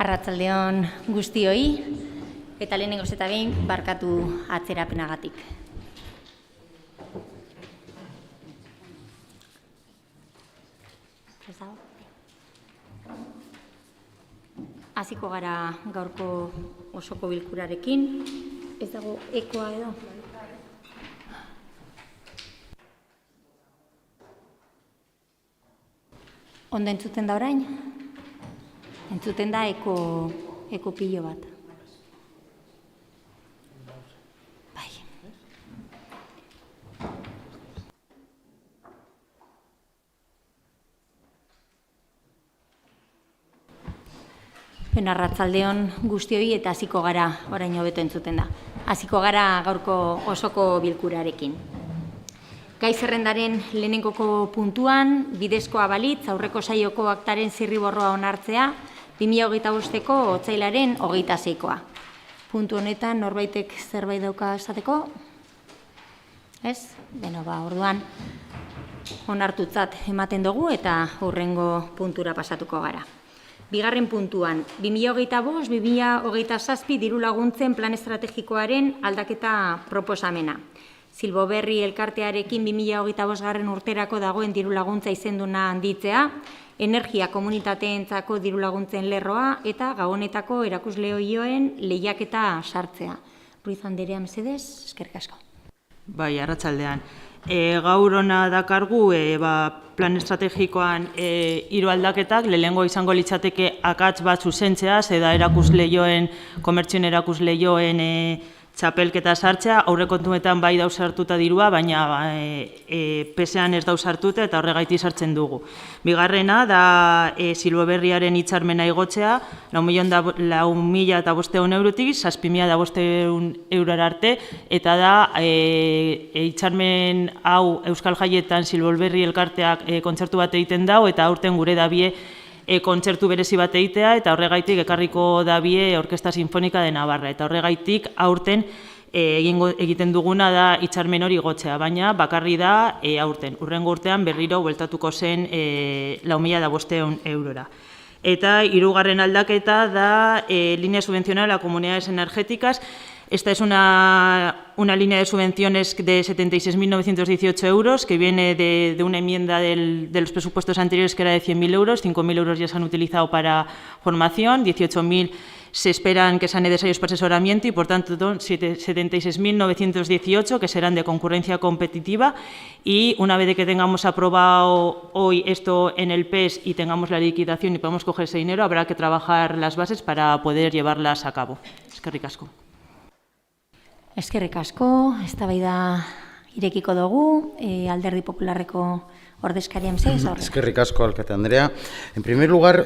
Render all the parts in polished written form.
Arratsaldeon guztioi, eta lehenengoz eta behin barkatu atzerapenagatik. Hasiko gara gaurko osoko bilkurarekin. Ez dago ekoa edo? Ondo entzuten da orain? Entzuten da eko pilo bat. Bai. Arratsaldeon guztioi eta hasiko gara, orain hobeto entzuten da. Hasiko gara gaurko osoko bilkurarekin. Gai zerrendaren lehenengoko puntuan, bidezkoa balitz aurreko saioko aktaren zirriborroa onartzea, 2025ko otsailaren 26koa. Puntu honetan norbaitek zerbait dauka esateko? Ez? Orduan onartutzat ematen dugu eta hurrengo puntura pasatuko gara. Bigarren puntuan, 2025-2027 diru laguntzen plan estrategikoaren aldaketa proposamena. Silboberri elkartearekin 2025 urterako dagoen diru laguntza izenduna handitzea, energia komunitateentzako diru laguntzen lerroa eta gabonetako erakusleoioen lehiaketa sartzea. Ruiz Anderea, mesedez, eskerrik asko. Bai, arratsaldean. Gaur hona dakargu plan estrategikoan 3 aldaketak, lehenengo izango litzateke akats bat zuzentzea, da erakusleioen, komertzioen erakusleioen txapelketa sartzea, aurrekontuetan bai dauz hartuta dirua, baina pesean ez dauz hartuta eta horregaitik sartzen dugu. Bigarrena da Silboberriaren hitzarmena igotzea, 4.500 eurotik 7.500 eurora arte, eta da hitzarmen hau Euskal Jaietan Silboberri elkarteak kontzertu bat egiten dau, eta aurten gure dabie kontzertu berezi bat egitea, eta horregaitik ekarriko dabie Orkesta Sinfonika de Navarra, eta horregaitik aurten egiten duguna da hitzarmen hori igotzea, baina bakarri da aurten. Hurrengo urtean berriro bueltatuko zen 4.500 eurora. Eta hirugarren aldaketa da línea subvencional a comunidades energéticas. Esta es una línea de subvenciones de 76.918 euros que viene de una enmienda de los presupuestos anteriores que era de 100.000 euros, 5.000 euros ya se han utilizado para formación, 18.000 se esperan que sean necesarios para asesoramiento y por tanto 76.918 que serán de concurrencia competitiva, y una vez que tengamos aprobado hoy esto en el PES y tengamos la liquidación y podamos coger ese dinero, habrá que trabajar las bases para poder llevarlas a cabo. Eskerrik asko. Eskerrik asko, eztabaida irekiko dugu, Alderdi Popularreko ordezkaria mesedez. Eskerrik asko, alkate Andrea. En primer lugar,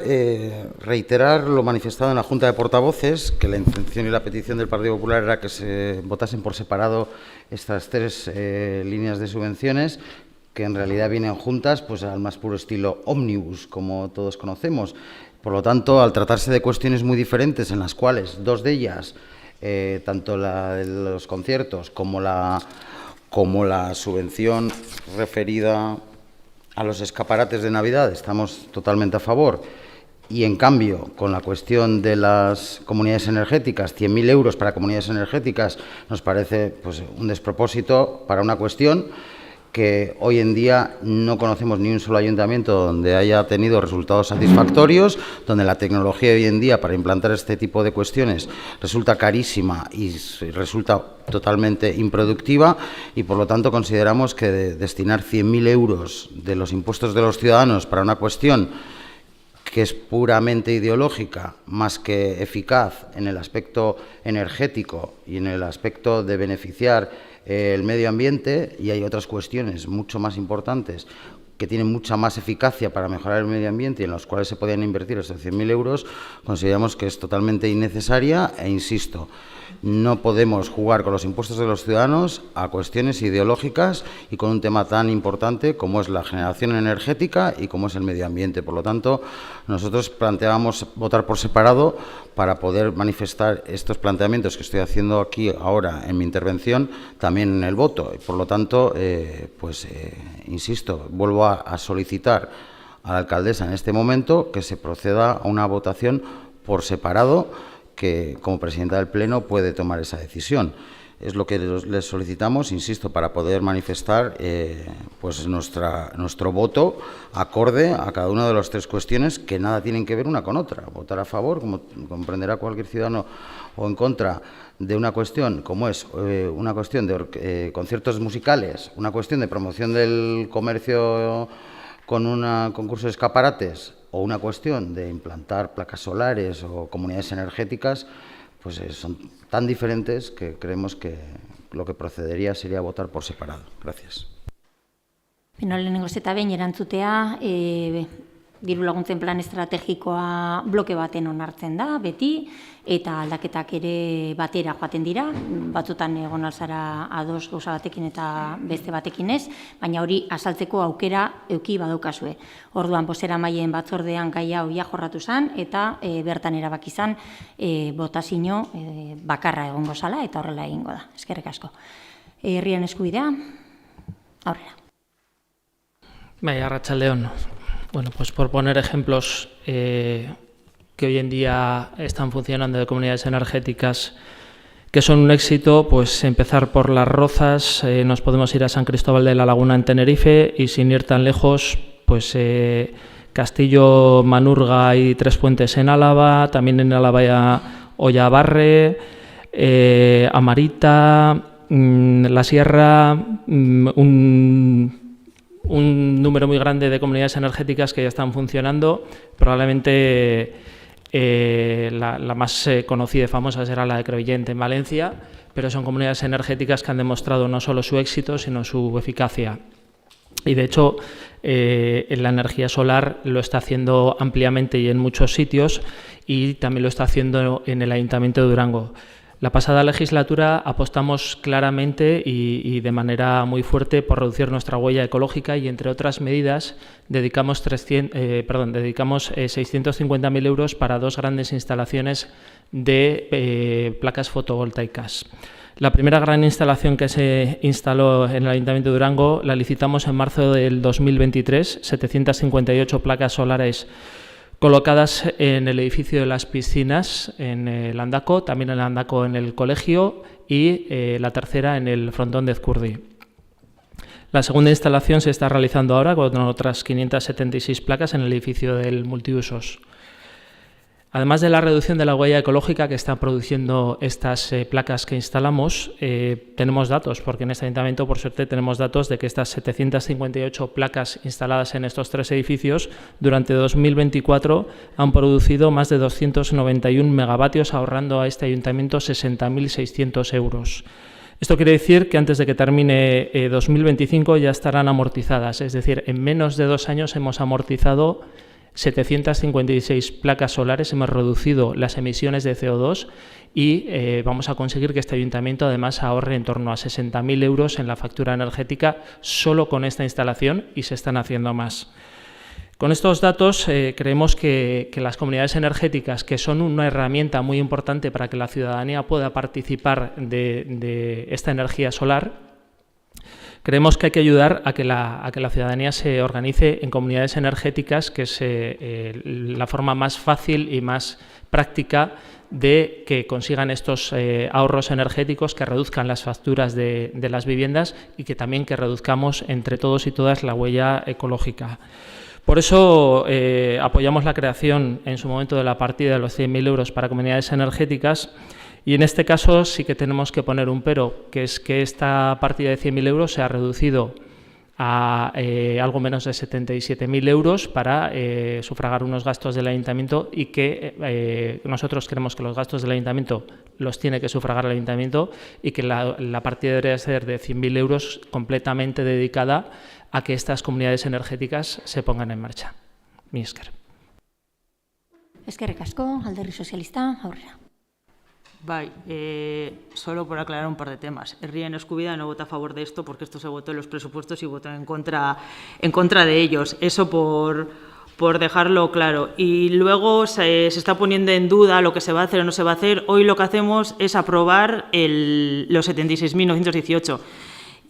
reiterar lo manifestado en la Junta de Portavoces, que la intención y la petición del Partido Popular era que se votasen por separado estas 3 líneas de subvenciones, que en realidad vienen juntas pues al más puro estilo ómnibus, como todos conocemos. Por lo tanto, al tratarse de cuestiones muy diferentes, en las cuales 2 de ellas, tanto la de los conciertos como la subvención referida a los escaparates de Navidad, estamos totalmente a favor, y en cambio con la cuestión de las comunidades energéticas, 100.000 euros para comunidades energéticas, nos parece pues un despropósito para una cuestión que hoy en día no conocemos ni un solo ayuntamiento donde haya tenido resultados satisfactorios, donde la tecnología hoy en día para implantar este tipo de cuestiones resulta carísima y resulta totalmente improductiva, y por lo tanto consideramos que destinar 100.000 euros de los impuestos de los ciudadanos para una cuestión que es puramente ideológica, más que eficaz en el aspecto energético y en el aspecto de beneficiar el medio ambiente, y hay otras cuestiones mucho más importantes que tienen mucha más eficacia para mejorar el medio ambiente y en los cuales se podían invertir esos 100.000 euros, consideramos que es totalmente innecesaria e, insisto, no podemos jugar con los impuestos de los ciudadanos a cuestiones ideológicas y con un tema tan importante como es la generación energética y como es el medio ambiente. Por lo tanto, nosotros planteábamos votar por separado para poder manifestar estos planteamientos que estoy haciendo aquí ahora en mi intervención, también en el voto. Y por lo tanto, insisto, vuelvo a solicitar a la alcaldesa en este momento que se proceda a una votación por separado, que como presidenta del Pleno puede tomar esa decisión. Es lo que les solicitamos, insisto, para poder manifestar pues nuestro voto acorde a cada una de las tres cuestiones que nada tienen que ver una con otra. Votar a favor, como comprenderá cualquier ciudadano, o en contra de una cuestión como es una cuestión de conciertos musicales, una cuestión de promoción del comercio con un concurso de escaparates o una cuestión de implantar placas solares o comunidades energéticas, pues son tan diferentes que creemos que lo que procedería sería votar por separado. Gracias. Lehenengoz eta behin erantzutea, diru laguntzen plan estrategikoa bloke baten onartzen da, beti, eta aldaketak ere batera joaten dira, batzutan egon alzara ados gauza batekin eta beste batekin ez, baina hori azaltzeko aukera eduki badaukazue. Orduan, bozeramaileen batzordean gai hau ja jorratu zen, eta bertan erabaki zen botazio bakarra egongo zala, eta horrela egingo da. Eskerrik asko. Herrien eskubidea, aurrera. Bai, arratsaldeon. Bueno, pues por poner ejemplos que hoy en día están funcionando de comunidades energéticas que son un éxito, pues empezar por Las Rozas, nos podemos ir a San Cristóbal de la Laguna en Tenerife y sin ir tan lejos, pues Castillo, Manurga y Tres Puentes en Álava, también en Álava Ollabarre, Amarita, La Sierra, un número muy grande de comunidades energéticas que ya están funcionando. Probablemente la más conocida y famosa será la de Crevillent en Valencia, pero son comunidades energéticas que han demostrado no solo su éxito, sino su eficacia. Y de hecho, la energía solar lo está haciendo ampliamente y en muchos sitios, y también lo está haciendo en el Ayuntamiento de Durango. La pasada legislatura apostamos claramente y de manera muy fuerte por reducir nuestra huella ecológica y, entre otras medidas, dedicamos 650.000 euros para 2 grandes instalaciones de placas fotovoltaicas. La primera gran instalación que se instaló en el Ayuntamiento de Durango la licitamos en marzo del 2023, 758 placas solares colocadas en el edificio de las piscinas en el Andaco, también en el Andaco en el colegio, y la tercera en el frontón de Ezcurdi. La segunda instalación se está realizando ahora con otras 576 placas en el edificio del multiusos. Además de la reducción de la huella ecológica que están produciendo estas placas que instalamos, tenemos datos, porque en este ayuntamiento, por suerte, tenemos datos de que estas 758 placas instaladas en estos 3 edificios durante 2024 han producido más de 291 megavatios, ahorrando a este ayuntamiento 60.600 euros. Esto quiere decir que antes de que termine 2025 ya estarán amortizadas, es decir, en menos de 2 años hemos amortizado 756 placas solares, hemos reducido las emisiones de CO2 y vamos a conseguir que este ayuntamiento además ahorre en torno a 60.000 euros en la factura energética solo con esta instalación, y se están haciendo más. Con estos datos creemos que las comunidades energéticas, que son una herramienta muy importante para que la ciudadanía pueda participar de esta energía solar, creemos que hay que ayudar a que la ciudadanía se organice en comunidades energéticas, que es la forma más fácil y más práctica de que consigan estos ahorros energéticos, que reduzcan las facturas de las viviendas y que también que reduzcamos entre todos y todas la huella ecológica. Por eso apoyamos la creación en su momento de la partida de los 100.000 euros para comunidades energéticas. Y en este caso sí que tenemos que poner un pero, que es que esta partida de 100.000 euros se ha reducido a algo menos de 77.000 euros para sufragar unos gastos del ayuntamiento, y que nosotros creemos que los gastos del ayuntamiento los tiene que sufragar el ayuntamiento, y que la partida debería ser de 100.000 euros completamente dedicada a que estas comunidades energéticas se pongan en marcha. Mi esker. Eskerrik asko, Alderdi Sozialista, aurrera. Bai, solo por aclarar un par de temas. Herrien Eskubidea no vota a favor de esto porque esto se votó en los presupuestos y votó en contra de ellos. Eso por dejarlo claro. Y luego se está poniendo en duda lo que se va a hacer o no se va a hacer. Hoy lo que hacemos es aprobar los 76.918.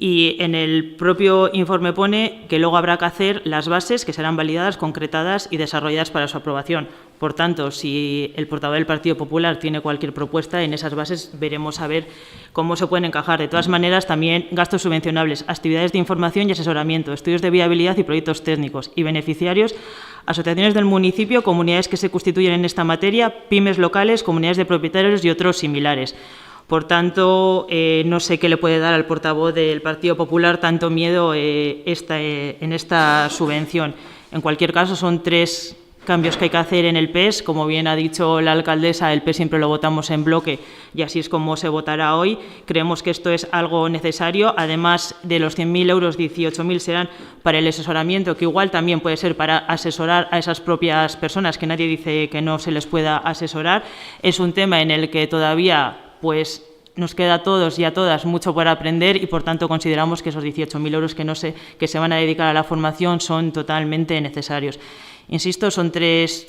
Y en el propio informe pone que luego habrá que hacer las bases, que serán validadas, concretadas y desarrolladas para su aprobación. Por tanto, si el portavoz del Partido Popular tiene cualquier propuesta, en esas bases veremos a ver cómo se pueden encajar. De todas maneras, también gastos subvencionables, actividades de información y asesoramiento, estudios de viabilidad y proyectos técnicos y beneficiarios, asociaciones del municipio, comunidades que se constituyen en esta materia, pymes locales, comunidades de propietarios y otros similares. Por tanto, no sé qué le puede dar al portavoz del Partido Popular tanto miedo en esta subvención. En cualquier caso, son 3 cambios que hay que hacer en el PES. Como bien ha dicho la alcaldesa, el PES siempre lo votamos en bloque y así es como se votará hoy. Creemos que esto es algo necesario. Además de los 100.000 euros, 18.000 serán para el asesoramiento, que igual también puede ser para asesorar a esas propias personas, que nadie dice que no se les pueda asesorar. Es un tema en el que todavía pues nos queda a todos y a todas mucho por aprender y, por tanto, consideramos que esos 18.000 euros que se van a dedicar a la formación son totalmente necesarios. Insisto, son tres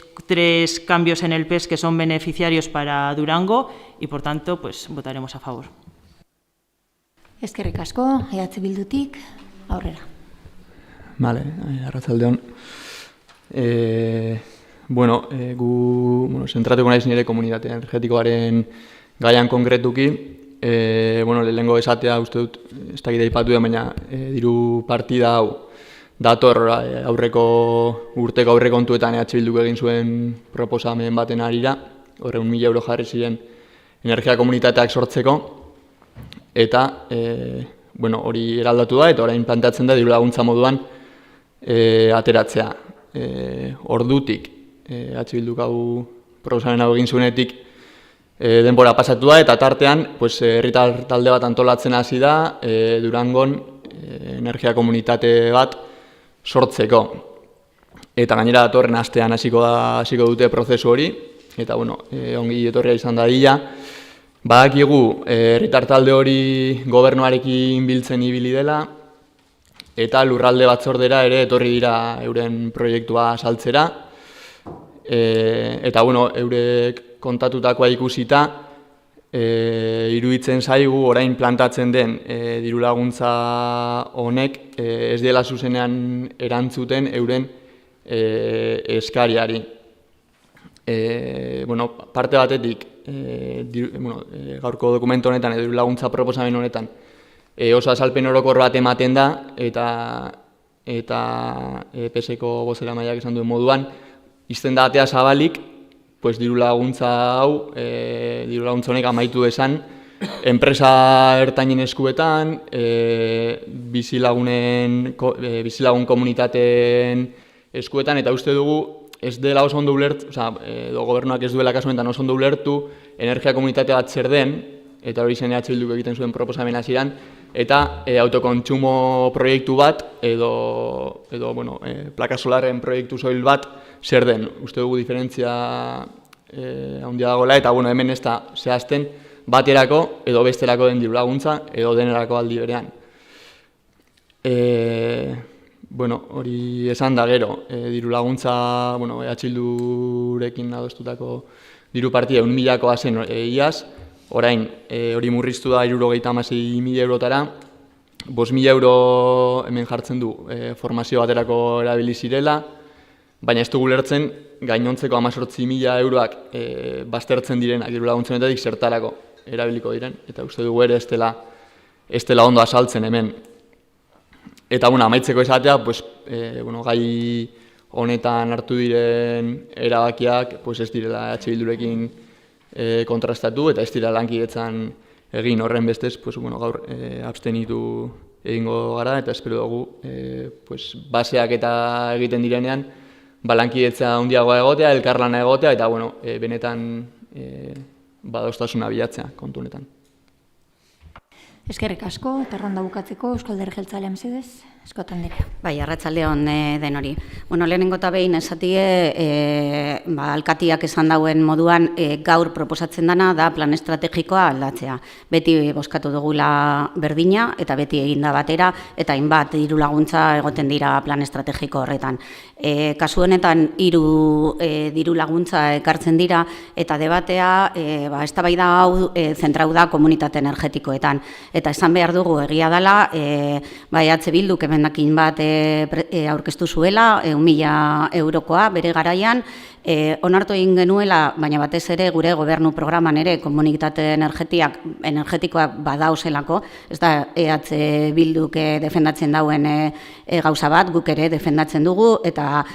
cambios en el PES que son beneficiarios para Durango y, por tanto, pues votaremos a favor. Eskerrik asko, Bildutik, aurrera. Vale, arratsaldeon. Gu zentratuko naiz nire komunitate energetikoaren gaian konkretuki. Lehenengo esatea uste dut, ez dakit aipatu da, baina diru partida hau dator urteko aurrekontuetan Bilduk egin zuen proposamen baten arira, 100.000 euro jarri ziren energia komunitateak sortzeko, eta hori eraldatu da, eta orain planteatzen da diru laguntza moduan ateratzea. Ordutik, Bilduk hau proposamen hau egin zuenetik denbora pasatu da, eta tartean herritar talde bat antolatzen hasi da Durangon energia komunitate bat sortzeko. Eta gainera datorren astean hasiko dute prozesu hori, eta ongi etorria izan dadila. Badakigu herritar talde hori gobernuarekin biltzen ibili dela, eta lurralde batzordera ere etorri dira euren proiektua saltzera. Eta eurek kontatutakoa ikusita, iruditzen zaigu orain plantatzen den diru laguntza honek ez dela zuzenean erantzuten euren eskariari. Parte batetik, gaurko dokumentu honetan edo diru laguntza proposamen honetan oso azalpen orokor bat ematen da, eta PSeko bozeramaileak esan duen moduan, izten da atea zabalik, diru laguntza hau, diru laguntza honek amaitu esan, enpresa ertainen eskuetan, bizilagun komunitateen eskuetan, eta uste dugu ez dela oso ondo ulertu, edo gobernuak ez duela kasuenetan oso ondo ulertu, energia komunitate bat zer den, eta hori zen Bilduk egiten zuen proposamen hasieran, eta autokontsumo proiektu bat, edo plaka solaren proiektu soil bat zer den. Uste dugu diferentzia handia dagoela, eta hemen ez da zehazten baterako edo besterako den diru laguntza, edo denerako aldi berean. Hori esan da gero, diru laguntza, Bildurekin adostutako diru partida 1.000koa zen iaz, orain hori murriztu da 76.000 eurotara, 5.000 euro hemen jartzen du formazio baterako erabili zirela, baina ez dugu lertzen gainontzeko 18.000 euroak baztertzen direnak diru laguntzonetatik zertarako erabiliko diren, eta uste dugu ere ez dela ondo azaltzen hemen. Eta amaitzeko esatea, gai honetan hartu diren erabakiak ez direla Bildurekin kontrastatu, eta ez dira lankidetzan egin horren bestez, gaur abstenitu egingo gara, eta espero dugu baseak eta egiten direnean lankidetza handiagoa egotea, elkarlana egotea, eta benetan badostasuna bilatzea kontu honetan. Eskerrik asko, eta ronda bukatzeko, Eusko Alderdi Jeltzalea mesedez, Eskota Anderea. Bai, arratsaldeon denori. Lehenengo eta behin esatie, alkatiak esan dauen moduan, gaur proposatzen dana da plan estrategikoa aldatzea. Beti bozkatu dugula berdina, eta beti eginda batera, eta hainbat diru laguntza egoten dira plan estrategiko horretan. Kasu honetan, 3 diru laguntza ekartzen dira, eta debatea, eztabaida hau zentratu da komunitate energetikoetan. Eta esan behar dugu egia dela, Bilduk emendakin bat aurkeztu zuela, 1.000 eurokoa bere garaian, Onartu egin genuela, baina batez ere gure gobernu programan ere komunitate energetikoak badauzelako, ez da EH Bilduk defendatzen dauen gauza bat, guk ere defendatzen dugu, eta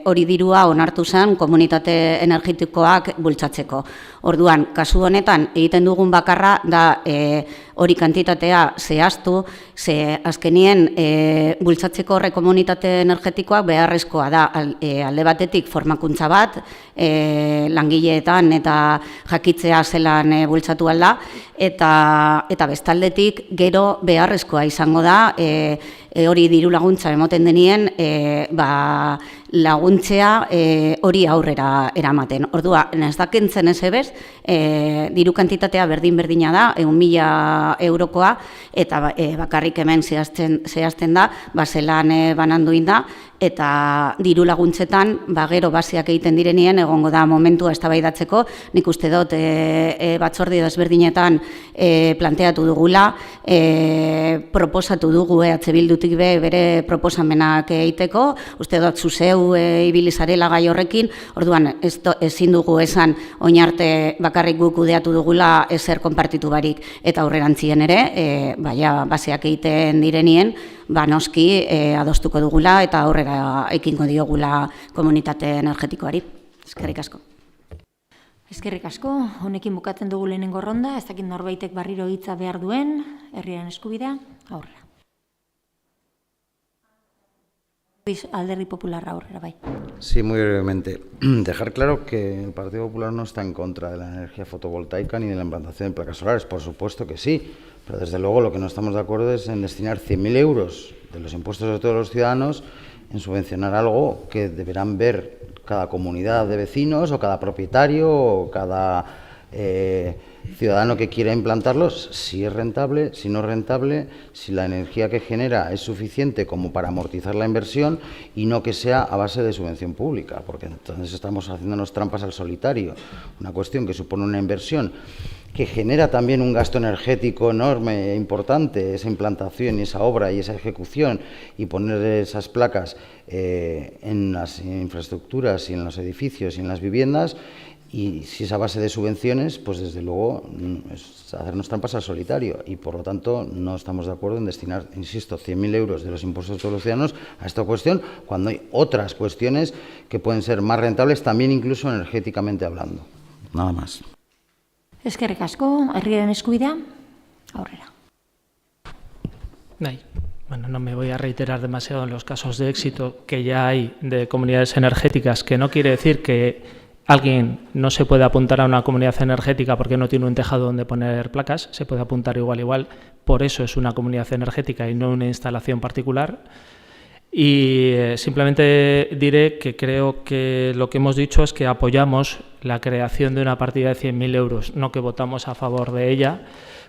hori dirua onartu zen komunitate energetikoak bultzatzeko. Orduan, kasu honetan egiten dugun bakarra da hori kantitatea zehaztu, ze azkenien bultzatzeko horre komunitate energetikoak beharrezkoa da alde batetik formakuntza bat, langileetan eta jakitzea zelan bultzatu alda, eta bestaldetik gero beharrezkoa izango da hori diru laguntza emoten denien laguntzea hori aurrera eramaten. Ordua, ez da kentzen ez ebez, diru kantitatea berdina da, 1.000 eurokoa, eta bakarrik hemen zehazten da, zelan bananduin da, eta diru laguntzetan, gero baseak egiten direnien, egongo da momentua eztabaidatzeko, nik uste dut batzordi desberdinetan planteatu dugula, proposatu dugu EH Bildutik bere proposamenak egiteko, uste dut zuzeu ibilizarela gai horrekin, orduan ezin dugu esan oin arte bakarrik guk kudeatu dugula ezer konpartitu barik, eta aurrerantzien ere, baseak egiten direnien, noski adostuko dugula eta aurrera ekingo diogula komunitate energetikoari. Eskerrik asko. Eskerrik asko, honekin bukatzen dugu lehenengo ronda, ez dakit norbaitek berriro hitza behar duen, herriaren eskubidea, aurrera. Alderdi Popularra aurrera, bai. Sí, muy brevemente. Dejar claro que el Partido Popular no está en contra de la energía fotovoltaica ni de la implantación de placas solares, por supuesto que sí, pero desde luego lo que no estamos de acuerdo es en destinar 100.000 euros de los impuestos de todos los ciudadanos en subvencionar algo que deberán ver cada comunidad de vecinos o cada propietario o cada ciudadano que quiera implantarlos, si es rentable, si no es rentable, si la energía que genera es suficiente como para amortizar la inversión y no que sea a base de subvención pública, porque entonces estamos haciéndonos trampas al solitario. Una cuestión que supone una inversión que genera también un gasto energético enorme e importante, esa implantación y esa obra y esa ejecución, y poner esas placas en las infraestructuras y en los edificios y en las viviendas. Y si es a base de subvenciones, pues desde luego es hacernos trampas al solitario, y por lo tanto no estamos de acuerdo en destinar, insisto, 100.000 euros de los impuestos de todos los ciudadanos a esta cuestión, cuando hay otras cuestiones que pueden ser más rentables, también incluso energéticamente hablando. Nada más. Eskerrik asko, herriaren eskubidea, aurrera. Bueno, no me voy a reiterar demasiado en los casos de éxito que ya hay de comunidades energéticas, que no quiere decir que alguien no se puede apuntar a una comunidad energética porque no tiene un tejado donde poner placas, se puede apuntar igual, por eso es una comunidad energética y no una instalación particular. Y simplemente diré que creo que lo que hemos dicho es que apoyamos la creación de una partida de 100.000 euros, no que votamos a favor de ella,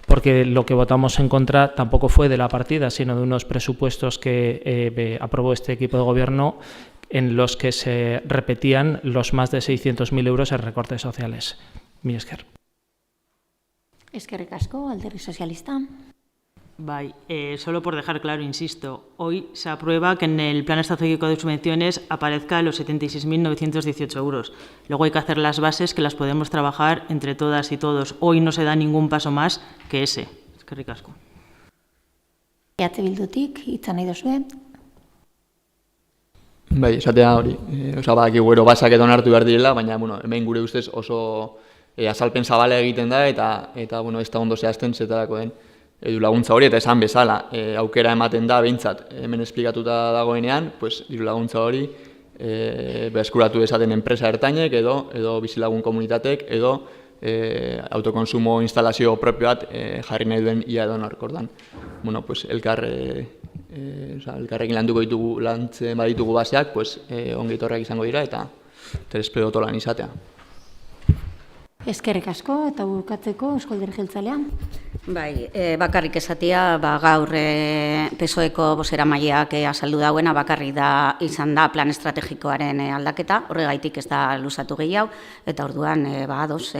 porque lo que votamos en contra tampoco fue de la partida, sino de unos presupuestos que aprobó este equipo de gobierno, en los que se repetían los más de 600.000 euros en recortes sociales. Mi esker. Eskerrik asko, Alderdi Sozialista. Bai, solo por dejar claro, insisto, hoy se aprueba que en el Plan Estratégico de Subvenciones aparezca los 76.918 euros. Luego hay que hacer las bases que las podemos trabajar entre todas y todos. Hoy no se da ningún paso más que ese. Eskerrik asko. EH Bildutik, hitza nahi duzue. Bai, esatea hori, badakigu gero basak eta onartu behar direla, baina hemen gure ustez oso azalpen zabala egiten da, eta ez da ondo zehazten zetarako den diru laguntza hori, eta esan bezala, aukera ematen da behintzat, hemen esplikatuta dagoenean, diru laguntza hori eskuratu dezaten enpresa ertainek, edo bizilagun komunitatek, edo autokonsumo instalazio propio bat jarri nahi duen ia edo norkordan. Elkarrekin lantzen baditugu baseak, ongi etorriak izango dira, eta espero dut lan izatea. Eskerrik asko, eta bukatzeko Eusko Alderdi Jeltzalea. Bai, bakarrik esatia, gaur PSOEko bozeramaileak azaldu dauena, bakarrik da izan da plan estrategikoaren aldaketa, horregaitik ez da luzatu gehiago, eta orduan ados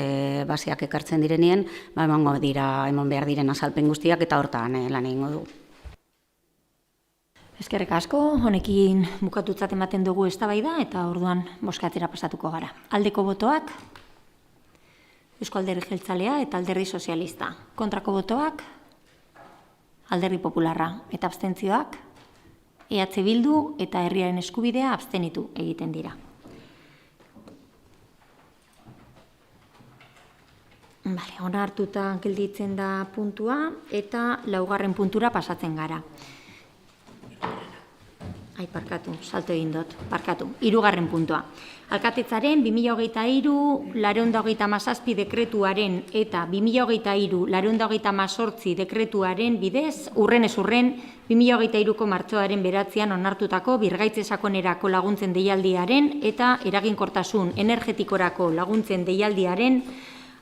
baseak ekartzen direnien, emango dira, emon behar diren azalpen guztiak, eta hortan lan egingo dugu. Eskerrik asko, honekin bukatutzat ematen dugu eztabaida eta orduan bozkatzera pasatuko gara. Aldeko botoak, Eusko Alderdi Jeltzalea eta Alderdi Sozialista. Kontrako botoak, Alderdi Popularra eta abstentzioak, EH Bildu eta Herriaren Eskubidea abstenitu egiten dira. Bale, onartuta gelditzen da puntua eta 4. puntura pasatzen gara. Salto egin dut, barkatu. 3. puntua. Alkatetzaren 2023-427 dekretuaren eta 2023-428 dekretuaren bidez, urrenez urren 2023ko martxoaren 9 onartutako birgaitze sakonerako laguntzen deialdiaren eta eraginkortasun energetikorako laguntzen deialdiaren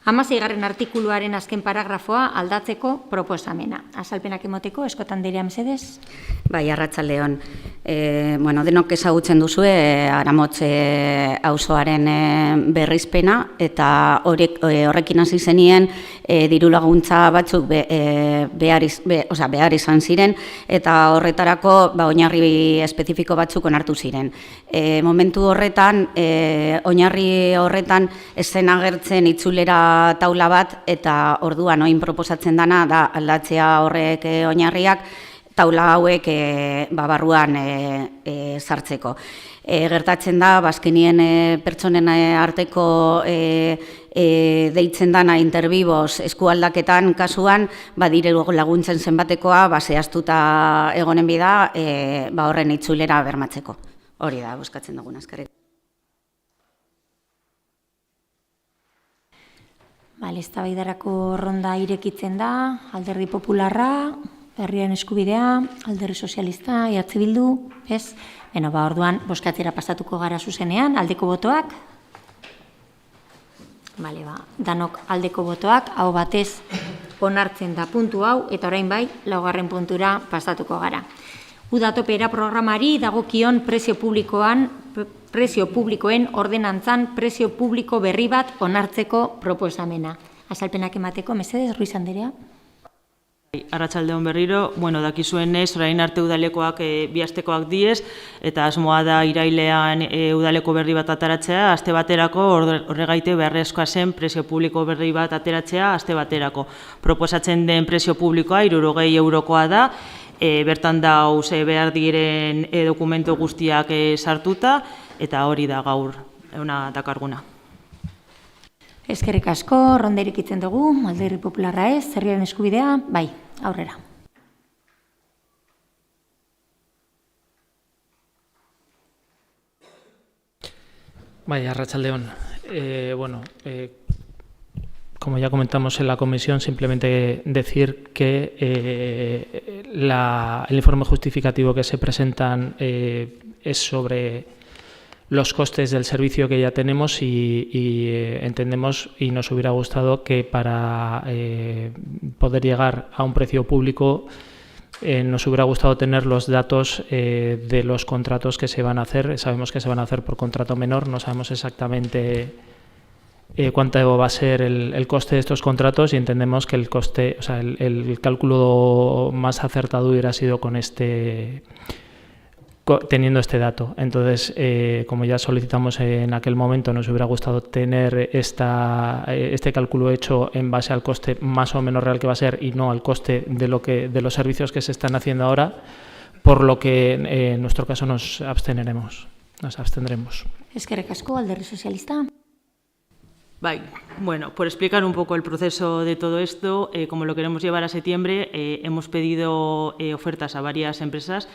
16. artikuluaren azken paragrafoa aldatzeko proposamena. Azalpenak emoteko, Eskota Anderea mesedez? Bai, arratsaldeon. Denok ezagutzen duzue Aramotz auzoaren berrizpena eta horrekin hasi zenien diru laguntza batzuk behar izan ziren eta horretarako oinarri espezifiko batzuk onartu ziren. Momentu horretan, oinarri horretan ez zen agertzen itzulera taula bat eta orduan oin proposatzen dana da aldatzea horrek oinarriak taula hauek barruan sartzeko. Gertatzen da, bazkenien pertsonen arteko deitzen dana interbibos eskualdaketan kasuan, diru laguntzen zenbatekoa zehaztuta egonen bida horren itzulera bermatzeko. Hori da, bozkatzen dugun azkarrik. Eztabaidarako ronda irekitzen da, Alderdi Popularra, Herriaren Eskubidea, Alderdi Sozialista, EH Bildu, ez? Orduan, bozkatzera pasatuko gara zuzenean, aldeko botoak. Danok aldeko botoak, hau batez onartzen da puntu hau, eta orain bai, 4. puntura pasatuko gara. Udatopera programari dagokion prezio publikoen ordenantzan prezio publiko berri bat onartzeko proposamena. Azalpenak emateko, mesedez, Ruiz Anderea? Arratsaldeon berriro, dakizuenez, orain arte udalekoak bi astekoak diez, eta asmoa da irailean udaleko berri bat ateratzea, aste baterako, horregaite beharrezkoa zen prezio publiko berri bat ateratzea, aste baterako. Proposatzen den prezio publikoa, 60 eurokoa da, bertan dauz behar diren dokumentu guztiak sartuta, eta hori da gaur dakarguna. Eskerrik asko, ronda irekitzen dugu, Alderdi Popularra ez, Herriaren Eskubidea, bai, aurrera. Bai, arratsaldeon. Como ya comentamos en la comisión, simplemente decir que el informe justificativo que se presentan es sobre los costes del servicio que ya tenemos y entendemos y nos hubiera gustado que para poder llegar a un precio público nos hubiera gustado tener los datos de los contratos que se van a hacer. Sabemos que se van a hacer por contrato menor, no sabemos exactamente cuánto va a ser el coste de estos contratos y entendemos que el coste, el cálculo más acertado hubiera sido con teniendo este dato. Entonces, como ya solicitamos en aquel momento, nos hubiera gustado tener este cálculo hecho en base al coste más o menos real que va a ser y no al coste de los servicios que se están haciendo ahora, por lo que en nuestro caso nos abstendremos. Eskerrik asko, Alderdi Sozialista. Por explicar un poco el proceso de todo esto, como lo queremos llevar a septiembre, hemos pedido ofertas a varias empresas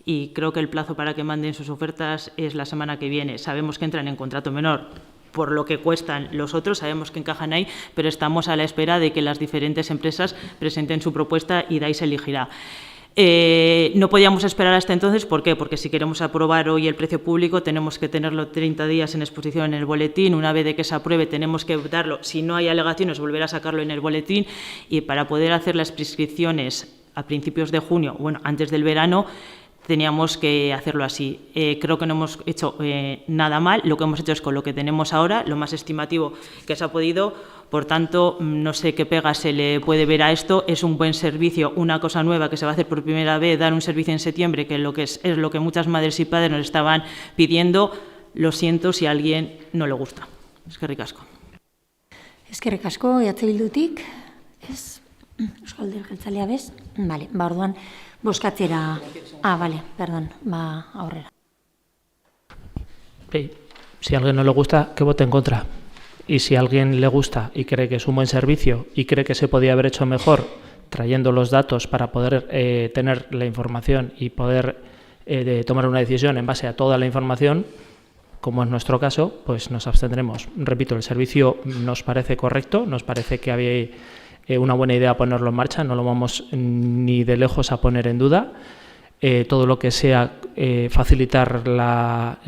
y creo que el plazo para que manden sus ofertas es la semana que viene. Sabemos que entran en contrato menor por lo que cuestan los otros, sabemos que encajan ahí, pero estamos a la espera de que las diferentes empresas presenten su propuesta y de ahí se elegirá. No podíamos esperar hasta entonces, ¿por qué? Porque si queremos aprobar hoy el precio público tenemos que tenerlo 30 días en exposición en el boletín, una vez de que se apruebe tenemos que darlo, si no hay alegaciones volver a sacarlo en el boletín y para poder hacer las prescripciones a principios de junio, antes del verano, teníamos que hacerlo así. Creo que no hemos hecho nada mal, lo que hemos hecho es con lo que tenemos ahora, lo más estimativo que se ha podido, Por tanto, no sé qué pega se le puede ver a esto. Es un buen servicio, una cosa nueva que se va a hacer por primera vez, dar un servicio en septiembre, que es lo que muchas madres y padres nos estaban pidiendo. Lo siento si a alguien no le gusta. Eskerrik asko. Eskerrik asko, EH Bildutik. Ez? Euskal Alderdi Jeltzalea bez? Bale, orduan, bozkatzera... Bale, perdón, aurrera. Si a alguien no le gusta, que vote en contra. Y si a alguien le gusta y cree que es un buen servicio y cree que se podía haber hecho mejor trayendo los datos para poder tener la información y poder tomar una decisión en base a toda la información, como es nuestro caso, pues nos abstendremos. Repito, el servicio nos parece correcto, nos parece que había una buena idea ponerlo en marcha, no lo vamos ni de lejos a poner en duda. Todo lo que sea facilitar la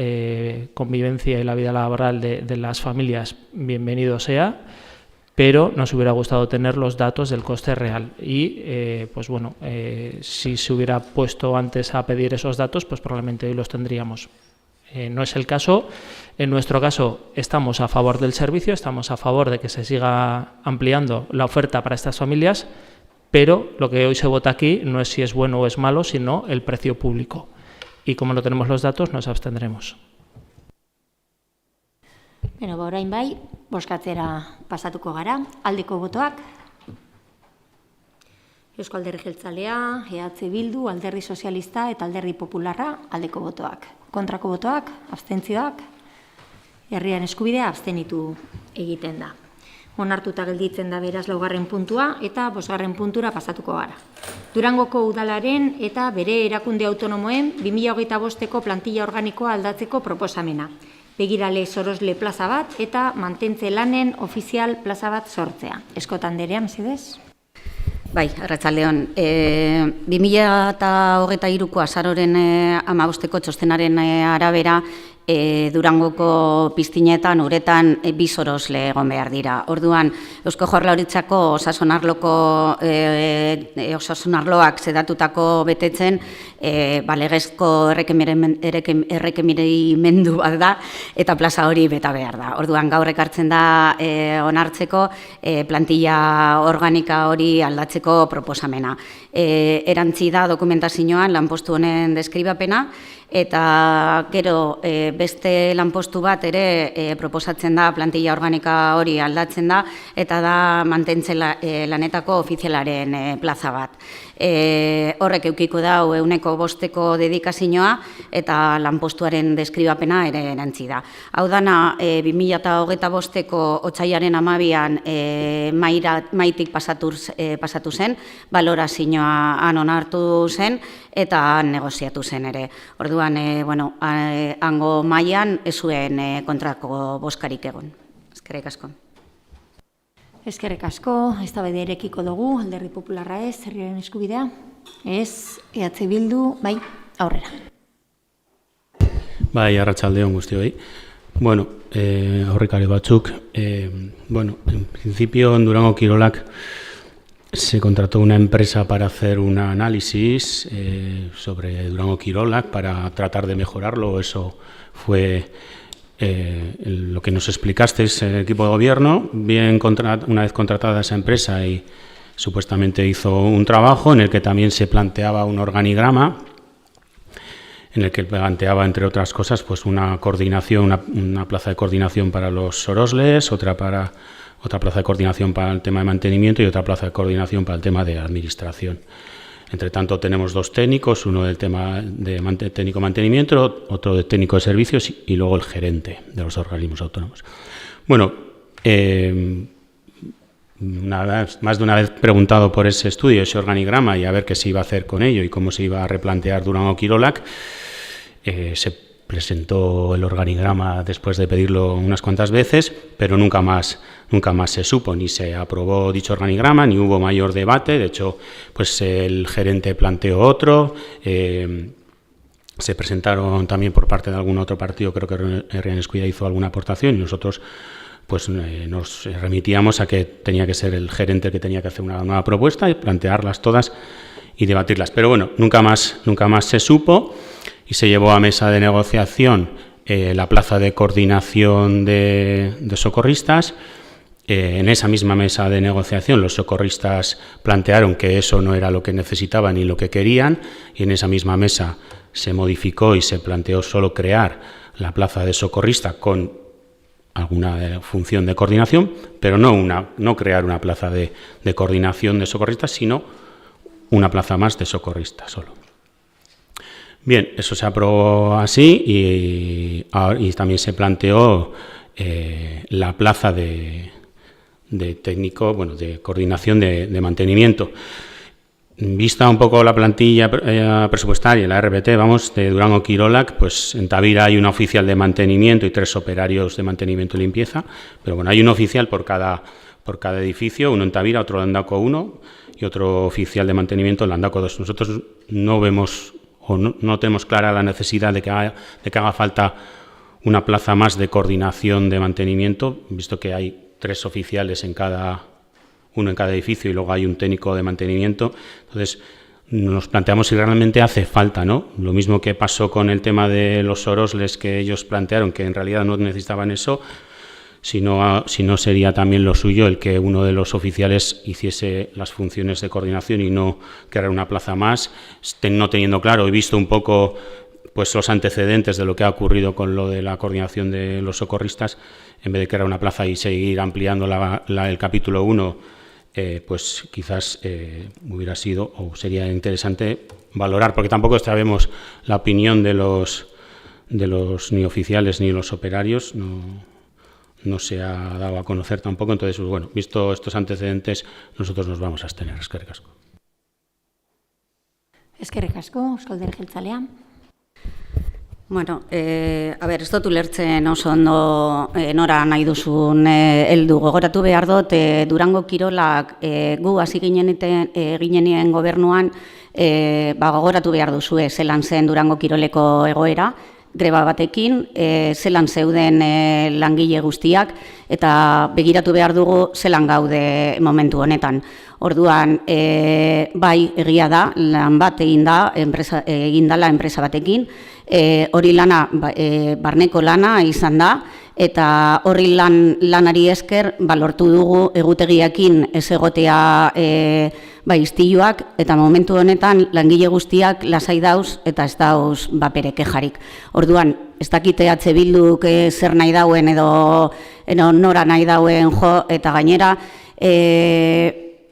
convivencia y la vida laboral de las familias, bienvenido sea, pero nos hubiera gustado tener los datos del coste real y, pues bueno, si se hubiera puesto antes a pedir esos datos, pues probablemente hoy los tendríamos. No es el caso. En nuestro caso estamos a favor del servicio, estamos a favor de que se siga ampliando la oferta para estas familias, pero lo que hoy se vota aquí no es si es bueno o es malo, sino el precio público. Y como no tenemos los datos, nos abstendremos. Beno, orain bai, bozkatzera pasatuko gara. Aldeko botoak. Eusko Alderdi Jeltzalea, EH Bildu, Alderdi Sozialista eta Alderdi Popularra aldeko botoak. Kontrako botoak, abstentzioak, herriaren eskubidea abstenitu egiten da. Onartuta gelditzen da beraz 4. puntua eta 5. puntura pasatuko gara. Durangoko udalaren eta bere erakunde autonomoen 2025ko plantilla organikoa aldatzeko proposamena. Begirale sorosle plaza bat eta mantentze lanen ofizial plaza bat sortzea. Eskota Anderea, mesedez? Bai, arratsaldeon. 2023ko azaroren 15ko txostenaren arabera, Durangoko piztinetan, uretan, 2 sorosle egon behar dira. Orduan, Eusko Jaurlaritzako osasun arloak zedatutako betetzen, legezko errekemerimendu bat da, eta plaza hori beta behar da. Orduan, gaur ekartzen da onartzeko plantilla organika hori aldatzeko proposamena. Erantzi da dokumentazioan lanpostu honen deskribapena, eta gero beste lanpostu bat ere proposatzen da plantilla organika hori aldatzen da, eta da mantentzen lanetako ofizialaren plaza bat. Horrek eukiko dau 105ko dedikazioa eta lanpostuaren deskribapena ere erantzi da. Hau dana 2025ko otsailaren 12an maitik pasatu zen, balorazioan onartu zen eta negoziatu zen ere. Orduan, hango mailan ez zuen kontrako bozkarik egon. Eskerrik asko. Eskerrik asko, eztabaida irekiko dugu, Alderdi Popularra ez, herriaren eskubidea. Ez, EH Bildu, bai, aurrera. Bai, arratsaldeon guztioi. Bueno, aurrekari batzuk. En principio en Durango Kirolak se contrató una empresa para hacer un análisis sobre Durango Kirolak para tratar de mejorarlo. Eso fue lo que nos explicaste, el equipo de gobierno. Una vez contratada esa empresa y supuestamente hizo un trabajo en el que también se planteaba un organigrama, en el que planteaba, entre otras cosas, pues una coordinación, una plaza de coordinación para los sorosles, otra plaza de coordinación para el tema de mantenimiento y otra plaza de coordinación para el tema de administración. Entre tanto, tenemos 2 técnicos, uno del tema de técnico mantenimiento, otro de técnico de servicios y luego el gerente de los organismos autónomos. Bueno, más de una vez preguntado por ese estudio, ese organigrama y a ver qué se iba a hacer con ello y cómo se iba a replantear Durango Kirolak, se presentó el organigrama después de pedirlo unas cuantas veces, pero nunca más se supo, ni se aprobó dicho organigrama, ni hubo mayor debate. De hecho, pues el gerente planteó otro, se presentaron también por parte de algún otro partido, creo que Herriaren Eskubidea hizo alguna aportación y nosotros pues nos remitíamos a que tenía que ser el gerente el que tenía que hacer una nueva propuesta y plantearlas todas y debatirlas. Pero bueno, nunca más se supo. Y se llevó a mesa de negociación la plaza de coordinación de socorristas En esa misma mesa de negociación los socorristas plantearon que eso no era lo que necesitaban ni lo que querían, y en esa misma mesa se modificó y se planteó solo crear la plaza de socorrista con alguna función de coordinación, pero no crear una plaza de coordinación de socorristas, sino una plaza más de socorristas solo. Bien, eso se aprobó así y también se planteó la plaza de técnico, bueno, de coordinación de mantenimiento. Vista un poco la plantilla presupuestaria, la RPT, vamos, de Durango Kirolak, pues en Tavira hay un oficial de mantenimiento y 3 operarios de mantenimiento y limpieza, pero bueno, hay un oficial por cada edificio, uno en Tavira, otro en Landako 1 y otro oficial de mantenimiento en Landako 2. Nosotros no vemos o no tenemos clara la necesidad de que haga falta una plaza más de coordinación de mantenimiento, visto que hay 3 oficiales uno en cada edificio y luego hay un técnico de mantenimiento. Entonces, nos planteamos si realmente hace falta, ¿no? Lo mismo que pasó con el tema de los sorosles, que ellos plantearon que en realidad no necesitaban eso, si no sería también lo suyo el que uno de los oficiales hiciese las funciones de coordinación y no crear una plaza más, no teniendo claro. He visto un poco pues los antecedentes de lo que ha ocurrido con lo de la coordinación de los socorristas. En vez de crear una plaza y seguir ampliando el capítulo 1, pues quizás hubiera sido o sería interesante valorar, porque tampoco sabemos la opinión de los ni oficiales ni los operarios, no se ha dado a conocer tampoco. Entonces, pues bueno, visto estos antecedentes, nosotros nos vamos a abstener. Eskerrik asko. Eskerrik asko, Eusko Alderdi Jeltzalea. Bueno, a ber, ez dut ulertzen oso ondo nora nahi duzun heldu. Gogoratu behar dut, Durango Kirolak gu hasi ginenien gobernuan, gogoratu behar duzue zelan zen Durango Kiroleko egoera, greba batekin, zelan zeuden langile guztiak, eta begiratu behar dugu zelan gaude momentu honetan. Orduan, bai egia da, lan bat egin dala enpresa batekin, hori lana, barneko lana izan da, eta horri lanari esker lortu dugu egutegiakin ez egotea iztiluak, eta momentu honetan langile guztiak lasai dauz eta ez dauz bapere kejarik. Orduan, ez dakite Bilduk zer nahi dauen edo nora nahi dauen jo, eta gainera,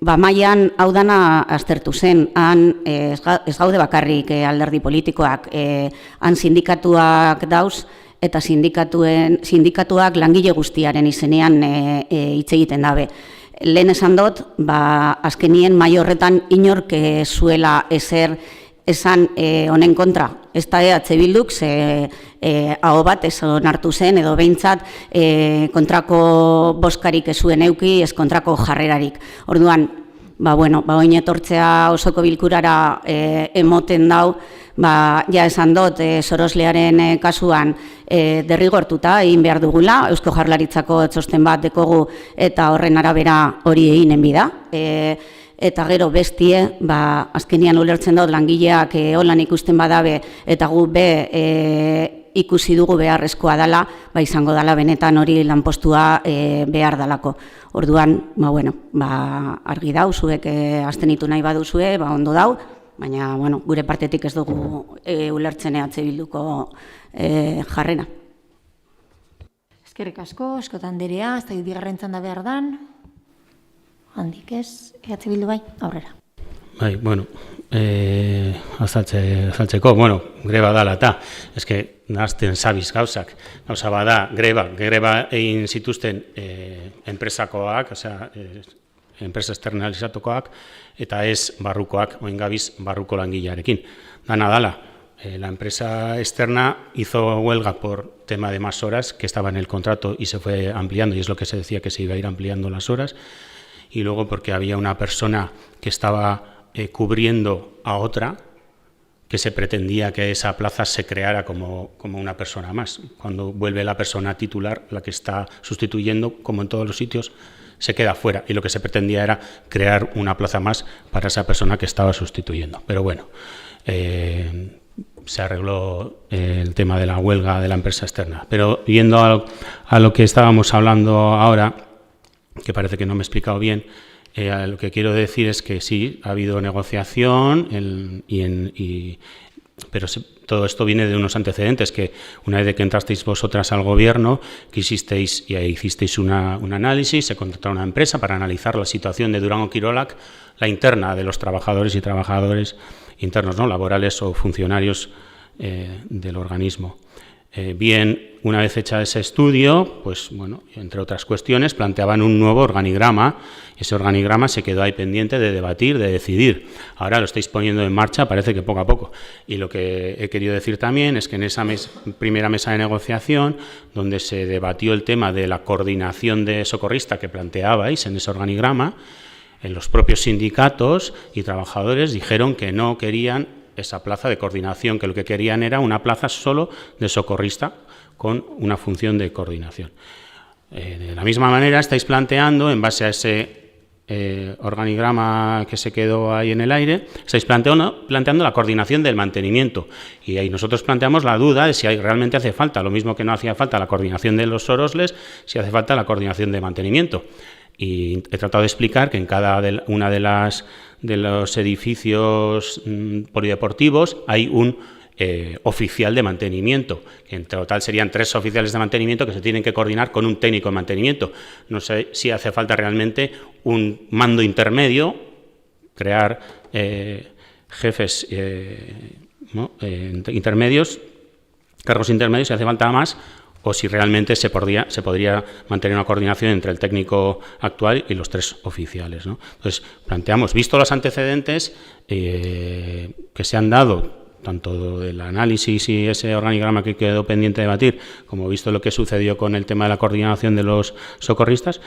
mailan hau dana aztertu zen, han ez gaude bakarrik alderdi politikoak, han sindikatuak dauz, eta sindikatuak langile guztiaren izenean hitz egiten dabe. Lehen esan dut, azkenien mai horretan inork zuela ezer esan honen kontra. Ez da Bilduk, aho bat ez onartu zen, edo behintzat kontrako boskarik ez zuen euki, ez kontrako jarrerarik. Orduan, oin etortzea osoko bilkurara emoten dau, ja esan dut, soroslearen kasuan derrigortuta egin behar dugula, Eusko Jaurlaritzako txosten bat dekogu eta horren arabera hori eginen bida. Eta gero bestie, azkenian ulertzen dut langileak holan ikusten badabe eta gu ikusi dugu beharrezkoa dela, izango dela benetan hori lanpostua behar dalako. Orduan, argi dau, zuek abstenitu nahi baduzue, ondo dau, baina gure partetik ez dugu ulertzen Bilduko jarrena. Eskerrik asko, Eskota Anderea, ez da bigarren txanda behar dan. Handik ez, Bildu bai, aurrera. Bai, azaltzeko, greba dala eta, eske nahazten zabiz gauzak. Gauza bada, greba egin zituzten enpresakoak, enpresa externalizatukoak, eta ez barrukoak, oin gabiz barruko langilearekin. Dana dala, la empresa externa hizo huelga por tema de más horas, que estaba en el contrato y se fue ampliando, y es lo que se decía, que se iba a ir ampliando las horas, y luego porque había una persona que estaba cubriendo a otra, que se pretendía que esa plaza se creara como una persona más. Cuando vuelve la persona titular, la que está sustituyendo, como en todos los sitios, se queda fuera, y lo que se pretendía era crear una plaza más para esa persona que estaba sustituyendo. Pero bueno, se arregló el tema de la huelga de la empresa externa. Pero yendo a lo que estábamos hablando ahora, que parece que no me he explicado bien. Lo que quiero decir es que sí, ha habido negociación, pero todo esto viene de unos antecedentes que una vez que entrasteis vosotras al gobierno, quisisteis y hicisteis un análisis, se contrató una empresa para analizar la situación de Durango Kirolak, la interna de los trabajadores y trabajadoras internos, ¿no?, laborales o funcionarios del organismo. Bien, una vez hecha ese estudio, pues bueno, entre otras cuestiones, planteaban un nuevo organigrama. Ese organigrama se quedó ahí pendiente de debatir, de decidir. Ahora lo estáis poniendo en marcha, parece que poco a poco. Y lo que he querido decir también es que en esa primera mesa de negociación, donde se debatió el tema de la coordinación de socorrista que planteabais en ese organigrama, en los propios sindicatos y trabajadores dijeron que no querían esa plaza de coordinación, que lo que querían era una plaza solo de socorrista con una función de coordinación. De la misma manera estáis planteando, en base a ese organigrama que se quedó ahí en el aire, estáis planteando la coordinación del mantenimiento, y ahí nosotros planteamos la duda de si realmente hace falta, lo mismo que no hacía falta la coordinación de los sorosles, si hace falta la coordinación de mantenimiento. Y he tratado de explicar que en cada una de los edificios polideportivos hay un oficial de mantenimiento, que en total serían 3 oficiales de mantenimiento que se tienen que coordinar con un técnico de mantenimiento. No sé si hace falta realmente un mando intermedio, crear jefes intermedios, cargos intermedios, si hace falta más, o si realmente se podría mantener una coordinación entre el técnico actual y los 3 oficiales, ¿no? Entonces, planteamos, visto los antecedentes que se han dado, tanto del análisis y ese organigrama que quedó pendiente de debatir, como visto lo que sucedió con el tema de la coordinación de los socorristas,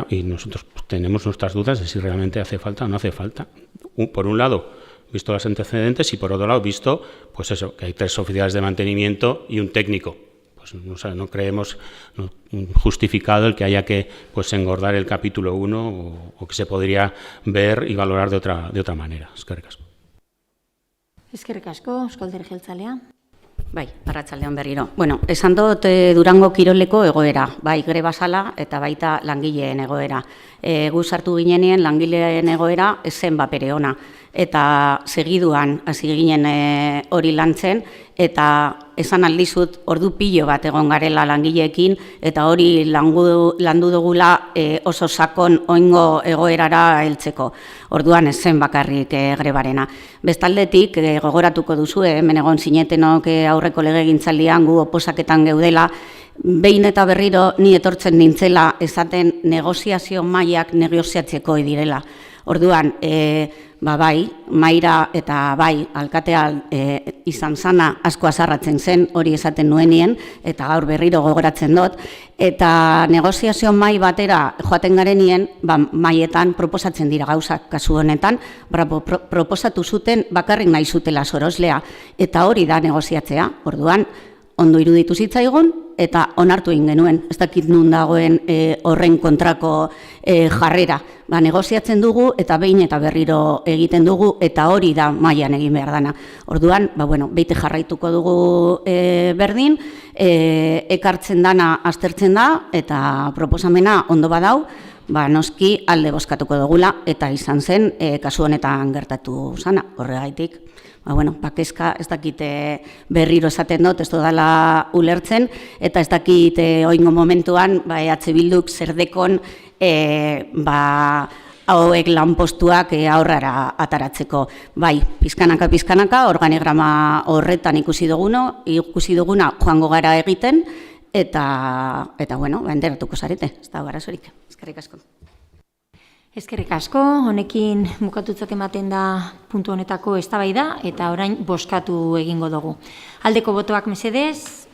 y nosotros tenemos nuestras dudas de si realmente hace falta o no hace falta. Por un lado, visto los antecedentes, y por otro lado, visto, pues eso, que hay 3 oficiales de mantenimiento y un técnico. Pues no creemos justificado el que haya que engordar el capítulo 1 o que se podría ver y valorar de otra manera. Eskerrik asko. Eskerrik asko, Eusko Alderdi Jeltzalea. Bai, arratsaldean berriro. Bueno, esan dut Durango kiroleko egoera, bai greba sala eta baita langileen egoera. Gu sartu ginenean langileen egoera zen bapere ona. Eta segiduan hasi ginen hori lantzen, eta esan aldizut ordu pilo bat egon garela langileekin, eta hori landu dugula oso sakon oingo egoerara heltzeko. Orduan ez zen bakarrik grebarena. Bestaldetik, gogoratuko duzu, hemen egon zinetenok aurreko legegintzaldian gu oposaketan geudela, behin eta berriro ni etortzen nintzela esaten negoziazio mailak negoziatzeko direla. Orduan, bai, maira eta bai, alkatea izan zana asko azarratzen zen, hori esaten nuenien, eta gaur berriro gogoratzen dut, eta negoziazio mai batera joaten garenien, maietan proposatzen dira gauzak kasu honetan, proposatu zuten bakarrik nahi zutela soroslea, eta hori da negoziatzea, orduan, ondo iruditu zitzaigun, eta onartu egin genuen, ez dakit nun dagoen horren kontrako jarrera. Negoziatzen dugu eta behin eta berriro egiten dugu eta hori da mailan egin behar dana. Orduan, beite jarraituko dugu berdin, ekartzen dana aztertzen da eta proposamena ondo badau, noski alde bozkatuko dugula eta izan zen kasu honetan gertatu zana, horregaitik. Kezka ez dakite berriro esaten dut, ez dudala ulertzen, eta ez dakite oingo momentuan, EH Bilduk zerdekon hauek lanpostuak aurrara ataratzeko. Pizkanaka, organigrama horretan ikusi duguna joango gara egiten, eta enteratuko zarete, ez da barazorik. Eskerrik asko. Eskerrik asko, honekin bukatutzat ematen da puntu honetako eztabaida eta orain bozkatu egingo dugu. Aldeko botoak mesedez,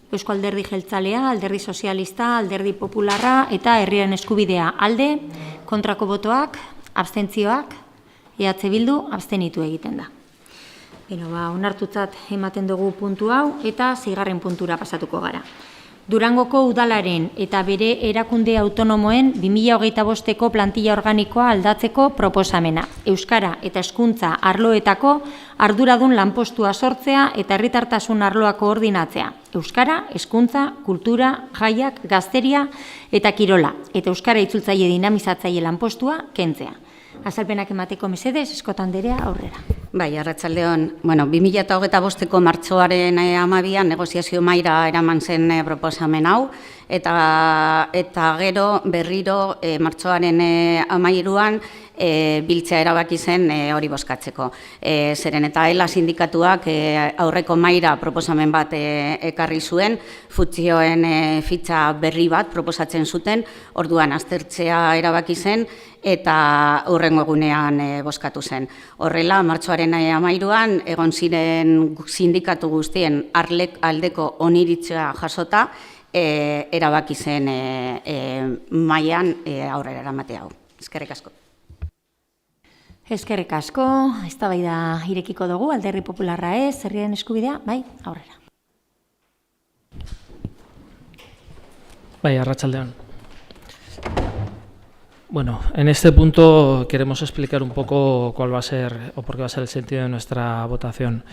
Eusko Alderdi Jeltzalea, Alderdi Sozialista, Alderdi Popularra eta Herriaren Eskubidea alde, kontrako botoak, abstentzioak, EH Bildu abstenitu egiten da. Onartutzat ematen dugu puntu hau eta 6. puntura pasatuko gara. Durangoko udalaren eta bere erakunde autonomoen 2025ko plantilla organikoa aldatzeko proposamena. Euskara eta hezkuntza arloetako arduradun lanpostua sortzea eta herritartasun arloa koordinatzea. Euskara, hezkuntza, kultura, jaiak, gazteria eta kirola. Eta euskara itzultzaile dinamizatzaile lanpostua kentzea. Azalpenak emateko mesedez, Eskota Anderea, aurrera. Bai, arratsaldeon. 2025ko martxoaren 12an negoziazio mahaira eraman zen proposamen hau, eta gero berriro martxoaren 13an biltzea erabaki zen hori bozkatzeko. Zeren eta ELA sindikatuak aurreko mahaira proposamen bat ekarri zuen, funtzioen fitxa berri bat proposatzen zuten, orduan aztertzea erabaki zen, eta hurrengo egunean bozkatu zen. Horrela, martxoaren 13an egon ziren sindikatu guztien aldeko oniritzia jasota, erabaki zen mahaian aurrera eramatea hau. Eskerrik asko. Eskerrik asko, eztabaida irekiko dugu, Alderdi Popularra ez, herriaren eskubidea, bai, aurrera. Bai, arratsaldeon. Bueno, en este punto queremos explicar un poco cuál va a ser o por qué va a ser el sentido de nuestra votación.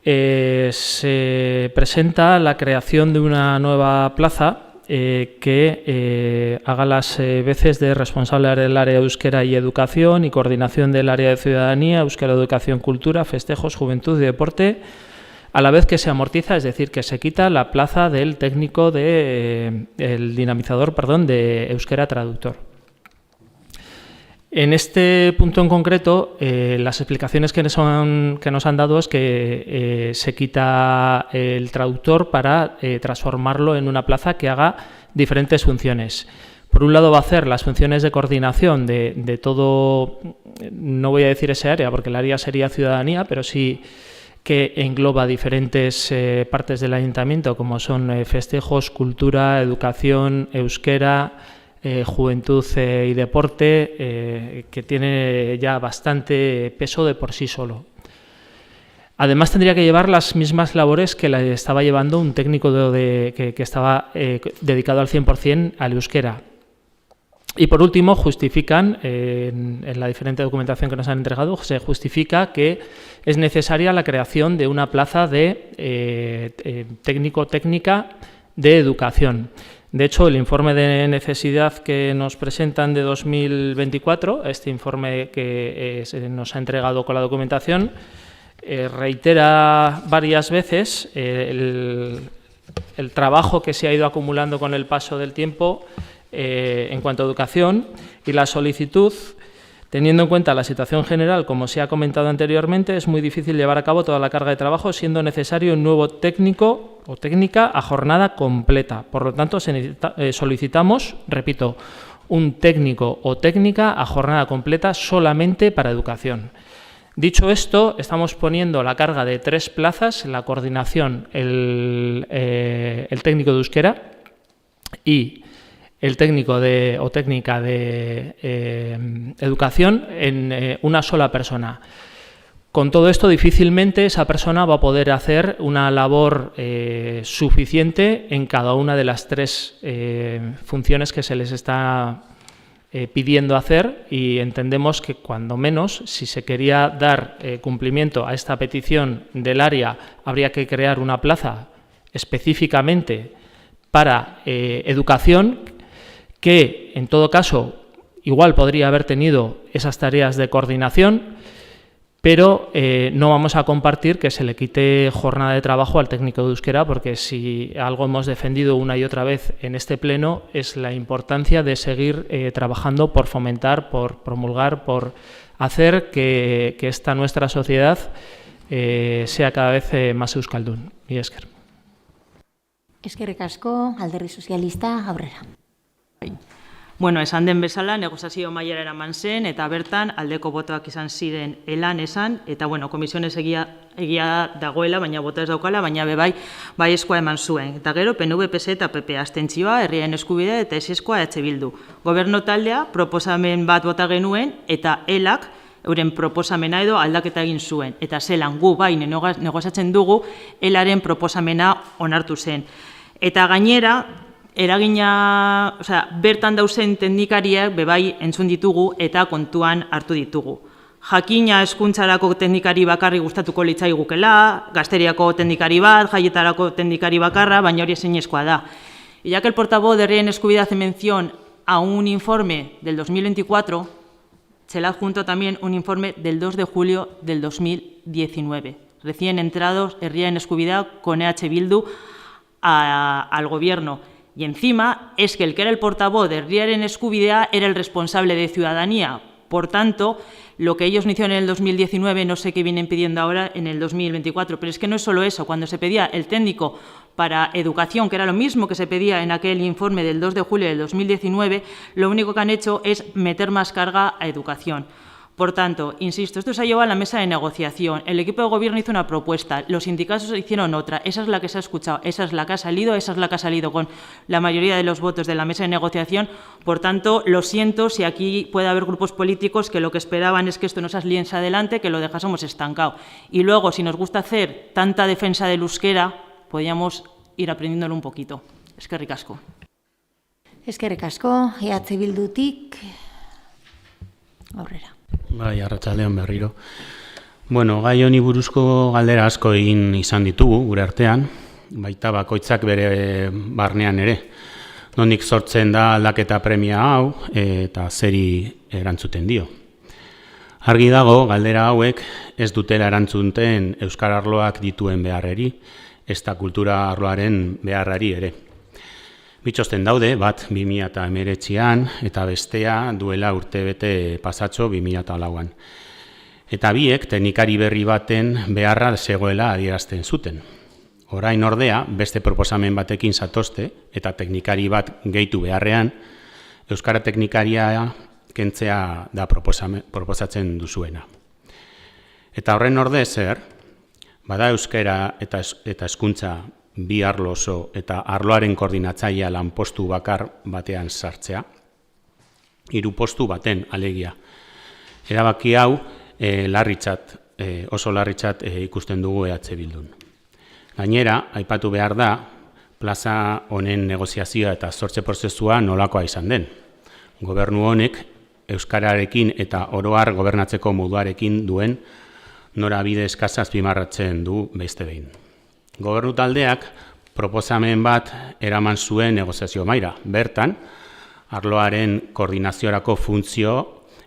Se presenta la creación de una nueva plaza que haga las veces de responsable del área de euskera y educación y coordinación del área de ciudadanía, euskera, educación, cultura, festejos, juventud y deporte, a la vez que se amortiza, es decir, que se quita la plaza del técnico el dinamizador, de euskera traductor. En este punto en concreto, las explicaciones que nos han dado es que se quita el traductor para transformarlo en una plaza que haga diferentes funciones. Por un lado va a hacer las funciones de coordinación de todo, no voy a decir ese área porque el área sería ciudadanía, pero sí que engloba diferentes partes del ayuntamiento como son festejos, cultura, educación, euskera, juventud y deporte, que tiene ya bastante peso de por sí solo. Además tendría que llevar las mismas labores que le estaba llevando un técnico que estaba dedicado al 100% al euskera. Y por último, justifican, en la diferente documentación que nos han entregado, se justifica que es necesaria la creación de una plaza de técnico-técnica de educación. De hecho, el informe de necesidad que nos presentan de 2024, este informe que se nos ha entregado con la documentación, reitera varias veces el trabajo que se ha ido acumulando con el paso del tiempo en cuanto a educación y la solicitud. Teniendo en cuenta la situación general, como se ha comentado anteriormente, es muy difícil llevar a cabo toda la carga de trabajo, siendo necesario un nuevo técnico o técnica a jornada completa. Por lo tanto, solicitamos, repito, un técnico o técnica a jornada completa solamente para educación. Dicho esto, estamos poniendo la carga de 3 plazas, la coordinación, el técnico de euskera y el técnico o técnica de educación en una sola persona. Con todo esto, difícilmente esa persona va a poder hacer una labor suficiente en cada una de las 3 funciones que se les está pidiendo hacer, y entendemos que cuando menos, si se quería dar cumplimiento a esta petición del área, habría que crear una plaza específicamente para educación, que en todo caso igual podría haber tenido esas tareas de coordinación, pero no vamos a compartir que se le quite jornada de trabajo al técnico de euskera, porque si algo hemos defendido una y otra vez en este pleno es la importancia de seguir trabajando por fomentar, por promulgar, por hacer que esta nuestra sociedad sea cada vez más euskaldun. Y esker. Eskerrik asko, Alderdi Sozialista, aurrera. Bueno, esan den bezala, negoziazio mailara eraman zen, eta bertan aldeko botoak izan ziren elan esan, eta bueno, komisiones egia dagoela, baina bota ez daukala, baina bebai baiezkoa eman zuen. Eta gero, PNV, PS eta PP abstentzioa, herriaren eskubidea eta ezezkoa Bildu. Gobernu taldea proposamen bat bota genuen, eta elak euren proposamena edo aldaketa egin zuen. Eta zelan gu bai negoziatzen dugu, elaren proposamena onartu zen. Eta gainera, eragina, bertan dauzen teknikariak bebai entzun ditugu eta kontuan hartu ditugu. Jakina hezkuntzarako teknikari bakarri gustatuko litzaigukela, gazteriako teknikari bat, jaietarako teknikari bakarra, baina hori ezinezkoa da. Y ya que el portavoz de Herriaren Eskubidea hace mención a un informe del 2024, se le adjunto también un informe del 2 de julio del 2019, recién entrados Herriaren Eskubidea con EH Bildu al gobierno. Y encima es que el que era el portavoz de Herriaren Eskubidea era el responsable de Ciudadanía. Por tanto, lo que ellos no hicieron en el 2019, no sé qué vienen pidiendo ahora en el 2024, pero es que no es solo eso. Cuando se pedía el técnico para educación, que era lo mismo que se pedía en aquel informe del 2 de julio del 2019, lo único que han hecho es meter más carga a educación. Por tanto, insisto, esto se ha llevado a la mesa de negociación. El equipo de gobierno hizo una propuesta, los sindicatos hicieron otra. Esa es la que se ha escuchado, esa es la que ha salido con la mayoría de los votos de la mesa de negociación. Por tanto, lo siento si aquí puede haber grupos políticos que lo que esperaban es que esto no saliese adelante, que lo dejásemos estancado. Y luego, si nos gusta hacer tanta defensa del euskera, podríamos ir aprendiéndolo un poquito. Eskerrik asko. Eskerrik asko, EH Bildutik, aurrera. Bai, arratsaldeon berriro. Bueno, gai honi buruzko galdera asko egin izan ditugu gure artean, baita bakoitzak bere barnean ere. Nondik sortzen da aldaketa premia hau eta zeri erantzuten dio. Argi dago, galdera hauek ez dutela erantzuten euskara arloak dituen beharreri, ezta kultura arloaren beharrari ere. Bitxosten daude, bat 2019an eta bestea duela urtebete pasatxo 2004an. Eta biek teknikari berri baten beharra zegoela adierazten zuten. Orain ordea, beste proposamen batekin zatozte eta teknikari bat gehitu beharrean, euskara teknikaria kentzea da proposatzen duzuena. Eta horren ordez zer, bada euskara eta hezkuntza bi arlo oso eta arloaren koordinatzailea lanpostu bakar batean sartzea, 3 postu baten alegia. Erabaki hau oso larritzat ikusten dugu EH Bildun. Gainera, aipatu behar da, plaza honen negoziazioa eta sortze prozesua nolakoa izan den. Gobernu honek euskararekin eta oro har gobernatzeko moduarekin duen norabide eskasa azpimarratzen du beste behin. Gobernu taldeak proposamen bat eraman zuen negoziazio mahaira. Bertan, arloaren koordinaziorako funtzio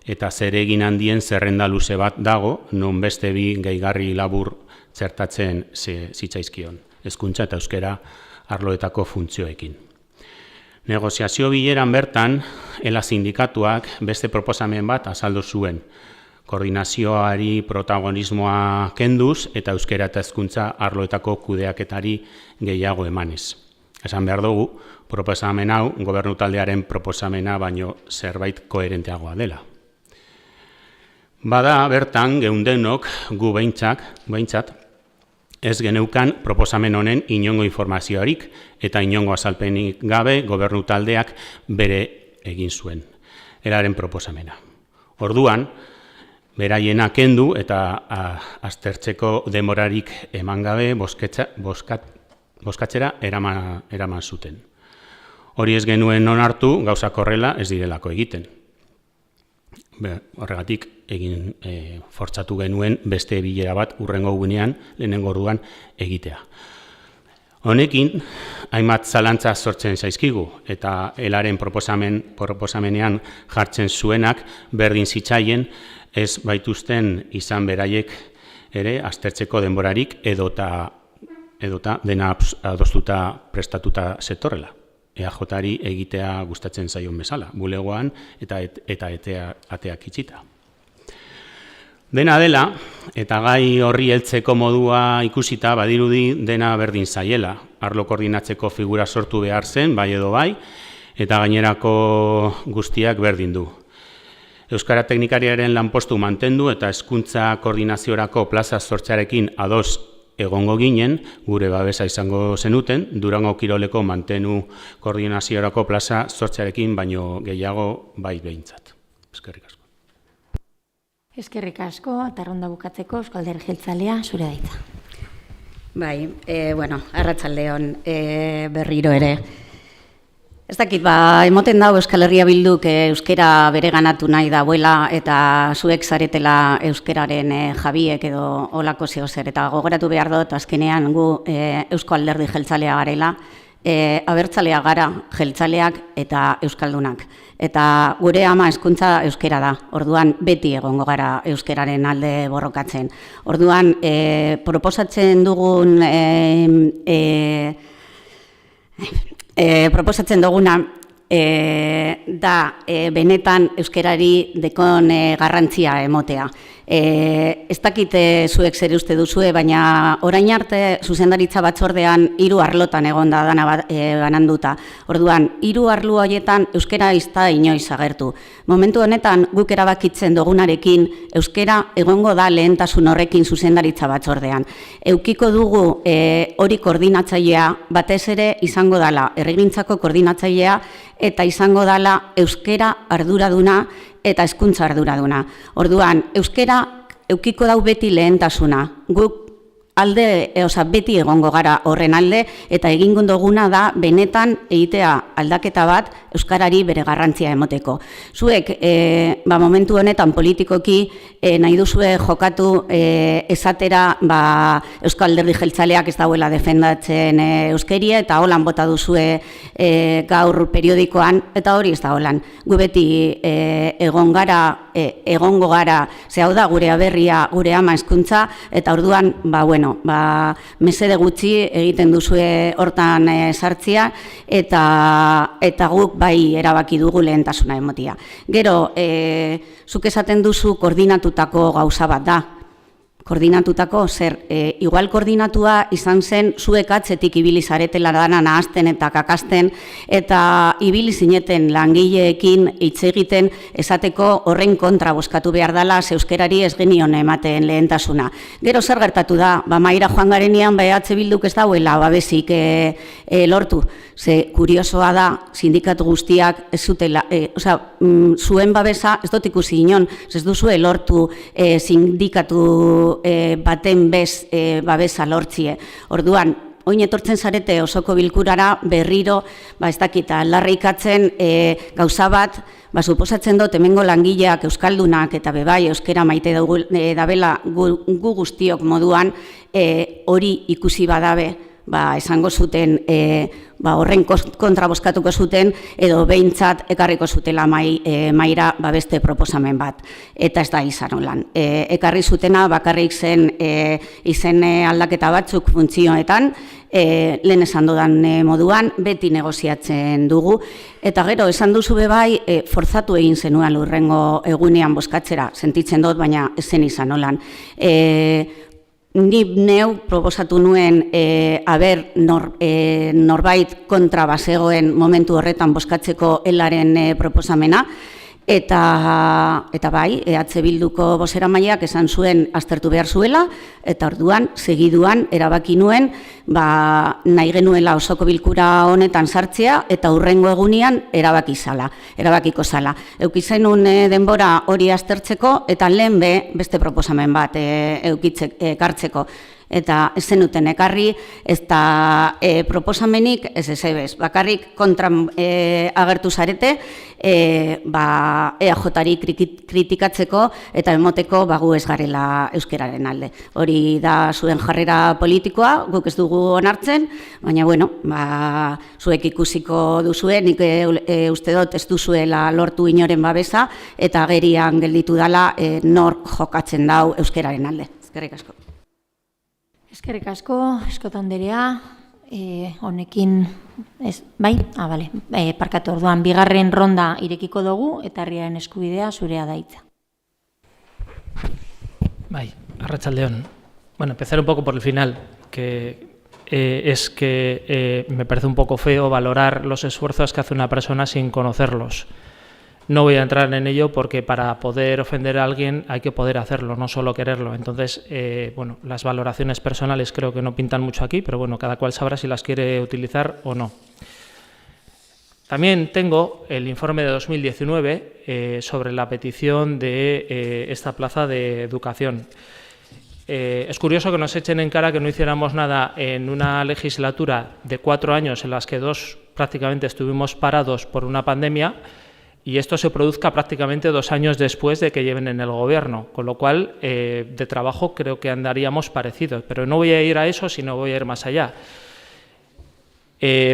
eta zeregin handien zerrenda luze bat dago, non beste bi gehigarri labur txertatzen zitzaizkion, hezkuntza eta euskara arloetako funtzioekin. Negoziazio bileran bertan, ELA sindikatuak beste proposamen bat azaldu zuen, koordinazioari protagonismoa kenduz eta euskara eta hezkuntza arloetako kudeaketari gehiago emanez. Esan behar dugu, proposamen hau gobernu taldearen proposamena baino zerbait koherenteagoa dela. Bada bertan geundenok gu behintzat ez geneukan proposamen honen inongo informazioarik eta inongo azalpenik gabe gobernu taldeak bere egin zuen, eraren proposamena. Orduan, beraiena kendu eta aztertzeko demorarik eman gabe bozkatzera eraman zuten. Hori ez genuen onartu gauzak horrela ez direlako egiten. Horregatik fortzatu genuen beste bilera bat hurrengo egunean lehenengo orduan egitea. Honekin, hainbat zalantza sortzen zaizkigu eta ELAren proposamenean jartzen zuenak berdin zitzaien ez baituzten izan beraiek ere aztertzeko denborarik edota dena adostuta prestatuta zetorrela. EAJ-ari egitea gustatzen zaion bezala, bulegoan eta ateak itxita. Dena dela, eta gai horri heltzeko modua ikusita badirudi dena berdin zaiela. Arlo koordinatzeko figura sortu behar zen, bai edo bai, eta gainerako guztiak berdin du. Euskara teknikariaren lanpostu mantendu eta hezkuntza koordinaziorako plaza sortzearekin ados egongo ginen, gure babesa izango zenuten, Durango Kiroleko mantenu koordinaziorako plaza sortzearekin baino gehiago bai behintzat. Eskerrik asko. Eskerrik asko, eta ronda bukatzeko Eusko Alderdi Jeltzalea, zure daitza. Bai, bueno, arratsaldeon berriro ere. Ez dakit, emoten dau Euskal Herria Bilduk euskera bereganatu nahi dauela eta zuek zaretela euskeraren jabiek edo olako zehozer. Eta gogoratu behar dut, azkenean gu Eusko Alderdi jeltzalea garela, abertzalea gara jeltzaleak eta euskaldunak. Eta gure ama hezkuntza euskera da, orduan beti egongo gara euskeraren alde borrokatzen. Orduan, proposatzen duguna da benetan euskerari dekon garrantzia emotea. Ez dakit zuek zer uste duzue, baina orain arte zuzendaritza batzordean 3 arlotan egon da dana bananduta. Orduan, 3 arlo horietan euskera ez da inoiz agertu. Momentu honetan guk erabakitzen dugunarekin euskera egongo da lehentasun horrekin zuzendaritza batzordean. Eukiko dugu hori koordinatzailea batez ere izango dala herrigintzako koordinatzailea eta izango dala euskera arduraduna eta hezkuntza arduraduna. Orduan, euskera eukiko dau beti lehentasuna. Guk beti egongo gara horren alde eta egingo duguna da benetan egitea aldaketa bat euskarari bere garrantzia emoteko. Zuek, momentu honetan politikoki nahi duzue jokatu esatera Euskal Alderdi Jeltzaleak ez dauela defendatzen euskeria eta holan bota duzue gaur periodikoan eta hori ez da holan. Gu beti egongo gara, ze hau da gure aberria, gure ama hezkuntza eta orduan, mesede gutxi egiten duzue hortan sartzia eta guk bai erabaki dugu lehentasuna emotia. Gero, zuk esaten duzu koordinatutako gauza bat da. Koordinatutako, zer, igual koordinatua izan zen zuek atzetik ibili zaretela dana nahazten eta kakasten eta ibili zineten langileekin hitz egiten esateko horren kontra bozkatu behar dela euskerari ez genion ematen lehentasuna. Gero zer gertatu da, mahaira joan garenean EH Bilduk ez dauela babesik lortu. Ze kuriosoa da, sindikatu guztiak ez zutela, zuen babesa ez dut ikusi inon, ez duzue lortu sindikatu baten bez babesa lortzie. Orduan, oin etortzen zarete osoko bilkurara berriro, ez dakit, aldarrikatzen gauza bat, suposatzen dut hemengo langileak euskaldunak eta bebai euskera maite dabela gu guztiok moduan hori ikusi badabe, esango zuten horren kontra bozkatuko zuten edo behintzat ekarriko zutela mahaira beste proposamen bat. Eta ez da izan holan. Ekarri zutena bakarrik zen izen aldaketa batzuk funtzioetan, lehen esan dudan moduan, beti negoziatzen dugu. Eta gero, esan duzu bebai, forzatu egin zenuen lurrengo egunean bozkatzera, sentitzen dut, baina ez zen izan holan. Ni neu proposatu nuen norbait kontra bazegoen momentu horretan bozkatzeko elaren proposamena, eta bai, EH Bilduko bozeramaileak esan zuen aztertu behar zuela, eta orduan, segiduan, erabaki nuen, nahi genuela osoko bilkura honetan sartzea, eta hurrengo egunean erabakiko zala. Eukizenun denbora hori aztertzeko, eta lehen beste proposamen bat ekartzeko. Eta ez zenuten ekarri, ez da proposamenik, ez ebez, bakarrik kontra agertu zarete, EAJ-ari kritikatzeko eta emoteko gu ez garela euskeraren alde. Hori da zuen jarrera politikoa, guk ez dugu onartzen, baina, zuek ikusiko duzue, nik uste dut ez duzuela lortu inoren babesa, eta gerian gelditu dela nork jokatzen dau euskeraren alde. Eskerrik asko. Eskerrik asko, Eskota Anderea, honekin, parkatu orduan, bigarren ronda irekiko dugu, eta herriaren eskubidea zurea da hitza. Arratsaldeon. Empezar un poco por el final, que es que me parece un poco feo valorar los esfuerzos que hace una persona sin conocerlos. No voy a entrar en ello porque para poder ofender a alguien hay que poder hacerlo, no solo quererlo. Entonces, las valoraciones personales creo que no pintan mucho aquí, pero cada cual sabrá si las quiere utilizar o no. También tengo el informe de 2019 sobre la petición de esta plaza de educación. Es curioso que nos echen en cara que no hiciéramos nada en una legislatura de 4 años en las que 2 prácticamente estuvimos parados por una pandemia y esto se produzca prácticamente 2 años después de que lleven en el gobierno, con lo cual de trabajo creo que andaríamos parecidos, pero no voy a ir a eso, sino voy a ir más allá.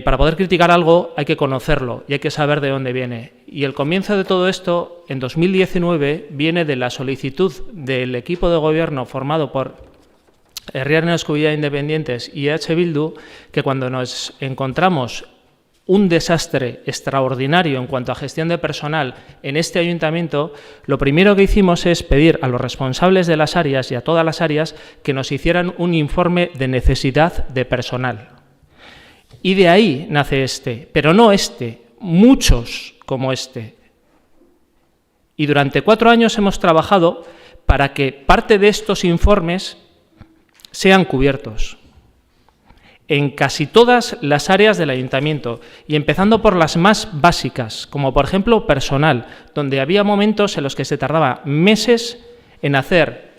Para poder criticar algo hay que conocerlo y hay que saber de dónde viene. Y el comienzo de todo esto, en 2019, viene de la solicitud del equipo de gobierno formado por Herriaren Eskubidea Independientes y EH Bildu, que cuando nos encontramos un desastre extraordinario en cuanto a gestión de personal en este ayuntamiento, lo primero que hicimos es pedir a los responsables de las áreas y a todas las áreas que nos hicieran un informe de necesidad de personal. Y de ahí nace este, pero no este, muchos como este. Y durante 4 años hemos trabajado para que parte de estos informes sean cubiertos en casi todas las áreas del ayuntamiento y empezando por las más básicas, como por ejemplo personal, donde había momentos en los que se tardaba meses en hacer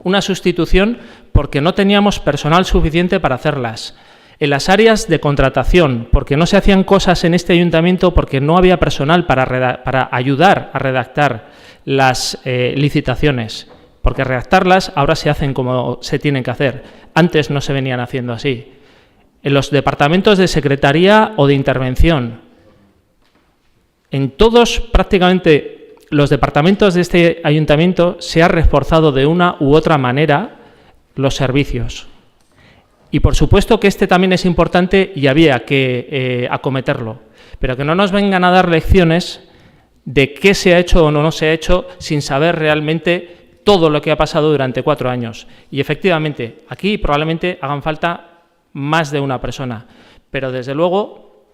una sustitución porque no teníamos personal suficiente para hacerlas. En las áreas de contratación, porque no se hacían cosas en este ayuntamiento porque no había personal para ayudar a redactar las licitaciones, porque redactarlas ahora se hacen como se tienen que hacer, antes no se venían haciendo así. En los departamentos de secretaría o de intervención, en todos prácticamente los departamentos de este ayuntamiento se ha reforzado de una u otra manera los servicios. Y por supuesto que este también es importante y había que acometerlo, pero que no nos vengan a dar lecciones de qué se ha hecho o no se ha hecho sin saber realmente todo lo que ha pasado durante 4 años. Y efectivamente, aquí probablemente hagan falta más de una persona, pero desde luego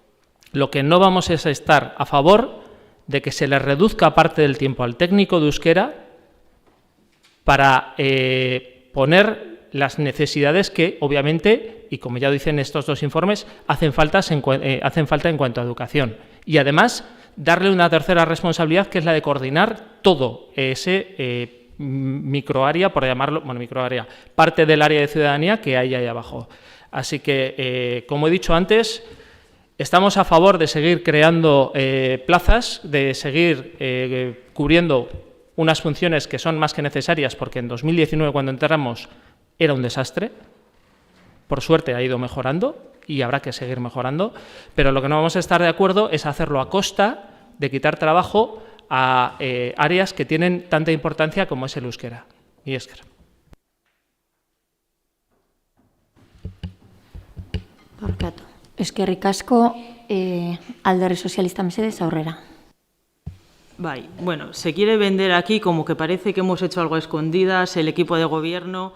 lo que no vamos es a estar a favor de que se le reduzca parte del tiempo al técnico de euskera para poner las necesidades que, obviamente, y como ya dicen estos 2 informes, hacen falta en cuanto a educación. Y además, darle una tercera responsabilidad, que es la de coordinar todo ese microárea, por llamarlo, bueno, microárea, parte del área de ciudadanía que hay ahí abajo. Así que, como he dicho antes, estamos a favor de seguir creando plazas, de seguir cubriendo unas funciones que son más que necesarias, porque en 2019, cuando entramos, era un desastre. Por suerte ha ido mejorando y habrá que seguir mejorando, pero lo que no vamos a estar de acuerdo es hacerlo a costa de quitar trabajo a áreas que tienen tanta importancia como es el euskera. Y esker. Barkatu. Eskerrik asko, Alderdi Sozialista mesedez aurrera. Bai, bueno, se quiere vender aquí como que parece que hemos hecho algo a escondidas, el equipo de gobierno.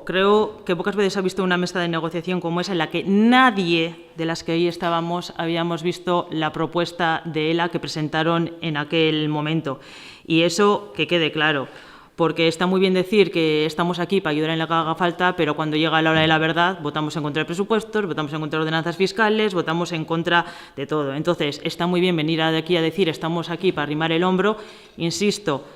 Creo que pocas veces ha visto una mesa de negociación como esa en la que nadie de las que ahí estábamos habíamos visto la propuesta de ELA que presentaron en aquel momento. Y eso que quede claro, porque está muy bien decir que estamos aquí para ayudar en lo que haga falta, pero cuando llega la hora de la verdad votamos en contra de presupuestos, votamos en contra de ordenanzas fiscales, votamos en contra de todo. Entonces, está muy bien venir aquí a decir estamos aquí para arrimar el hombro, insisto.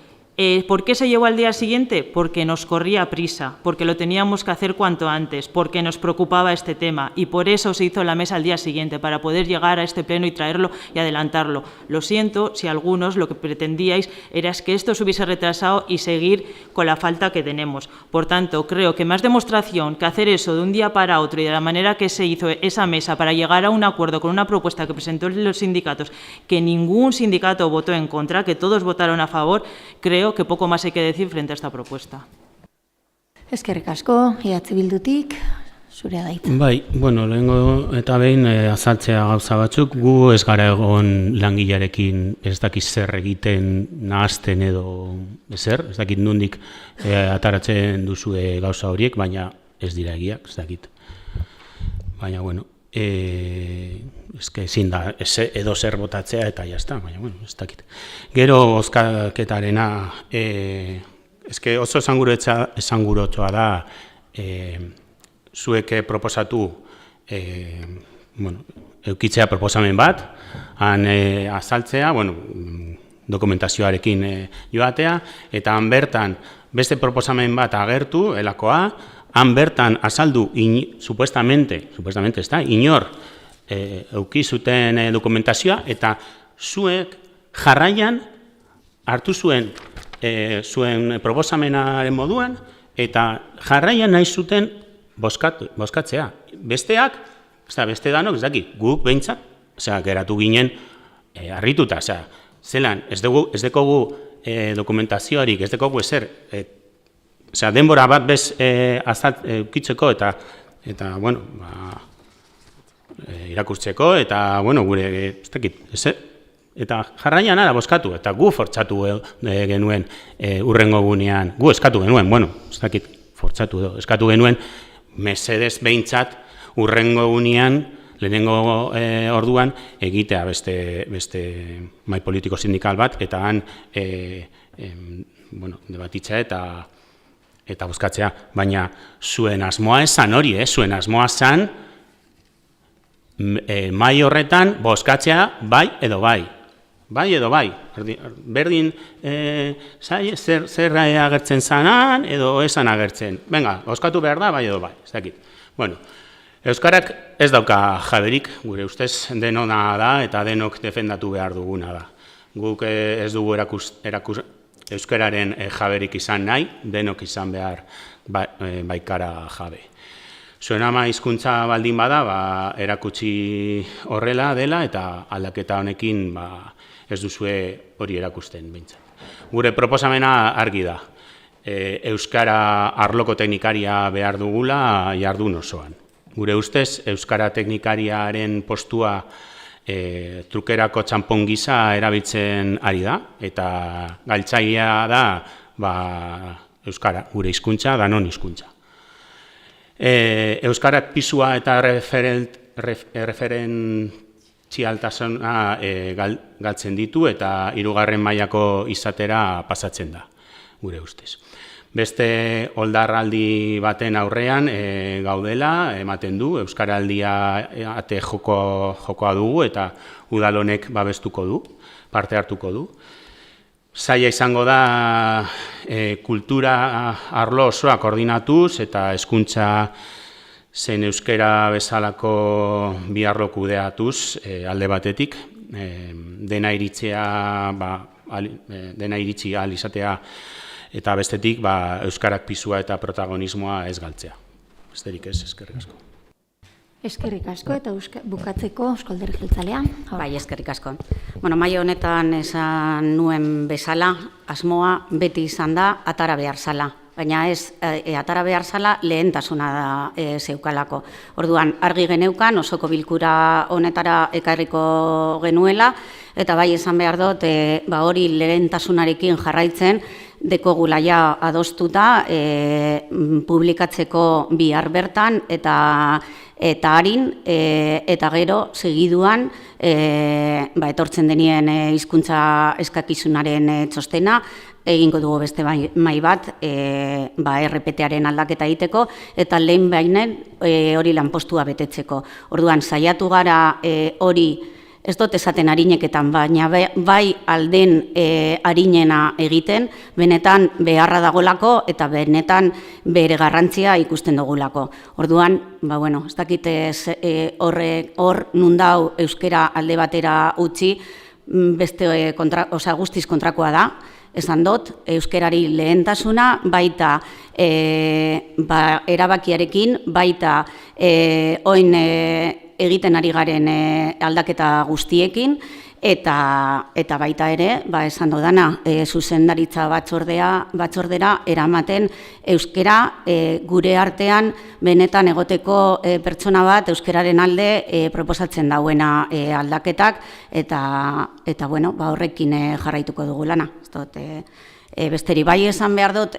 ¿Por qué se llevó al día siguiente? Porque nos corría prisa, porque lo teníamos que hacer cuanto antes, porque nos preocupaba este tema y por eso se hizo la mesa al día siguiente, para poder llegar a este pleno y traerlo y adelantarlo. Lo siento si algunos lo que pretendíais era que esto se hubiese retrasado y seguir con la falta que tenemos. Por tanto, creo que más demostración que hacer eso de un día para otro y de la manera que se hizo esa mesa para llegar a un acuerdo con una propuesta que presentó los sindicatos, que ningún sindicato votó en contra, que todos votaron a favor, creo que poco más hay que decir frente a esta propuesta. Eskerrik asko, EH Bildutik, zurea da hitza. Bai, bueno, lehengo eta behin azaltzea gauza batzuk, gu ez gara egon langilearekin ez dakit zer egiten nahazten edo ezer, ez dakit nondik ataratzen duzue gauza horiek, baina ez dira egiak, ez dakit. Baina, bueno, ezin da edo zer botatzea eta jazta, baina, bueno, ez dakit. Gero bozkaketarena, oso esangurotsoa da zuek proposatu, bueno, eukitzea proposamen bat, han azaltzea, bueno, dokumentazioarekin joatea, eta han bertan beste proposamen bat agertu, elakoa, han bertan azaldu, supuestamente ez da, inor euki zuten dokumentazioa, eta zuek jarraian hartu zuen proposamenaren moduan, eta jarraian nahi zuten bozkatzea. Besteak, beste danok, ez dakit, guk behintzat, geratu ginen harrituta, zelan, ez dekogu dokumentazioarik, ez dekogu ezer, denbora bat bez ukitzeko eta bueno, irakurtzeko, eta, bueno, gure, ez dakit, eta jarraian ara bozkatu, eta gu fortzatu genuen urrengo gunean, gu eskatu genuen, bueno, ez dakit, fortzatu eskatu genuen, mesedez behintzat urrengo gunean, lehenengo orduan, egitea beste mai politiko sindikal bat, eta han, bueno, debatitza eta bozkatzea, baina zuen asmoa esan hori, zuen asmoa zan, mai horretan bozkatzea bai edo bai. Bai edo bai. Berdin zer agertzen zanan edo esan agertzen. Venga, bozkatu behar da bai edo bai. Ez dakit. Bueno, euskarak ez dauka jaberik, gure ustez denona da eta denok defendatu behar duguna da. Guk ez dugu euskararen jaberik izan nahi, denok izan behar baikara jabe. Zuen ama hizkuntza baldin bada, erakutsi horrela dela eta aldaketa honekin ez duzue hori erakusten behintzat. Gure proposamena argi da. Euskara arloko teknikaria behar dugula jardun osoan. Gure ustez, euskara teknikariaren postua trukerako txanpon gisa erabiltzen ari da, eta galtzailea da euskara, gure hizkuntza, danon hizkuntza. Euskarak pisua eta referentzialtasuna galtzen ditu eta 3. mailako izatera pasatzen da, gure ustez. Beste oldarraldi baten aurrean gaudela, ematen du, euskaraldia ate jokoa dugu eta udal honek babestuko du, parte hartuko du. Zaila izango da kultura arlo osoa koordinatuz eta hezkuntza zein euskara bezalako bi arlo kudeatuz alde batetik, dena iritsi ahal izatea eta bestetik euskarak pisua eta protagonismoa ez galtzea. Besterik ez, eskerrik asko. Eskerrik asko eta bukatzeko Eusko Alderdi Jeltzalea. Bai, eskerrik asko. Mai honetan esan nuen bezala, asmoa beti izan da atara behar zala. Baina ez atara behar zala lehentasuna da zeukalako. Orduan, argi geneukan osoko bilkura honetara ekarriko genuela, eta bai esan behar dut, hori lehentasunarekin jarraitzen, dekogula ja adostuta publikatzeko bihar bertan eta harin eta gero segiduan etortzen denien hizkuntza eskakizunaren txostena egingo dugu beste mai bat RPT-aren aldaketa egiteko eta lehen bainen hori lanpostua betetzeko. Orduan saiatu gara hori ez dut esaten arineketan, baina bai alden arinena egiten, benetan beharra dagolako eta benetan bere garrantzia ikusten dugulako. Orduan, ez dakit hor nundau euskera alde batera utzi, beste guztiz kontrakoa da, esan dut, euskerari lehentasuna, baita erabakiarekin, baita oin egiten ari garen aldaketa guztiekin, eta baita ere, esan dodana, zuzendaritza batzordera eramaten euskera gure artean benetan egoteko pertsona bat euskeraren alde proposatzen dauena aldaketak, eta horrekin jarraituko dugu lana. Besteri bai esan behar dut,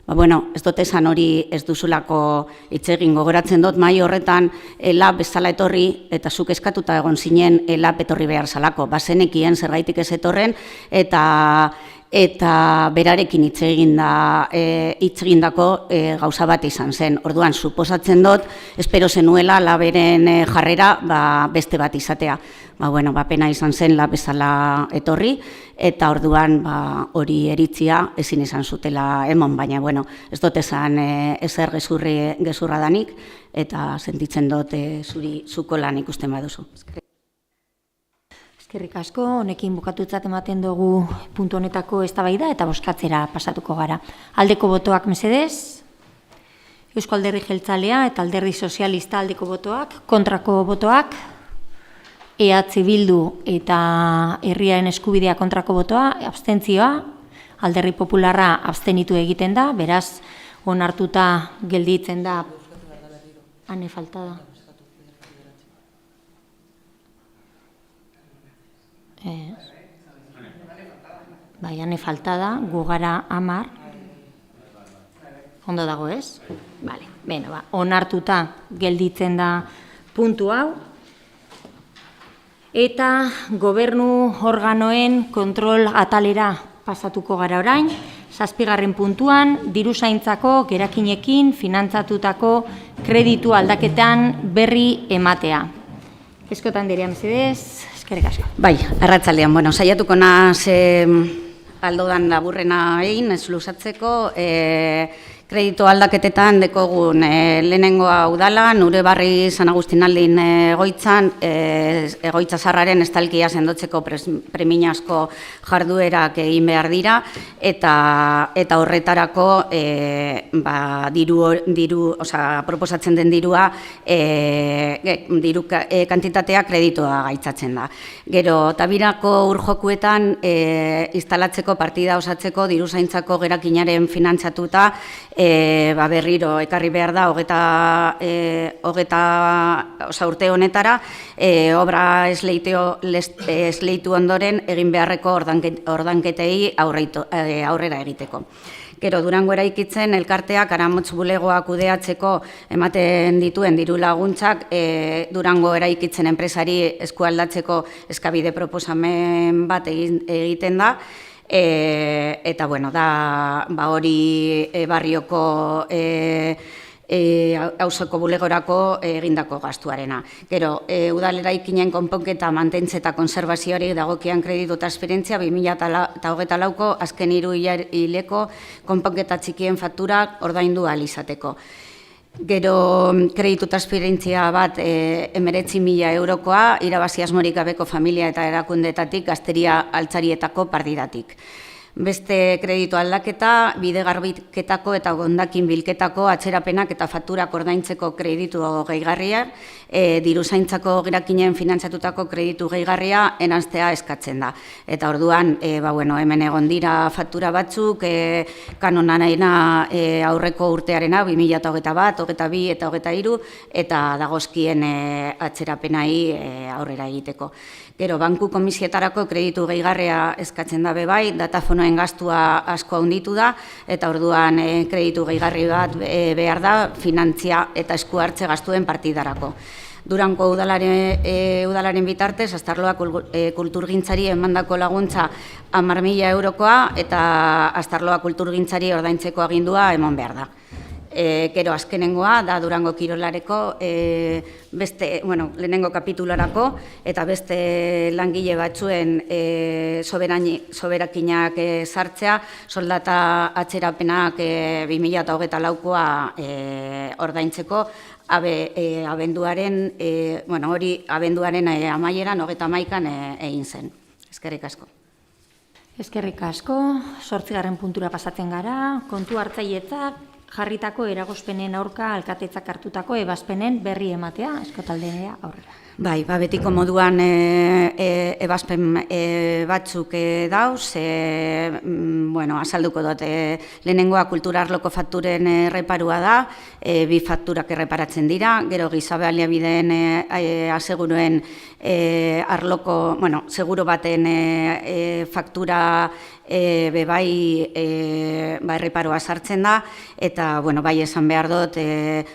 ez dut esan hori ez duzulako hitz egin gogoratzen dut mai horretan lab bezala etorri eta zuk eskatuta egon zinen lab etorri behar zalako. Bazenekien zergaitik ez etorren eta eta berarekin hitz egindako gauza bat izan zen. Orduan, suposatzen dut, espero zenuela laberen jarrera beste bat izatea. Pena izan zen la bezala etorri, eta orduan hori eritzia ezin izan zutela emon, baina ez dut esan ezer gezurra danik, eta sentitzen dut zuko lan ikusten baduzu. Eskerrik asko, honekin bukatutzat ematen dugu puntu honetako eztabaida eta bozkatzera pasatuko gara. Aldeko botoak mesedez, Eusko Alderdi Jeltzalea eta Alderdi Sozialista aldeko botoak, kontrako botoak, EH Bildu eta Herriaren Eskubidea kontrako botoa, abstentzioa, Alderdi Popularra abstenitu egiten da, beraz, onartuta gelditzen da. Ane falta da. Ane falta da, gu gara 10. Ondo dago ez? Onartuta gelditzen da puntu hau. Eta gobernu organoen kontrol atalera pasatuko gara orain. 7. puntuan, diruzaintzako gerakinekin finantzatutako kreditu aldaketan berri ematea. Eskotan Anderea mesedez, eskerrik asko. Bai, arratsaldean, saiatuko naz aldodan laburrena egin, ez luzatzeko, kreditu aldaketetan dekogun lehenengoa udalan, Urebarri San Agustinaldin egoitza zarraren estalkia sendotzeko premiazko jarduerak egin behar dira, eta horretarako proposatzen den dirua, diru kantitatea kreditua gaitzatzen da. Gero, tabirako urjokuetan instalatzeko partida osatzeko diruzaintzako gerakinaren finantzatuta, berriro ekarri behar da urte honetara, obra esleitu ondoren egin beharreko ordanketei aurrera egiteko. Gero, Durango Eraikitzen elkarteak Aramotz bulegoa kudeatzeko ematen dituen diru laguntzak Durango Eraikitzen enpresari eskualdatzeko eskabide proposamen bat egiten da, eta hori barrioko auzoko bulegorako egindako gastuarena. Gero, udal eraikinen konponketa mantentze eta konservazioari dagokian kreditu transferentzia 2024ko azken 3 hileko konponketa txikien fakturak ordaindu ahal izateko. Gero, kreditu transferentzia bat 19.000 eurokoa, irabazi asmorik gabeko familia eta erakundetatik gazteria altzarietako partidatik. Beste kreditu aldaketa, bide garbiketako eta hondakin bilketako atzerapenak eta fakturak ordaintzeko kreditu gehigarria, diruzaintzako gerakinen finantzatutako kreditu gehigarria eranztea eskatzen da. Eta orduan, hemen egon dira faktura batzuk, kanonarena aurreko urtearena, 2021, 22 eta 23, eta dagozkien atzerapenai aurrera egiteko. Gero, banku komisietarako kreditu gehigarria eskatzen da bebai, datafonoen gastua asko handitu da, eta orduan kreditu gehigarri bat behar da finantzia eta esku hartze gastuen partidarako. Durango udalaren bitartez, Astarloa kulturgintzari emandako laguntza 10.000 eurokoa, eta Astarloa kulturgintzari ordaintzeko agindua emon behar da. Gero azkenengoa, da Durango Kirolareko lehenengo kapitularako, eta beste langile batzuen soberakinak sartzea, soldata atzerapenak 2024koa ordaintzeko, abenduaren amaieran 31an egin zen. Eskerrik asko. Eskerrik asko, 8. puntura pasatzen gara, kontu hartzailetzak jarritako eragozpenen aurka alkatetzak hartutako ebazpenen berri ematea, Eskotaldea aurrera. Bai, betiko moduan ebazpen batzuk dauz, azalduko dut, lehenengoa kulturarloko fakturen erreparua da, 2 fakturak erreparatzen dira, gero giza baliabideen aseguruen arloko, seguro baten faktura bebai erreparoa sartzen da, eta bai esan behar dut,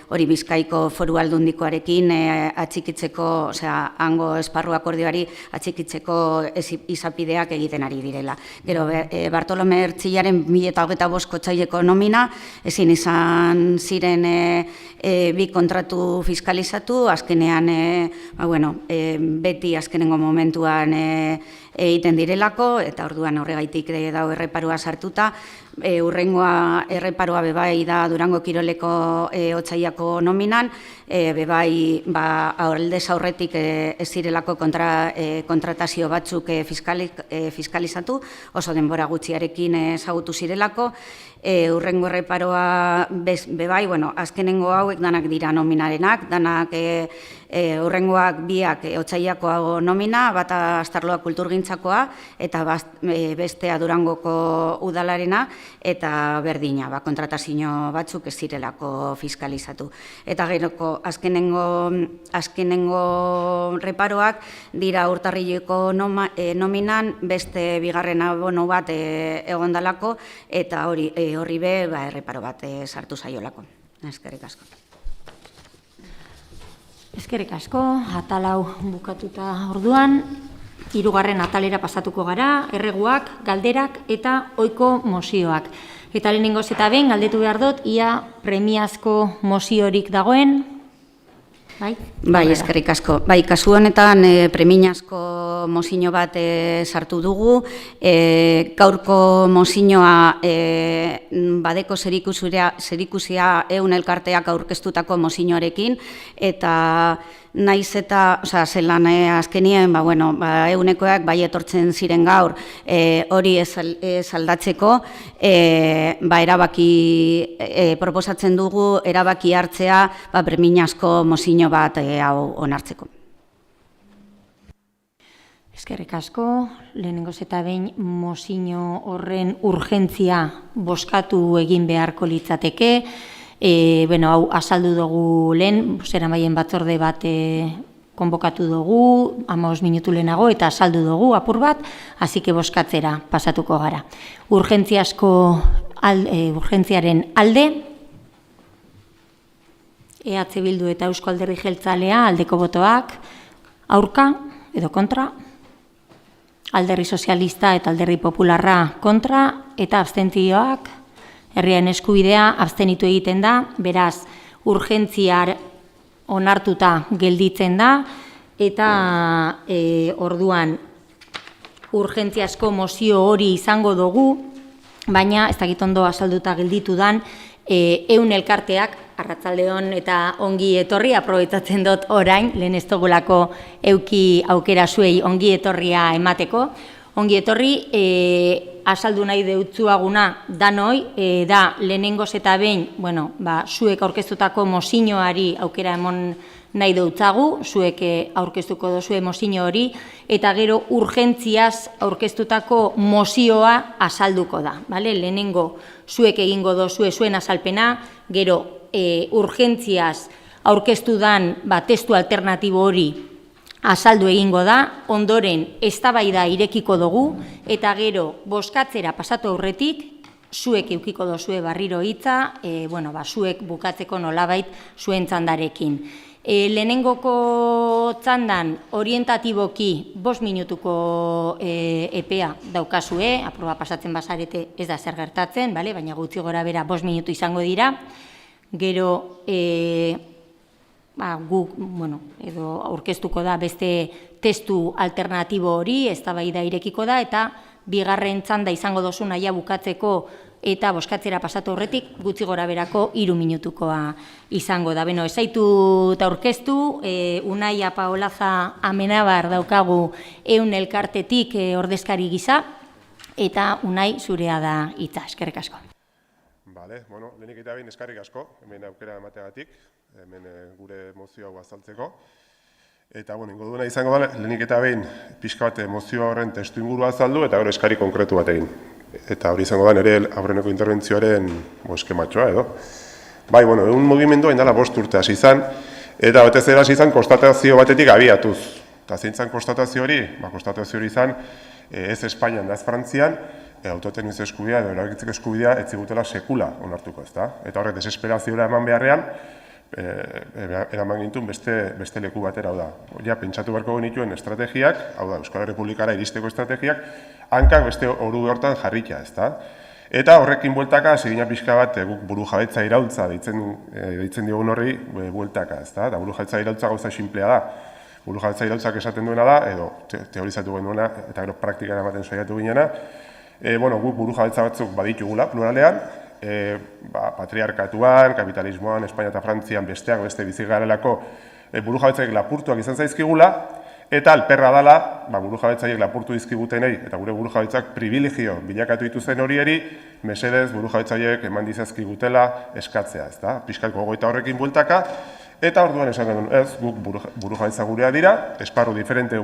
hori Bizkaiko Foru Aldundikoarekin atxikitzeko hango esparru akordioari atxikitzeko izapideak egiten ari direla. Gero, Bartolome Ertzilaren 2025 otsaileko nomina, ezin izan ziren bi kontratu fiskalizatu, azkenean, beti azkenengo momentuan egiten direlako, eta orduan horregaitik dago erreparua sartuta. Urrengoa erreparoa bebai da Durango Kiroleko otsaiako nominan, bebai aldez aurretik ez zirelako kontratazio batzuk fiskalizatu, oso denbora gutxiarekin ezagutu zirelako. Urrengo erreparoa bebai, azkenengo hauek danak dira nominarenak, danak urrengoak biak otsaiakoa nomina, bata Astarloa Kulturgintzakoa, eta bestea Durangoko udalarena, eta berdina, kontratazio batzuk ez zirelako fiskalizatu. Eta geroko azkenengo reparoak dira urtarrileko nominan, beste bigarren abono bat egondalako, eta horri be erreparo bat sartu zaiolako. Eskerrik asko. Eskerrik asko, atal hau bukatuta orduan, 3. atalera pasatuko gara, erreguak, galderak eta ohiko mozioak. Eta lehenengoz eta behin, galdetu behar dut, ia premiazko moziorik dagoen? Bai, eskerrik asko. Bai, kasu honetan premiazko mozio bat sartu dugu. Gaurko mozioa badeko zerikusia ehun elkarteak aurkeztutako mozioarekin, eta naiz eta, zelan azkenien, ehunekoak bai etortzen ziren gaur hori ez aldatzeko, erabaki proposatzen dugu erabaki hartzea premiazko mozio bat hau onartzeko. Eskerrik asko, lehenengoz eta behin mozio horren urgentzia bozkatu egin beharko litzateke. Hau azaldu dugu lehen, zeramaien batzorde bat konbokatu dugu, 15 minutu lehenago, eta azaldu dugu apur bat, hasi que bozkatzera pasatuko gara. Urgentziaren alde, EH Bildu eta Eusko Alderdi Jeltzalea aldeko botoak, aurka edo kontra, Alderdi Sozialista eta Alderdi Popularra kontra, eta abstentzioak, herriaren eskubidea abstenitu egiten da, beraz, urgentziar onartuta gelditzen da, eta orduan urgentziazko mozio hori izango dugu, baina ez dakit ondo azalduta gelditu dan, ehun elkarteak, arratsaldeon eta ongi etorri, aprobetsatzen dut orain, lehen ez dugulako euki aukera zuei ongi etorria emateko. Ongi etorri, azaldu nahi deutzuaguna danoi, da lehenengoz eta behin, zuek aurkeztutako mozioari aukera emon nahi deutzagu, zuek aurkeztuko dozue mozio hori, eta gero urgentziaz aurkeztutako mozioa azalduko da. Lehenengo zuek egingo dozue zuen azalpena, gero urgentziaz aurkeztu dan testu alternatibo hori azaldu egingo da, ondoren eztabaida irekiko dugu, eta gero bozkatzera pasatu aurretik, zuek eukiko dozue barriro hitza, zuek bukatzeko nolabait zuen txandarekin. Lehenengoko txandan orientatiboki 5 minutuko epea daukazue, aproba pasatzen bazarete ez da zer gertatzen, baina gutxi gora bera 5 minutu izango dira, gero guk, edo aurkeztuko da beste testu alternatibo hori, eztabaida irekiko da, eta bigarren txanda izango dozu naia bukatzeko eta bozkatzera pasatu horretik gutxi gora berako 3 minutukoa izango da. Ez zaitu eta aurkeztu, Unai Apaolaza Amenabar daukagu ehun elkartetik ordezkari gisa, eta Unai zurea da hitza, eskerrik asko. Lehenik eta behin eskerrik asko, hemen aukera emateagatik, hemen gure mozio hau azaltzeko. Eta, ingo duena izango da, lehenik eta behin pixka bat mozio horren testu ingurua azaldu, eta gero eskari konkretu bat egin. Eta hori izango da nire aurreneko interbentzioaren eskematxoa edo. Egun mugimendua indala 5 urte hasi izan, eta batez ere hasi izan konstatazio batetik abiatuz. Eta zein zan konstatazio hori? Konstatazio hori izan, ez Espainian da ez Frantzian, autodeterminazio eskubidea edo erabakitzeko eskubidea ez zigutela sekula onartuko, ezta? Eta horrek desesperazioa eman beharrean, eraman gintuen beste leku batera, hau da. Ja, pentsatu beharko genituen estrategiak, hau da, Euskal Republikara iristeko estrategiak, hankak beste oru hortan jarrikia, ezta? Eta horrekin bueltaka, segina pixka bat, guk burujabetza iraultza deitzen diogun horri bueltaka, ezta? Da, burujabetza iraultza gauza sinplea da. Burujabetza iraultzak esaten duena da, edo teorizatu genuena, eta gero praktikara ematen saiatu ginena, guk burujabetza batzuk baditugula pluralean, patriarkatuan, kapitalismoan, Espainia eta Frantzian besteak beste bizi garelako burujabetzaiek lapurtuak izan zaizkigula, eta alperra dela, burujabetzaiek lapurtu dizkigutenei, eta gure burujabetzak privilegio bilakatu dituzen horieri, mesedez burujabetzaiek eman dizazkigutela eskatzea, ezta? Pixkat gogoeta horrekin bueltaka, eta orduan esan genuen, ez, guk burujabetza gurea dira, esparru diferente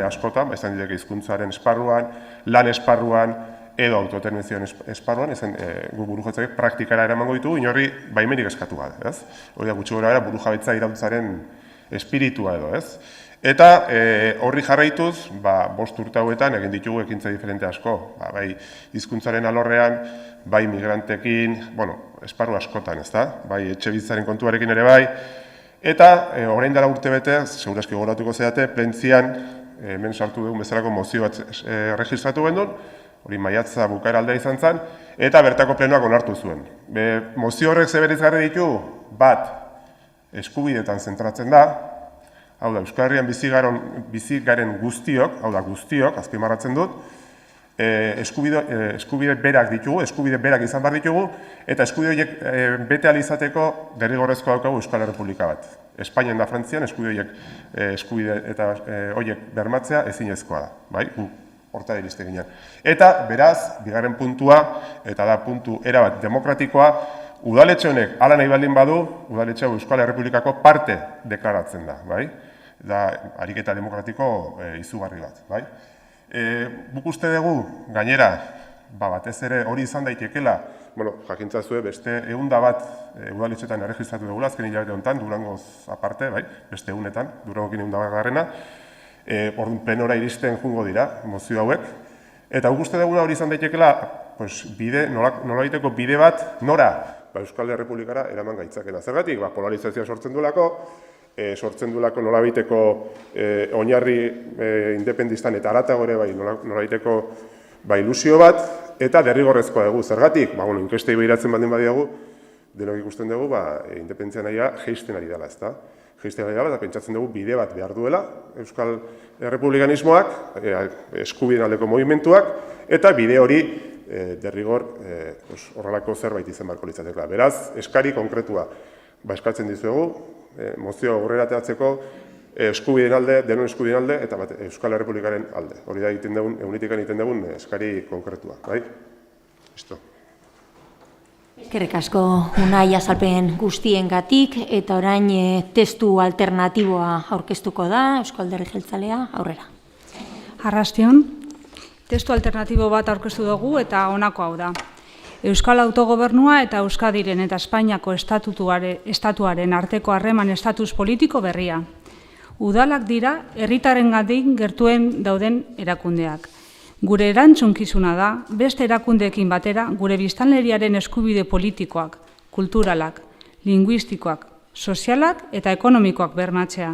askotan, izan direke hizkuntzaren esparruan, lan esparruan, edo autodeterminazioen esparruan, guk burujabetzaiek praktikara eramango ditugu, inorri baimenik eskatu gabe, ez? Hori da, gutxi gora burujabetza iraultzaren espiritua edo, ez? Eta horri jarraituz, 5 urte hauetan egin ditugu ekintza diferente asko, bai hizkuntzaren alorrean, bai migrantekin, esparru askotan, ezta? Bai etxebizitzaren kontuarekin ere bai, eta orain dela urte bete, segurazki gogoratuko zeate, plentzian, hemen sartu dugun bezalako mozio bat erregistratu gendun, hori maiatza bukaera aldea izan zen, eta bertako plenoak onartu zuen. Mozio horrek zeberizgarri ditu, bat, eskubidetan zentratzen da, hau da, Euskal Herrian bizi garen guztiok, hau da, guztiok, azpimarratzen dut, eskubide berak ditugu, eskubide berak izan behar ditugu, eta eskubide horiek bete alizateko derrigorrezko daukagu Euskal Republika bat. Espainian da Frantzian eskubide eta horiek bermatzea ezinezkoa da, bai? Horta iriste ginen. Eta, beraz, bigarren puntua, eta da puntu erabat demokratikoa, udaletxe honek hala nahi baldin badu, udaletxe Euskal Errepublikako parte deklaratzen da, bai? Da, ariketa demokratiko izugarri bat, bai? Buk uste dugu, gainera, batez ere hori izan daitekela, jakintzazue beste 100 bat udaletxetan erregistratu dugula, azken hilabete honetan, Durangoz aparte, bai? Beste 100etan, Durangokin 100 garrena, orduan plenora iristen jungo dira, mozio hauek, eta guk uste duguna hori izan daitekela, nolabaiteko bide bat, nora? Euskal Errepublikara eraman gaitzakena. Zergatik? Polarizazioa sortzen duelako nolabaiteko oinarri independistan eta haratago ere nolabaiteko ilusio bat, eta derrigorrezkoa dugu. Zergatik? Inkestei behiratzen baldin badiagu, denok ikusten dugu, independentzia nahia jeisten ari dela, ezta? Jeisten ari dela, eta pentsatzen dugu bide bat behar duela Euskal Errepublikanismoak, eskubideen aldeko movimentuak, eta bide hori derrigor horrelako zerbait izan beharko litzatekeela. Beraz, eskari konkretua eskatzen dizuegu, mozio aurrera ateratzeko eskubideen alde, denon eskubideen alde, eta Euskal Errepublikaren alde. Hori da egiten dugun, egunitikan egiten dugun eskari konkretua, bai? Listo. Eskerrik asko Unai azalpen guztiengatik, eta orain testu alternatiboa aurkeztuko da, Eusko Alderdi Jeltzalea, aurrera. Arrastion. Testu alternatibo bat aurkeztu dugu eta honako hau da. Euskal autogobernua eta Euskadiren eta Espainiako estatuaren arteko harreman estatus politiko berria. Udalak dira herritarrengatik gertuen dauden erakundeak. Gure erantzunkizuna da beste erakundeekin batera gure biztanleriaren eskubide politikoak, kulturalak, linguistikoak, sozialak eta ekonomikoak bermatzea.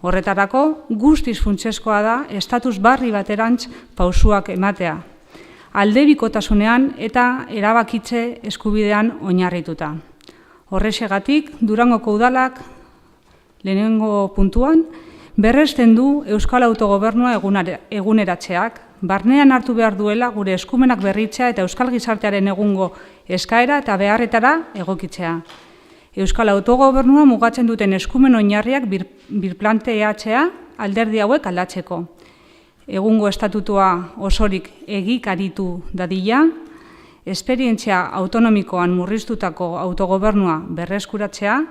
Horretarako, guztiz funtsezkoa da estatus barri baterantz pausuak ematea, aldebikotasunean eta erabakitze eskubidean oinarrituta. Horrexegatik, Durangoko udalak lehenengo puntuan, berresten du Euskal Autogobernua eguneratzeak, barnean hartu behar duela gure eskumenak berritzea eta Euskal Gizartearen egungo eskaera eta beharretara egokitzea. Euskal Autogobernua mugatzen duten eskumen oinarriak birplanteatzea alderdi hauek aldatzeko. Egungo estatutua osorik egikaritu dadila, esperientzia autonomikoan murriztutako autogobernua berreskuratzea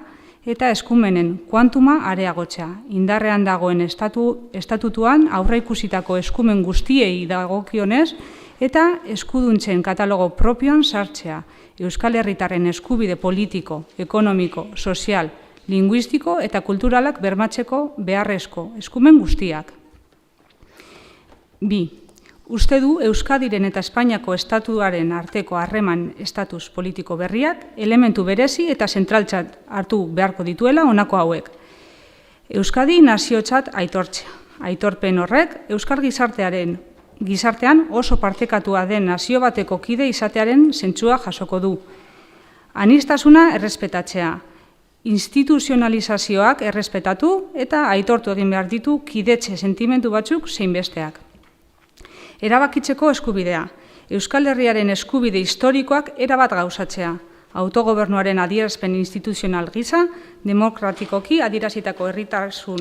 eta eskumenen kuantuma areagotzea. Indarrean dagoen estatutuan aurreikusitako eskumen guztiei dagokionez eta eskuduntzen katalogo propioan sartzea. Euskal Herritarren eskubide politiko, ekonomiko, sozial, linguistiko eta kulturalak bermatzeko beharrezko eskumen guztiak. 2. Uste du Euskadiren eta Espainiako estatuaren arteko harreman estatus politiko berriak elementu berezi eta zentraltzat hartu beharko dituela honako hauek. Euskadi naziotzat aitortzea. Aitorpen horrek euskal gizartean oso partekatua den nazio bateko kide izatearen zentzua jasoko du. Aniztasuna errespetatzea, instituzionalizazioak errespetatu eta aitortu egin behar ditu kidetze sentimentu batzuk zein besteak. Erabakitzeko eskubidea, Euskal Herriaren eskubide historikoak erabat gauzatzea, autogobernuaren adierazpen instituzional gisa, demokratikoki adierazitako herritarsun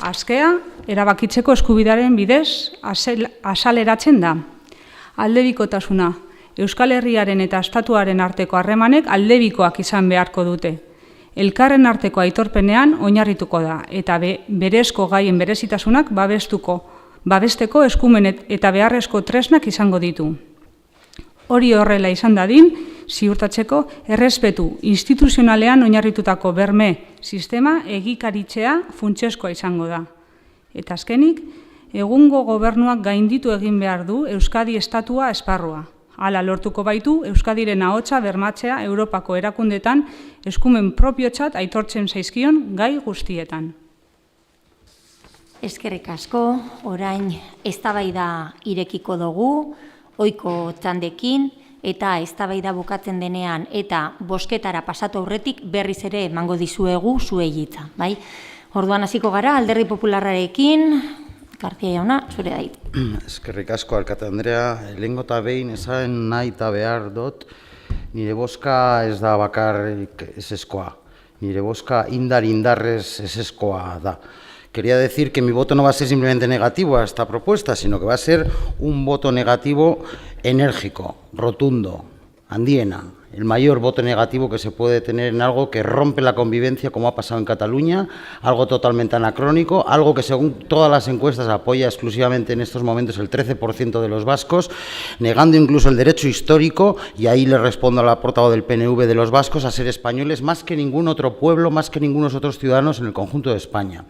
askea, erabakitzeko eskubidearen bidez azaleratzen da. Aldebikotasuna, Euskal Herriaren eta estatuaren arteko harremanek aldebikoak izan beharko dute. Elkarren arteko aitorpenean oinarrituko da eta berezko gaien berezitasunak babesteko eskumen eta beharrezko tresnak izango ditu. Hori horrela izan dadin, ziurtatzeko errespetu instituzionalean oinarritutako berme sistema egikaritzea funtsezkoa izango da. Eta azkenik, egungo gobernuak gainditu egin behar du Euskadi estatua esparrua. Hala lortuko baitu Euskadiren ahotsa bermatzea Europako erakundetan eskumen propiotzat aitortzen zaizkion gai guztietan. Eskerrik asko, orain eztabaida irekiko dugu, ohiko txandekin, eta eztabaida bukatzen denean eta bozketara pasatu aurretik berriz ere emango dizuegu zuei hitza, bai? Orduan hasiko gara Alderdi Popularrarekin, García jauna, zure da hitza. Eskerrik asko, alkate Andrea, lehengo eta behin esan nahi eta behar dut, nire bozka ez da bakarrik eseskoa, nire bozka indarrez eseskoa da. Quería decir que mi voto no va a ser simplemente negativo a esta propuesta, sino que va a ser un voto negativo enérgico, rotundo, andiena, el mayor voto negativo que se puede tener en algo que rompe la convivencia, como ha pasado en Cataluña, algo totalmente anacrónico, algo que según todas las encuestas apoya exclusivamente en estos momentos el 13% de los vascos, negando incluso el derecho histórico, y ahí le respondo al portavoz del PNV, de los vascos a ser españoles más que ningún otro pueblo, más que ningunos otros ciudadanos en el conjunto de España.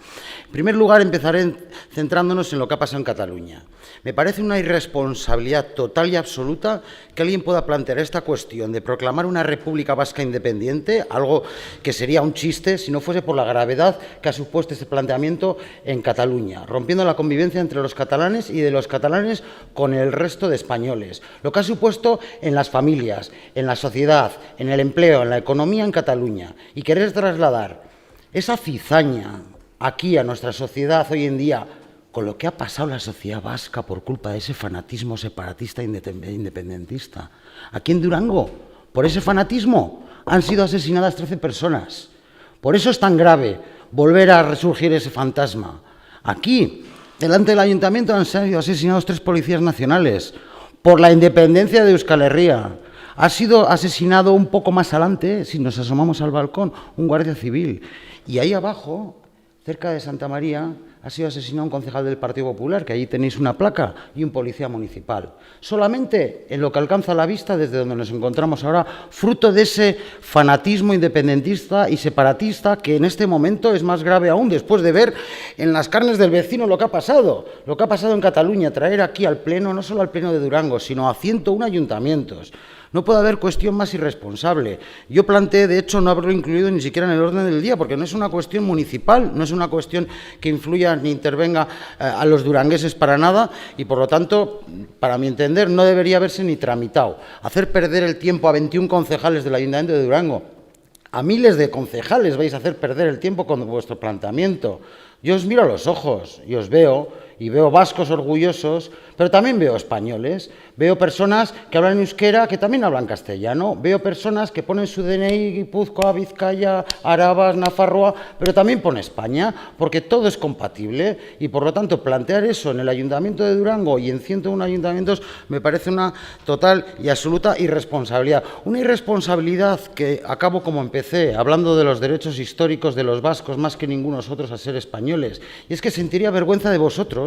En primer lugar, empezaré centrándonos en lo que ha pasado en Cataluña. Me parece una irresponsabilidad total y absoluta que alguien pueda plantear esta cuestión de proclamar una República Vasca independiente, algo que sería un chiste si no fuese por la gravedad que ha supuesto este planteamiento en Cataluña, rompiendo la convivencia entre los catalanes y de los catalanes con el resto de españoles, lo que ha supuesto en las familias, en la sociedad, en el empleo, en la economía en Cataluña, y querer trasladar esa cizaña aquí a nuestra sociedad hoy en día, con lo que ha pasado la sociedad vasca por culpa de ese fanatismo separatista e independentista. Aquí en Durango, por ese fanatismo, han sido asesinadas 13 personas. Por eso es tan grave volver a resurgir ese fantasma. Aquí, delante del ayuntamiento, han sido asesinados 3 policías nacionales por la independencia de Euskal Herria. Ha sido asesinado un poco más adelante, si nos asomamos al balcón, un guardia civil. Y ahí abajo, cerca de Santa María, ha sido asesinado un concejal del Partido Popular, que allí tenéis una placa, y un policía municipal. Solamente en lo que alcanza la vista desde donde nos encontramos ahora, fruto de ese fanatismo independentista y separatista que en este momento es más grave aún, después de ver en las carnes del vecino lo que ha pasado en Cataluña, traer aquí al Pleno, no solo al Pleno de Durango, sino a 101 ayuntamientos. No puede haber cuestión más irresponsable. Yo planteé, de hecho, no haberlo incluido ni siquiera en el orden del día, porque no es una cuestión municipal, no es una cuestión que influya ni intervenga a los durangueses para nada, y por lo tanto, para mi entender, no debería haberse ni tramitado. Hacer perder el tiempo a 21 concejales del Ayuntamiento de Durango, a miles de concejales vais a hacer perder el tiempo con vuestro planteamiento. Yo os miro a los ojos y os veo, y veo vascos orgullosos, pero también veo españoles, veo personas que hablan euskera que también hablan castellano, veo personas que ponen su DNI Guipúzcoa, Vizcaya, Arabas, Nafarroa, pero también pone España, porque todo es compatible, y por lo tanto plantear eso en el Ayuntamiento de Durango y en 101 ayuntamientos me parece una total y absoluta irresponsabilidad. Una irresponsabilidad que acabo como empecé, hablando de los derechos históricos de los vascos más que ningunos otros a ser españoles, y es que sentiría vergüenza de vosotros,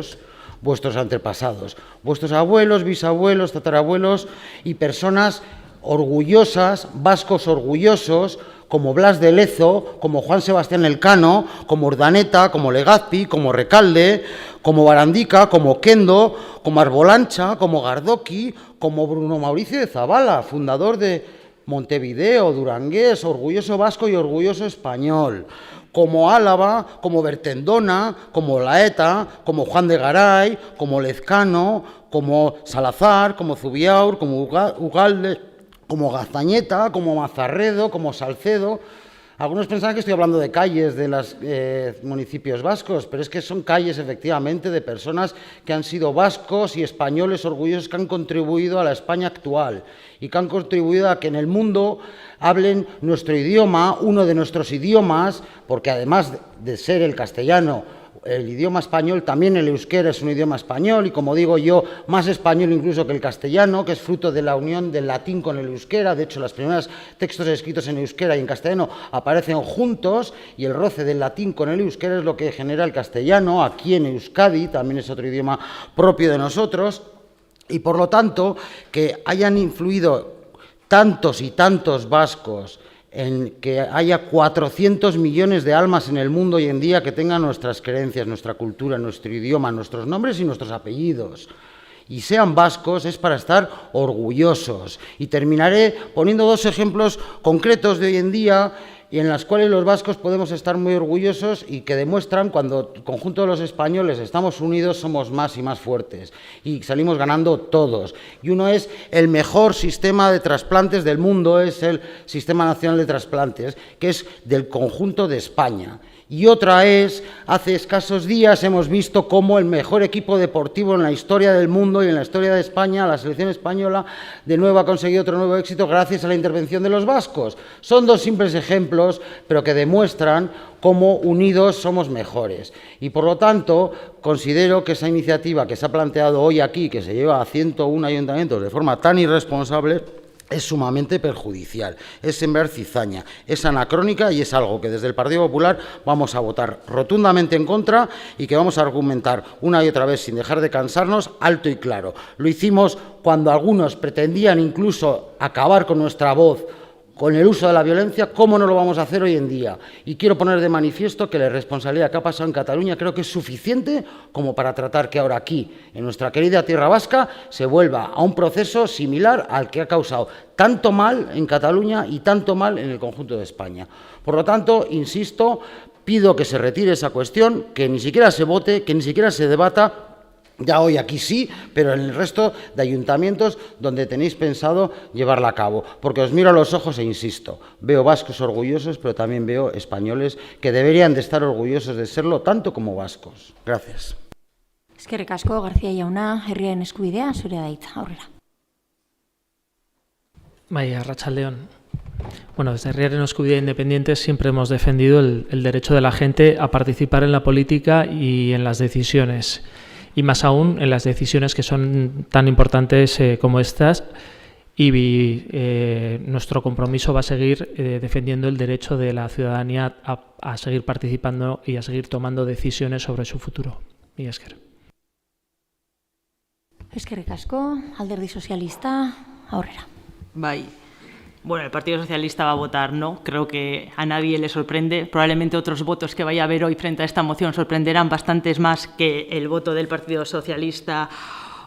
vuestros antepasados, vuestros abuelos, bisabuelos, tatarabuelos y personas orgullosas, vascos orgullosos, como Blas de Lezo, como Juan Sebastián Elcano, como Urdaneta, como Legazpi, como Recalde, como Barandica, como Kendo, como Arbolancha, como Gardoqui, como Bruno Mauricio de Zabala, fundador de Montevideo, Durangués, orgulloso vasco y orgulloso español, como Álava, como Bertendona, como Laeta, como Juan de Garay, como Lezcano, como Salazar, como Zubiaur, como Ugalde, como Gaztañeta, como Mazarredo, como Salcedo. Algunos pensaban que estoy hablando de calles de los municipios vascos, pero es que son calles, efectivamente, de personas que han sido vascos y españoles orgullosos que han contribuido a la España actual y que han contribuido a que en el mundo hablen nuestro idioma, uno de nuestros idiomas, porque además de ser el castellano, el idioma español, también el euskera es un idioma español y, como digo yo, más español incluso que el castellano, que es fruto de la unión del latín con el euskera. De hecho, los primeros textos escritos en euskera y en castellano aparecen juntos y el roce del latín con el euskera es lo que genera el castellano. Aquí en Euskadi también es otro idioma propio de nosotros y, por lo tanto, que hayan influido tantos y tantos vascos en que haya 400 millones de almas en el mundo hoy en día que tengan nuestras creencias, nuestra cultura, nuestro idioma, nuestros nombres y nuestros apellidos, y sean vascos, es para estar orgullosos. Y terminaré poniendo dos ejemplos concretos de hoy en día y en las cuales los vascos podemos estar muy orgullosos y que demuestran cuando el conjunto de los españoles estamos unidos somos más y más fuertes y salimos ganando todos. Y uno es el mejor sistema de trasplantes del mundo, es el Sistema Nacional de Trasplantes, que es del conjunto de España. Y otra es, hace escasos días hemos visto cómo el mejor equipo deportivo en la historia del mundo y en la historia de España, la selección española, de nuevo ha conseguido otro nuevo éxito gracias a la intervención de los vascos. Son dos simples ejemplos, pero que demuestran cómo unidos somos mejores. Y por lo tanto, considero que esa iniciativa que se ha planteado hoy aquí, que se lleva a 101 ayuntamientos de forma tan irresponsable, es sumamente perjudicial, es sembrar cizaña, es anacrónica y es algo que desde el Partido Popular vamos a votar rotundamente en contra y que vamos a argumentar una y otra vez sin dejar de cansarnos, alto y claro. Lo hicimos cuando algunos pretendían incluso acabar con nuestra voz con el uso de la violencia, ¿cómo no lo vamos a hacer hoy en día? Y quiero poner de manifiesto que la responsabilidad que ha pasado en Cataluña creo que es suficiente como para tratar que ahora aquí, en nuestra querida tierra vasca, se vuelva a un proceso similar al que ha causado tanto mal en Cataluña y tanto mal en el conjunto de España. Por lo tanto, insisto, pido que se retire esa cuestión, que ni siquiera se vote, que ni siquiera se debata. Ya hoy aquí sí, pero en el resto de ayuntamientos donde tenéis pensado llevarla a cabo. Porque os miro a los ojos e insisto, veo vascos orgullosos, pero también veo españoles que deberían de estar orgullosos de serlo, tanto como vascos. Gracias. Eskerrik asko, García jauna, herriaren eskubidea, zurea da hitza, aurrera. Bai, arratsaldeon. Bueno, desde Herriaren Eskubidea Independientes siempre hemos defendido el derecho de la gente a participar en la política y en las decisiones. Y más aún en las decisiones que son tan importantes como estas, y nuestro compromiso va a seguir defendiendo el derecho de la ciudadanía a seguir participando y a seguir tomando decisiones sobre su futuro. Mila esker. Eskerrik asko, Alderdi Sozialista, aurrera. Bai. Bueno, el Partido Socialista va a votar no. Creo que a nadie le sorprende. Probablemente otros votos que vaya a haber hoy frente a esta moción sorprenderán bastantes más que el voto del Partido Socialista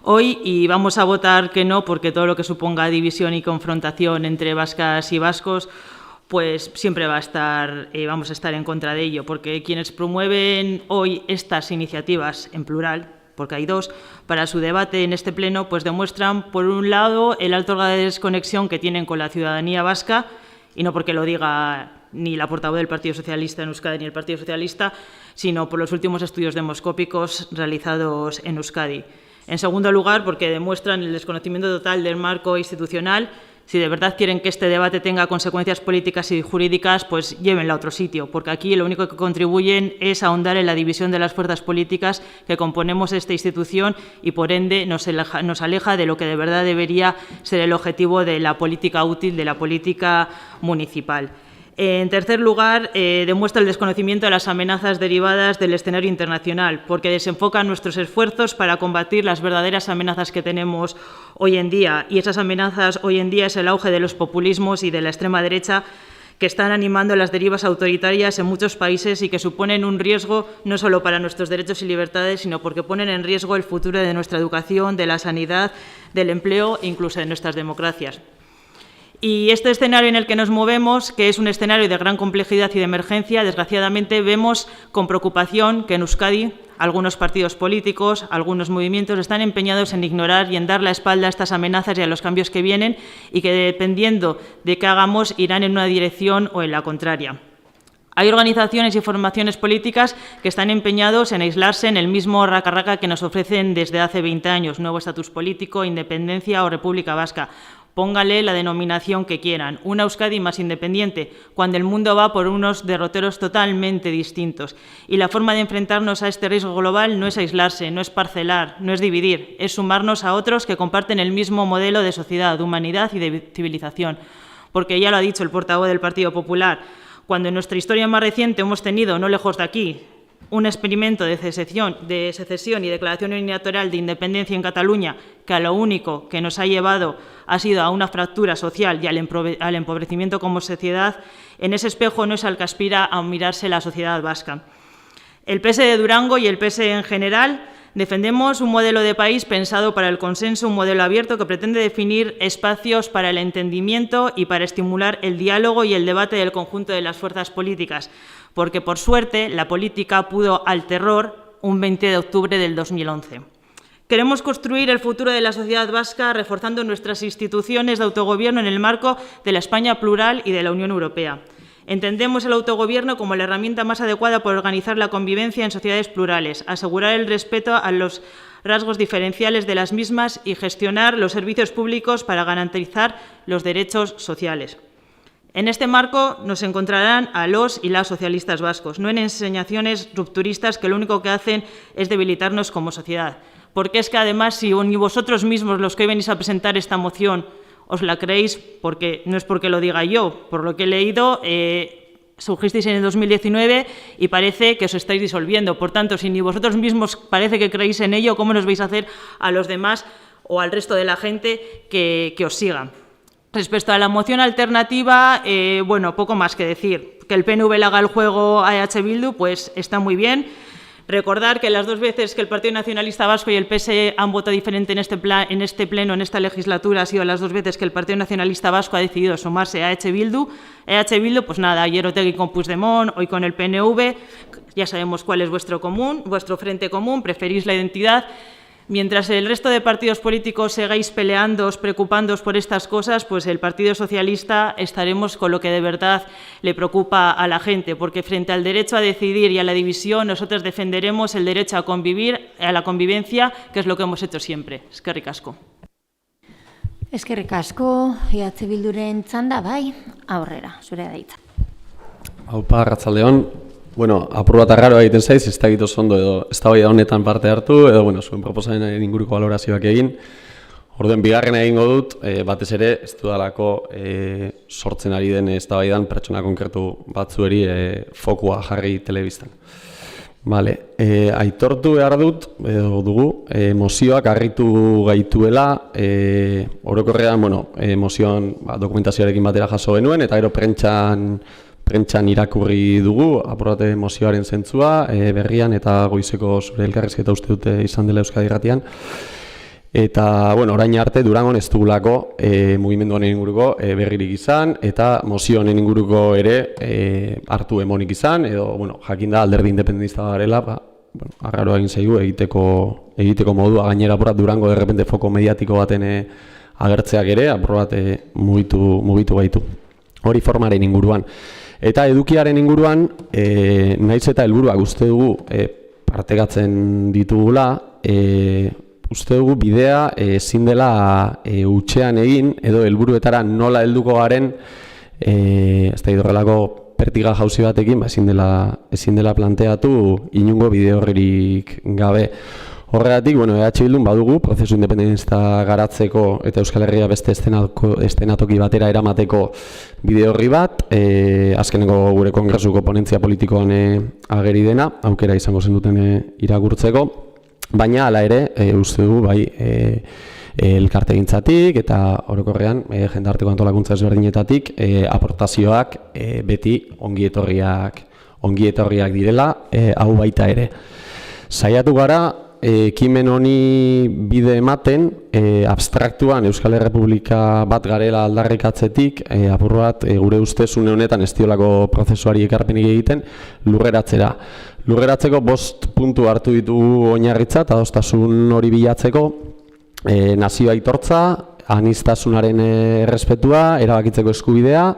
hoy. Y vamos a votar que no, porque todo lo que suponga división y confrontación entre vascas y vascos, pues siempre vamos a estar en contra de ello. Porque quienes promueven hoy estas iniciativas, en plural, porque hay dos, para su debate en este pleno, pues demuestran, por un lado, el alto grado de desconexión que tienen con la ciudadanía vasca, y no porque lo diga ni la portavoz del Partido Socialista en Euskadi ni el Partido Socialista, sino por los últimos estudios demoscópicos realizados en Euskadi. En segundo lugar, porque demuestran el desconocimiento total del marco institucional. Si de verdad quieren que este debate tenga consecuencias políticas y jurídicas, pues llévenlo a otro sitio, porque aquí lo único que contribuyen es ahondar en la división de las fuerzas políticas que componemos esta institución y, por ende, nos aleja de lo que de verdad debería ser el objetivo de la política útil, de la política municipal. En tercer lugar, demuestra el desconocimiento de las amenazas derivadas del escenario internacional, porque desenfocan nuestros esfuerzos para combatir las verdaderas amenazas que tenemos hoy en día. Y esas amenazas hoy en día es el auge de los populismos y de la extrema derecha, que están animando las derivas autoritarias en muchos países y que suponen un riesgo no solo para nuestros derechos y libertades, sino porque ponen en riesgo el futuro de nuestra educación, de la sanidad, del empleo e incluso de nuestras democracias. Y este escenario en el que nos movemos, que es un escenario de gran complejidad y de emergencia, desgraciadamente vemos con preocupación que en Euskadi algunos partidos políticos, algunos movimientos están empeñados en ignorar y en dar la espalda a estas amenazas y a los cambios que vienen y que, dependiendo de qué hagamos, irán en una dirección o en la contraria. Hay organizaciones y formaciones políticas que están empeñados en aislarse en el mismo raca-raca que nos ofrecen desde hace 20 años, nuevo estatus político, independencia o República Vasca. Póngale la denominación que quieran, una Euskadi más independiente, cuando el mundo va por unos derroteros totalmente distintos. Y la forma de enfrentarnos a este riesgo global no es aislarse, no es parcelar, no es dividir, es sumarnos a otros que comparten el mismo modelo de sociedad, de humanidad y de civilización. Porque ya lo ha dicho el portavoz del Partido Popular, cuando en nuestra historia más reciente hemos tenido, no lejos de aquí, un experimento de secesión y declaración unilateral de independencia en Cataluña, que a lo único que nos ha llevado ha sido a una fractura social y al empobrecimiento como sociedad, en ese espejo no es al que aspira a mirarse la sociedad vasca. El PS de Durango y el PS en general defendemos un modelo de país pensado para el consenso, un modelo abierto que pretende definir espacios para el entendimiento y para estimular el diálogo y el debate del conjunto de las fuerzas políticas, porque, por suerte, la política pudo al terror un 20 de octubre del 2011. Queremos construir el futuro de la sociedad vasca reforzando nuestras instituciones de autogobierno en el marco de la España plural y de la Unión Europea. Entendemos el autogobierno como la herramienta más adecuada para organizar la convivencia en sociedades plurales, asegurar el respeto a los rasgos diferenciales de las mismas y gestionar los servicios públicos para garantizar los derechos sociales. En este marco nos encontrarán a los y las socialistas vascos, no en enseñaciones rupturistas que lo único que hacen es debilitarnos como sociedad. Porque es que además, si ni vosotros mismos los que venís a presentar esta moción os la creéis, porque no es porque lo diga yo, por lo que he leído, surgisteis en el 2019 y parece que os estáis disolviendo. Por tanto, si ni vosotros mismos parece que creéis en ello, ¿cómo nos vais a hacer a los demás o al resto de la gente que os siga? Respecto a la moción alternativa, bueno, poco más que decir. Que el PNV le haga el juego a EH Bildu, pues está muy bien. Recordar que las dos veces que el Partido Nacionalista Vasco y el PSE han votado diferente en este pleno, en esta legislatura, ha sido las dos veces que el Partido Nacionalista Vasco ha decidido sumarse a EH Bildu. EH Bildu, pues nada, ayer Otegi con Puigdemont, hoy con el PNV, ya sabemos cuál es vuestro frente común, preferís la identidad. Mientras el resto de partidos políticos sigáis peleándoos, preocupándoos por estas cosas, pues el Partido Socialista estaremos con lo que de verdad le preocupa a la gente, porque frente al derecho a decidir y a la división, nosotros defenderemos el derecho a convivir, a la convivencia, que es lo que hemos hecho siempre. Eskerrik asko. Eskerrik asko, EH Bilduren txanda, bai, aurrera, zure da hitza. Aupa, arratsaldeon. Bueno, apur bat arraroa egiten zaiz, ez da egiten ondo edo eztabaida honetan parte hartu, edo bueno, zuen proposamenaren inguruko balorazioak egin. Orduen bigarrena egingo dut, batez ere, ez dudalako sortzen ari den eztabaidan pertsona konkretu batzueri fokua jarri telebistan. Vale, aitortu behar dut, edo dugu, mozioak harritu gaituela, orokorrean, bueno, mozioan dokumentazioarekin batera jaso genuen, eta gero prentxan irakurri dugu, apurrate mozioaren zentzua, berrian eta goizeko zure elkarrizketa uste dute izan dela Euskadi Irratian. Eta, bueno, orain arte Durangon ez dugulako mugimendu honen inguruko berririk izan, eta mozio honen inguruko ere hartu emonik izan, edo, bueno, jakin da alderdi independentista garela, bueno, arraroa egin zaigu egiteko modua, gainera apurrat Durango de repente foko mediatiko baten agertzeak ere, apurrat mugitu gaitu. Hori formaren inguruan. Eta edukiaren inguruan, naiz eta helburuak uste dugu partekatzen ditugula, uste dugu bidea ezin dela hutsean egin, edo helburuetara nola helduko garen, ez da horrelako pertiga jauzi batekin, ezin dela planteatu inungo bide horrerik gabe. Horregatik, bueno, EH Bildun badugu, prozesu independentista garatzeko eta Euskal Herria beste estenatoki batera eramateko bide horri bat, azkeneko gure kongresuko ponentzia politikoan ageri dena, aukera izango zen duten irakurtzeko, baina hala ere, uste dugu, bai, elkartegintzatik eta orokorrean jendarteko antolakuntza ezberdinetatik aportazioak beti ongietorriak direla, hau baita ere. Saiatu gara, ekimen honi bide ematen, abstraktuan Euskal Errepublika bat garela aldarrikatzetik, apur bat, gure ustez une honetan ez diolako prozesuari ekarpenik egiten, lurreratzera. Lurreratzeko 5 puntu hartu ditugu oinarritzat, adostasun hori bilatzeko, nazio aitortza, aniztasunaren errespetua, erabakitzeko eskubidea,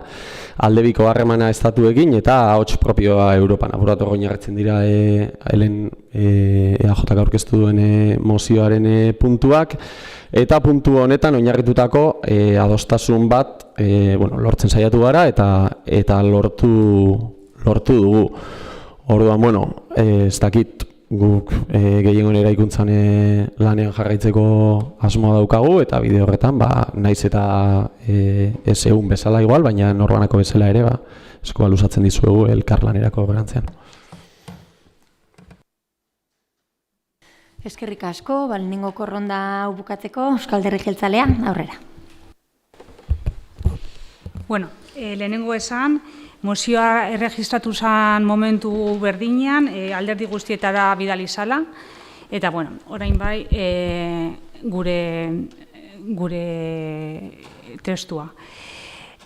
aldebiko harremana estatuekin eta ahots propioa Europan. Apur bat oinarritzen dira EAJak aurkeztu duen mozioaren puntuak, eta puntu honetan oinarritutako adostasun bat lortzen saiatu gara eta lortu dugu. Orduan, ez dakit guk gehiengon eraikuntzan lanean jarraitzeko asmoa daukagu eta bide horretan, naiz eta ez egun bezala igual, baina norbanako bezala ere, eskua luzatzen dizuegu elkarlanerako garantzean. Eskerrik asko, lehenengo korronda hau bukatzeko, Euskal Alderdi Jeltzalea, aurrera. Lehenengo esan, mozioa erregistratu zen momentu berdinean, alderdi guztietara bidali zala, eta, orain bai, gure testua.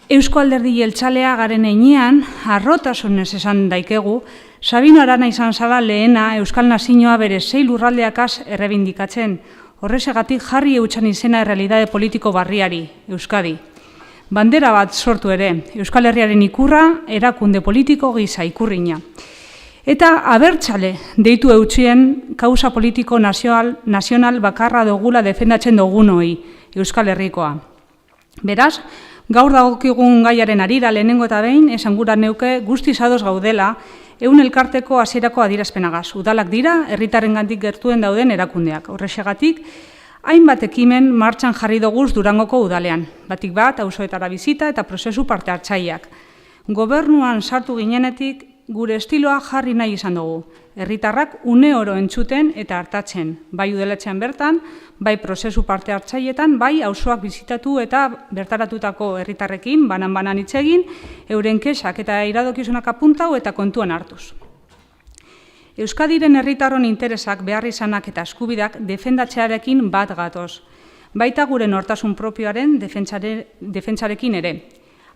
Eusko Alderdi Jeltzalea garen heinean, harrotasunez esan daikegu, Sabino Arana izan zala lehena Euskal Nazioa bere 6 lurraldeakaz errebindikatzen, horrexegatik jarri eutxan izena errealitate politiko barriari, Euskadi. Bandera bat sortu ere, Euskal Herriaren ikurra, erakunde politiko gisa ikurrina. Eta abertzale deitu eutxien kausa politiko nazional bakarra dugula defendatzen dugunoi Euskal Herrikoa. Beraz, gaur dagokigun gaiaren arira lehenengo eta behin, esan gura neuke guztiz ados gaudela, ehun elkarteko hasierako adierazpenagaz. Udalak dira, herritarrengandik gertuen dauden erakundeak. Horrexegatik, hainbat ekimen martxan jarri doguz Durangoko udalean. Batik bat, auzoetara bizita eta prozesu parte hartzaileak. Gobernuan sartu ginenetik gure estiloa jarri nahi izan dugu. Herritarrak une oro entzuten eta hartatzen. Bai udaletxean bertan, bai prozesu parte hartzailetan, bai auzoak bizitatu eta bertaratutako herritarrekin, banan-banan hitz egin, euren kexak eta iradokizunak apuntau eta kontuan hartuz. Euskadiren herritarron interesak, beharrizanak eta eskubidak defendatzearekin bat gatoz. Baita gure nortasun propioaren defentsarekin ere.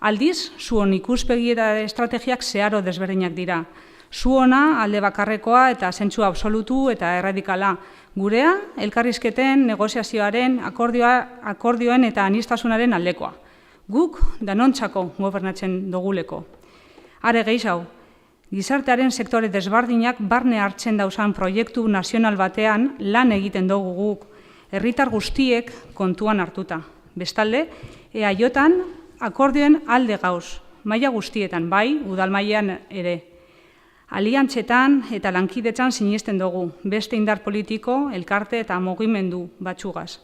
Aldiz, zuon ikuspegi eta estrategiak zeharo desberdinak dira. Zuona alde bakarrekoa eta zentzu absolutu eta erradikala. Gurea, elkarrizketen, negoziazioaren, akordioen eta aniztasunaren aldekoa. Guk danontzako gobernatzen doguleko. Are gehiago, gizartearen sektore desbardinak barne hartzen dauzan proiektu nazional batean lan egiten dugu guk, herritar guztiek kontuan hartuta. Bestalde, EAJan akordioen alde gauz, maila guztietan, bai, udal mailan ere. Aliantzetan eta lankidetzan sinesten dugu, beste indar politiko, elkarte eta mugimendu batzugaz.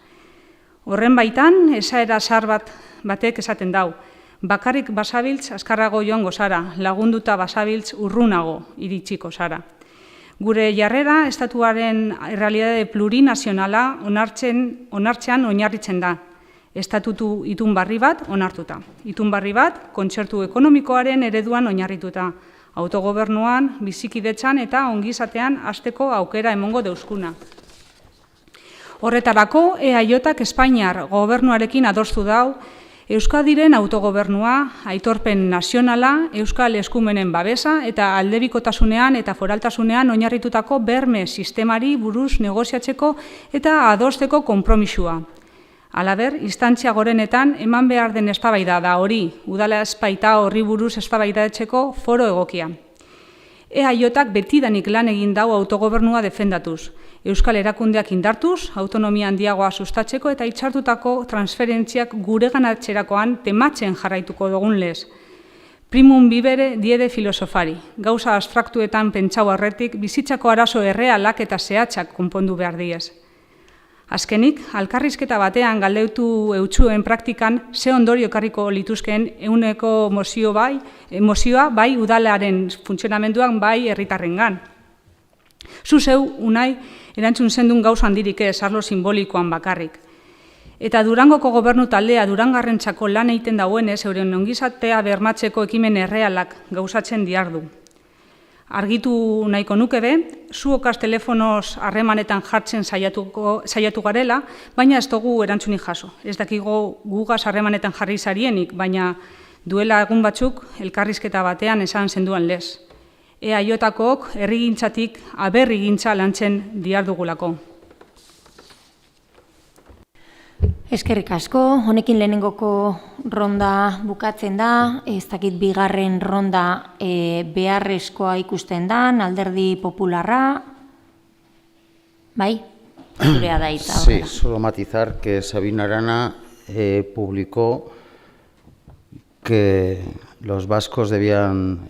Horren baitan, esaera zahar batek esaten dau, bakarrik basabiltz azkarrago joango zara, lagunduta basabiltz urrunago iritsiko zara. Gure jarrera estatuaren errealitate plurinazionala onartzean oinarritzen da. Estatutu itun barri bat onartuta. Itun barri bat kontzertu ekonomikoaren ereduan oinarrituta. Autogobernuan, bizikidetzan eta ongizatean hasteko aukera emongo deuskuna. Horretarako, EAJak Espainiar gobernuarekin adostu dau, Euskadiren autogobernua, aitorpen nazionala, euskal eskumenen babesa eta aldebikotasunean eta foraltasunean oinarritutako berme sistemari buruz negoziatzeko eta adosteko konpromisua. Halaber, instantzia gorenetan eman behar den eztabaida da hori, udala espaita horri buruz eztabaidatzeko foro egokia. EAJak betidanik lan egin dau autogobernua defendatuz. Euskal erakundeak indartuz, autonomia handiagoa sustatzeko eta itxartutako transferentziak gureganatzerakoan tematzen jarraituko dugun lez. Primum vivere diede filosofari. Gauza abstraktuetan pentsau aurretik bizitzako arazo errealak eta zehatzak konpondu behar diez. Azkenik, alkarrizketa batean galdeutu eutxuen praktikan ze ondorio ekarriko lituzkeen ehuneko mozioa bai udalaren funtzionamenduan bai herritarrengan. Zuzeu, unai, erantzun zendun gauza handirik ez, arlo simbolikoan bakarrik. Eta Durangoko gobernu taldea Durangarrentzako lan egiten dauenez, euren ongizatea bermatzeko ekimen errealak gauzatzen diardu. Argitu nahiko nuke be, zuokaz telefonoz harremanetan jartzen saiatu garela, baina ez dugu erantzunik jaso. Ez dakigu gugaz harremanetan jarri zarienik, baina duela egun batzuk elkarrizketa batean esan zenduan lez. EAJkook herrigintzatik aberrigintza lantzen diardugulako. Eskerrik asko, honekin lehenengoko ronda bukatzen da, ez dakit bigarren ronda beharrezkoa ikusten da, Alderdi Popularra, bai? Zurea da hitza. Sí, solo matizar que Sabino Arana publicó que los vascos debían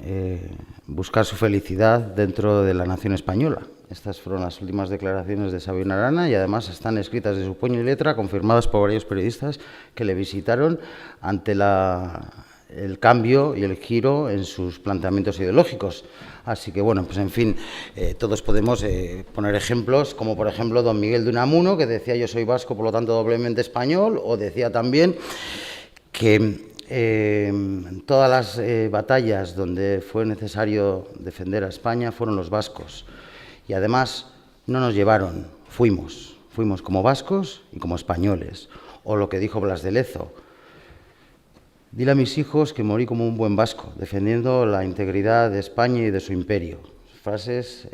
buscar su felicidad dentro de la nación española. Estas fueron las últimas declaraciones de Sabino Arana y además están escritas de su puño y letra, confirmadas por varios periodistas que le visitaron ante el cambio y el giro en sus planteamientos ideológicos. Así que, bueno, pues en fin, todos podemos poner ejemplos, como por ejemplo don Miguel de Unamuno, que decía yo soy vasco, por lo tanto doblemente español, o decía también que en todas las batallas donde fue necesario defender a España fueron los vascos. Y además no nos llevaron, fuimos como vascos y como españoles. O lo que dijo Blas de Lezo: dile a mis hijos que morí como un buen vasco, defendiendo la integridad de España y de su imperio. Frases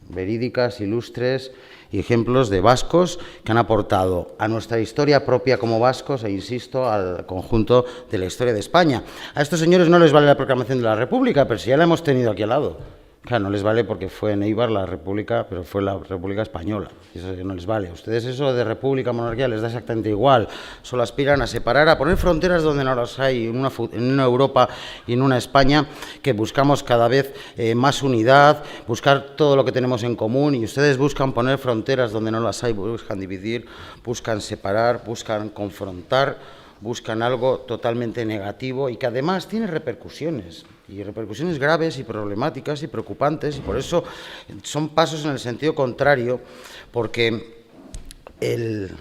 verídicas, ilustres y ejemplos de vascos que han aportado a nuestra historia propia como vascos e, insisto, al conjunto de la historia de España. A estos señores no les vale la proclamación de la República, pero si ya la hemos tenido aquí al lado. Claro, no les vale porque fue en Eibar la República, pero fue la República Española. Eso no les vale. A ustedes eso de república, monarquía, les da exactamente igual. Solo aspiran a separar, a poner fronteras donde no las hay, en una Europa y en una España que buscamos cada vez más unidad, buscar todo lo que tenemos en común, y ustedes buscan poner fronteras donde no las hay, buscan dividir, buscan separar, buscan confrontar, buscan algo totalmente negativo y que además tiene repercusiones. Y repercusiones graves y problemáticas y preocupantes, y por eso son pasos en el sentido contrario, porque el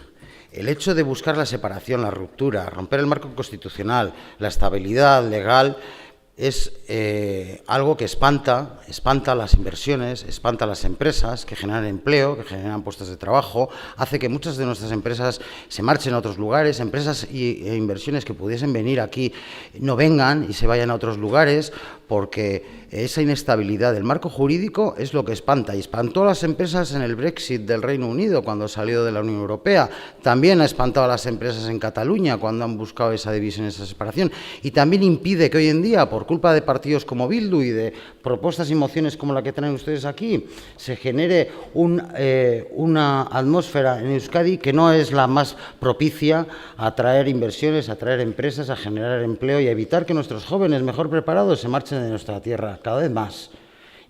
hecho de buscar la separación, la ruptura, romper el marco constitucional, la estabilidad legal, es algo que espanta las inversiones, espanta las empresas que generan empleo, que generan puestos de trabajo, hace que muchas de nuestras empresas se marchen a otros lugares, empresas e inversiones que pudiesen venir aquí no vengan y se vayan a otros lugares, porque esa inestabilidad del marco jurídico es lo que espanta, y espantó a las empresas en el Brexit del Reino Unido cuando salió de la Unión Europea, también ha espantado a las empresas en Cataluña cuando han buscado esa división, esa separación, y también impide que hoy en día, por culpa de partidos como Bildu y de propuestas y mociones como la que traen ustedes aquí, se genere una atmósfera en Euskadi que no es la más propicia a atraer inversiones, a atraer empresas, a generar empleo y a evitar que nuestros jóvenes mejor preparados se marchen de nuestra tierra cada vez más,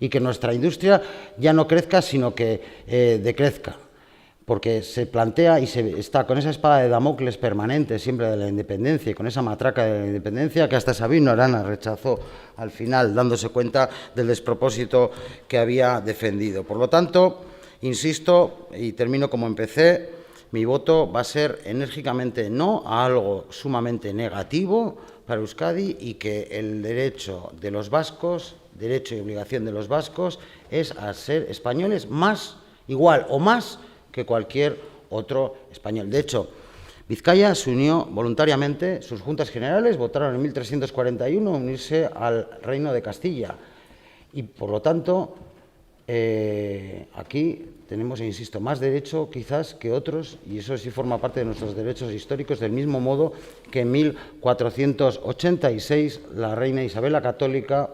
y que nuestra industria ya no crezca, sino que decrezca, porque se plantea y se está con esa espada de Damocles permanente siempre de la independencia, y con esa matraca de la independencia que hasta Sabino Arana rechazó al final, dándose cuenta del despropósito que había defendido. Por lo tanto, insisto, y termino como empecé, mi voto va a ser enérgicamente no a algo sumamente negativo para Euskadi, y que el derecho de los vascos, derecho y obligación de los vascos, es a ser españoles más, igual o más que cualquier otro español. De hecho, Vizcaya se unió voluntariamente, sus juntas generales votaron en 1341 unirse al Reino de Castilla, y por lo tanto aquí tenemos, insisto, más derecho quizás que otros, y eso sí forma parte de nuestros derechos históricos, del mismo modo que en 1486 la reina Isabel la Católica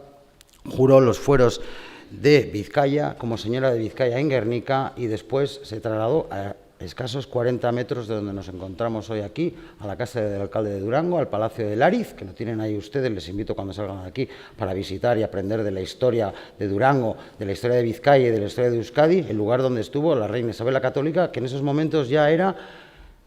juró los fueros de Vizcaya como señora de Vizcaya en Guernica, y después se trasladó a escasos 40 metros de donde nos encontramos hoy aquí, a la casa del alcalde de Durango, al Palacio de Lariz, que lo tienen ahí ustedes, les invito cuando salgan de aquí para visitar y aprender de la historia de Durango, de la historia de Vizcaya y de la historia de Euskadi, el lugar donde estuvo la reina Isabel la Católica, que en esos momentos ya era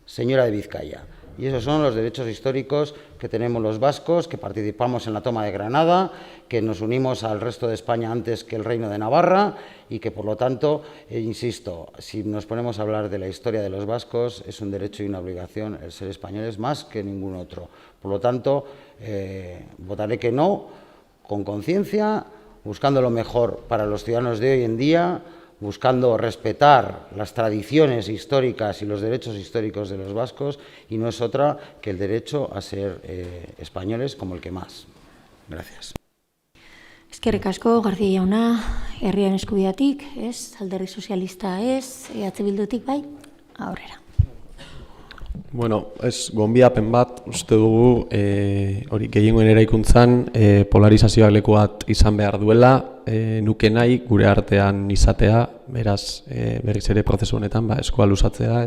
señora de Vizcaya. Y esos son los derechos históricos que tenemos los vascos, que participamos en la toma de Granada, que nos unimos al resto de España antes que el Reino de Navarra y que, por lo tanto, insisto, si nos ponemos a hablar de la historia de los vascos, es un derecho y una obligación el ser españoles más que ningún otro. Por lo tanto, votaré que no, con conciencia, buscando lo mejor para los ciudadanos de hoy en día, buscando respetar las tradiciones históricas y los derechos históricos de los vascos, y no es otra que el derecho a ser españoles como el que más. Gracias. Eskerrik asko, García jauna, herriaren eskubidatik, ez, Alderdi Sozialista ez, EH Bildutik bai, aurrera. Bueno, ez gonbidapen bat, uste dugu, hori gehiengoen eraikuntzan polarizazioak leku bat izan behar duela, nuke nahi gure artean izatea, beraz berriz ere prozesu honetan eskua luzatzea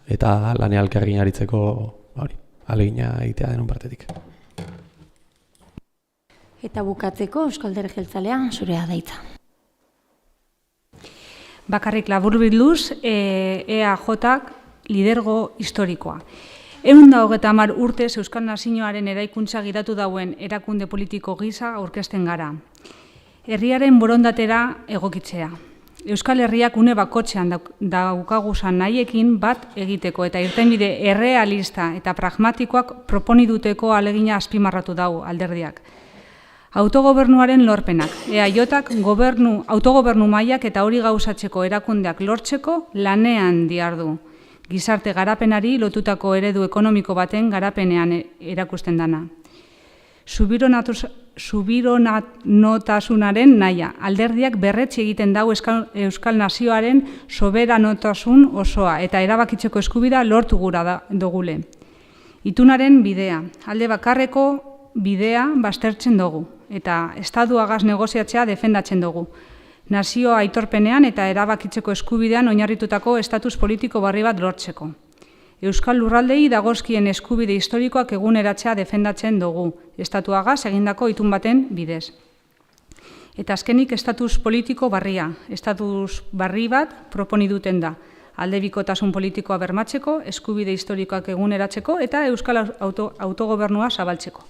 eta lanean elkarrekin aritzeko ahalegina egitea denon partetik. Eta bukatzeko, Eusko Alderdi Jeltzalea, zurea da hitza. Bakarrik laburbilduz, EAJak lidergo historikoa. 130 urtez Euskal Nazioaren eraikuntza gidatu dauen erakunde politiko gisa aurkezten gara. Herriaren borondatera egokitzea. Euskal Herriak une bakotxean daukaguzan nahiekin bat egiteko eta irtenbide errealista eta pragmatikoak proponiduteko alegina azpimarratu dau alderdiak. Autogobernuaren lorpenak, EAJak autogobernu mailak eta hori gauzatzeko erakundeak lortzeko lanean dihardu. Gizarte garapenari lotutako eredu ekonomiko baten garapenean erakusten dana. Subiranotasunaren naia, alderdiak berretsi egiten dau Euskal Nazioaren soberanotasun osoa eta erabakitzeko eskubida lortu gura dugule. Itunaren bidea, alde bakarreko bidea baztertzen dugu eta estatuagaz negoziatzea defendatzen dugu. Nazio aitorpenean eta erabakitzeko eskubidean oinarritutako estatus politiko barri bat lortzeko. Euskal lurraldei dagozkien eskubide historikoak eguneratzea defendatzen dugu, estatuagaz egindako itun baten bidez. Eta azkenik estatus politiko barria, estatus barri bat proponiduten da, aldebikotasun politikoa bermatzeko, eskubide historikoak eguneratzeko eta Euskal autogobernua zabaltzeko.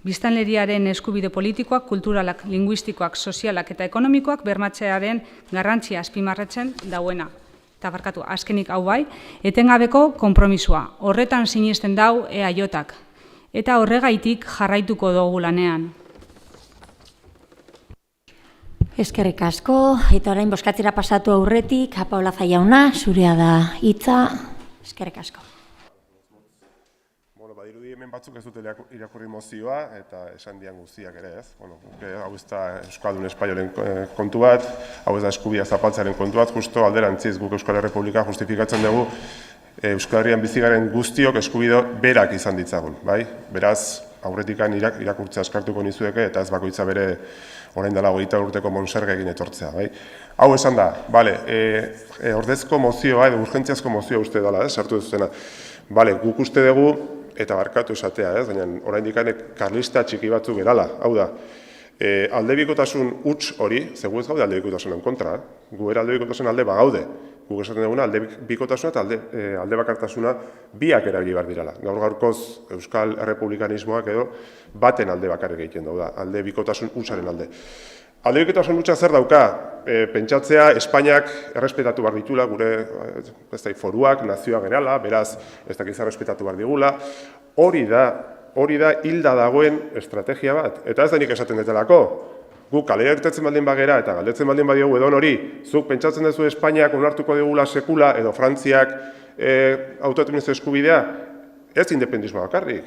Biztanleriaren eskubide politikoak, kulturalak, linguistikoak, sozialak eta ekonomikoak bermatzearen garrantzia azpimarratzen dauena. Eta barkatu, azkenik hau bai, etengabeko konpromisua. Horretan sinesten dau EAJak. Eta horregaitik jarraituko dugu lanean. Eskerrik asko, eta orain bozkatzera pasatu aurretik, Paula Zajauna, zurea da hitza. Eskerrik asko. Badirudi hemen batzuk ez dute irakurri mozioa eta esan dian guztiak ere ez. Hau ez da Euskaldun Espainolen kontu bat, hau ez da eskubia zapaltzaren kontu bat, justo alderantziz guk Euskal Herrepublika justifikatzen dugu Euskal Herrian bizigaren guztiok eskubide berak izan ditzagun. Beraz, aurretikan irakurtzea eskartuko nizueke eta ez bakoitza bere orain dela 20 urteko monsergekin etortzea. Hau esan da, ordezko mozioa edo urgentziazko mozioa uste dela, sartu duzutena. Guk uste dugu, eta barkatu esatea, baina oraindik karlista txiki batzuk gerala. Hau da, aldebikotasun huts hori, zegu ez gaude aldebikotasunen kontra, gu era aldebikotasun alde bagaude. Guk esaten duguna aldebikotasuna eta aldebakartasuna biak erabili behar dirala. Gaur-gaurkoz Euskal Errepublikanismoak edo baten alde bakarrik egiten dauda, aldebikotasun hutsaren alde. Aldebikotasun hutsa zer dauka? Pentsatzea Espainiak errespetatu behar ditula, gure foruak, nazioa gerala, beraz ez dakiz errespetatu behar digula. Hori da hilda dagoen estrategia bat. Eta ez da nik esaten detelako. Guk kalera irtetzen baldin bagera eta galdetzen baldin badiogu edon hori, zuk pentsatzen duzu Espainiak onartuko digula sekula edo Frantziak autodeterminazio eskubidea, ez independismoa bakarrik.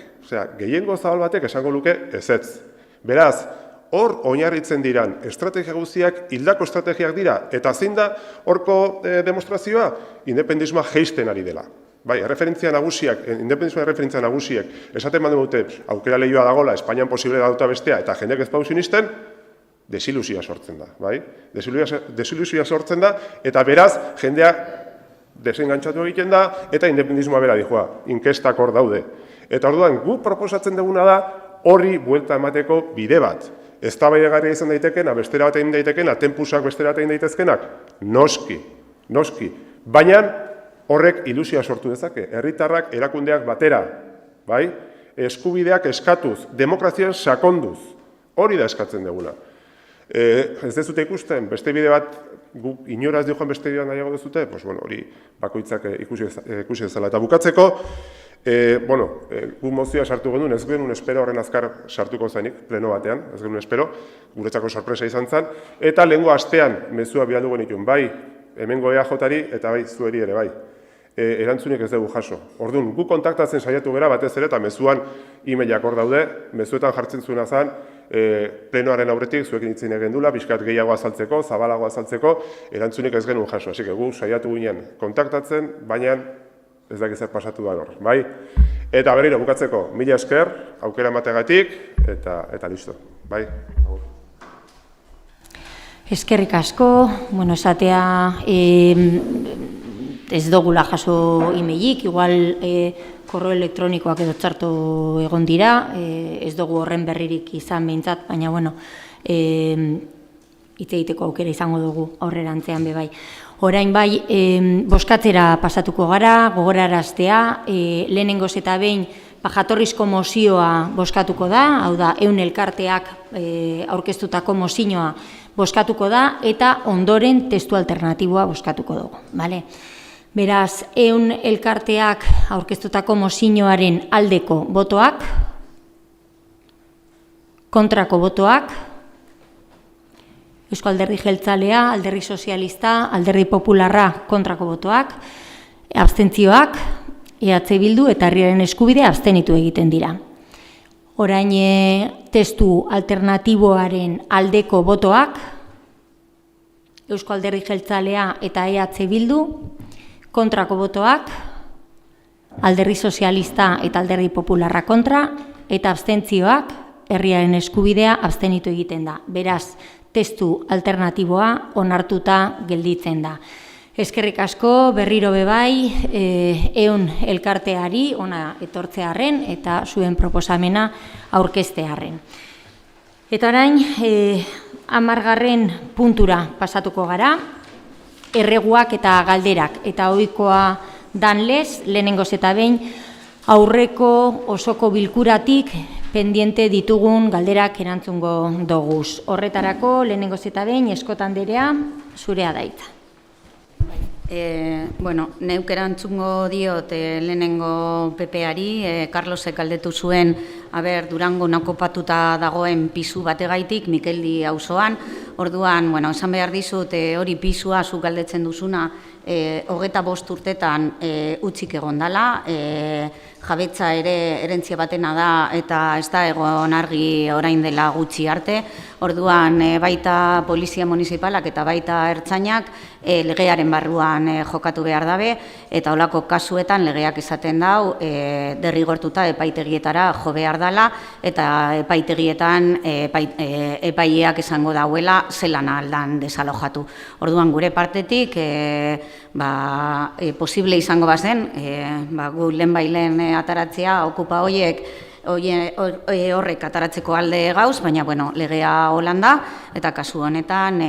Gehiengo zabal batek esango luke ezetz. Beraz, hor oinarritzen diran estrategia guztiak hildako estrategiak dira. Eta zein da horko demostrazioa? Independismoa jeisten ari dela. Erreferentzia nagusiak, independismoa erreferentzia nagusiek, esaten baldin dute aukera lehioa dagoela, Espainian posible dauta bestea, eta jendeak ez pausinisten, desilusioa sortzen da. Desilusioa sortzen da, eta beraz, jendea desengantzatu egiten da, eta independismoa bera dijoa, inkestak hor daude. Eta orduan, gu proposatzen duguna da, horri buelta emateko bide bat. Eztabaidagarria izan daitekena, bestera bat egin daitekena, tempusak bestera bat egin daitezkenak, noski. Baina, Horrek ilusioa sortu dezake, herritarrak erakundeak batera, bai? Eskubideak eskatuz, demokrazian sakonduz, hori da eskatzen dugula. Ez dezute ikusten, beste bide bat, inoraz dio joan beste bidean nahiago dezute, hori bakoitzak ikusi ezala. Eta bukatzeko, gu mozioa sartu genuen, ez genuen espero horren azkar sartuko zenik, pleno batean, ez genuen espero, guretzako sorpresa izan zen, eta lehengo astean mezua bialdu genituen, bai, hemengo EAJ-ari eta bai, zueri ere bai. Erantzunik ez dugu jaso. Orduan, gu kontaktatzen saiatu gara batez ere, eta mezuan e-mailak hor daude, mezuetan jartzen zuena zen, plenoaren aurretik, zuekin itzin egin dula, pixkat gehiago azaltzeko, zabalago azaltzeko, erantzunik ez genuen jaso. Así que gu saiatu ginen kontaktatzen, baina ez dakit zer pasatu da hor, bai? Eta berriro, bukatzeko, mila esker, aukera emateagatik, eta listo, bai? Eskerrik asko, esatea, ez dugula jaso e-mailik, igual korreo elektronikoak edo txarto egon dira, ez dugu horren berririk izan behintzat, baina, hitz egiteko aukera izango dugu aurrerantzean be bai. Orain bai, bozkatzera pasatuko gara, gogoraraztea, lehenengoz eta behin jatorrizko mozioa bozkatuko da, hau da, ehun elkarteak aurkeztutako mozioa bozkatuko da, eta ondoren testu alternatiboa bozkatuko dugu, bale? Beraz, ehun elkarteak aurkeztutako mozioaren aldeko botoak, kontrako botoak, Eusko Alderdi Jeltzalea, Alderdi Sozialista, Alderdi Popularra kontrako botoak, abstentzioak, EH Bildu eta Herriaren Eskubide abstenitu egiten dira. Orain testu alternatiboaren aldeko botoak, Eusko Alderdi Jeltzalea eta EH Bildu, kontrako botoak, Alderdi Sozialista eta Alderdi Popularra kontra, eta abstentzioak, Herriaren Eskubidea abstenitu egiten da. Beraz, testu alternatiboa onartuta gelditzen da. Eskerrik asko, berriro bebai, ehun elkarteari ona etortzearren eta zuen proposamena aurkeztearren. Eta orain, 10. puntura pasatuko gara, erreguak eta galderak, eta ohikoa danlez, lehenengoz eta behin, aurreko osoko bilkuratik pendiente ditugun galderak erantzungo doguz. Horretarako, lehenengoz eta behin, Eskota Anderea, zurea da hitza. Neuk erantzungo diot lehenengo PP-ari, Carlosek galdetu zuen, Durango nakopatuta dagoen pisu bategaitik, Mikeldi auzoan, orduan, esan behar dizut, hori pisua zuk galdetzen duzuna, 25 urtetan utzik egon dela, jabetza ere erentzia batena da, eta ez da egon argi orain dela gutxi arte, orduan baita polizia municipalak eta baita ertzainak legearen barruan jokatu behar dabe, eta holako kasuetan legeak esaten dau derrigortuta epaitegietara jo behar dela, eta epaitegietan epaileak esango dauela zelan aldan desalojatu. Orduan gure partetik posible izango bazen, gu lehenbailen ataratzea, okupa horrek ataratzeko alde gauz, baina legea holanda, eta kasu honetan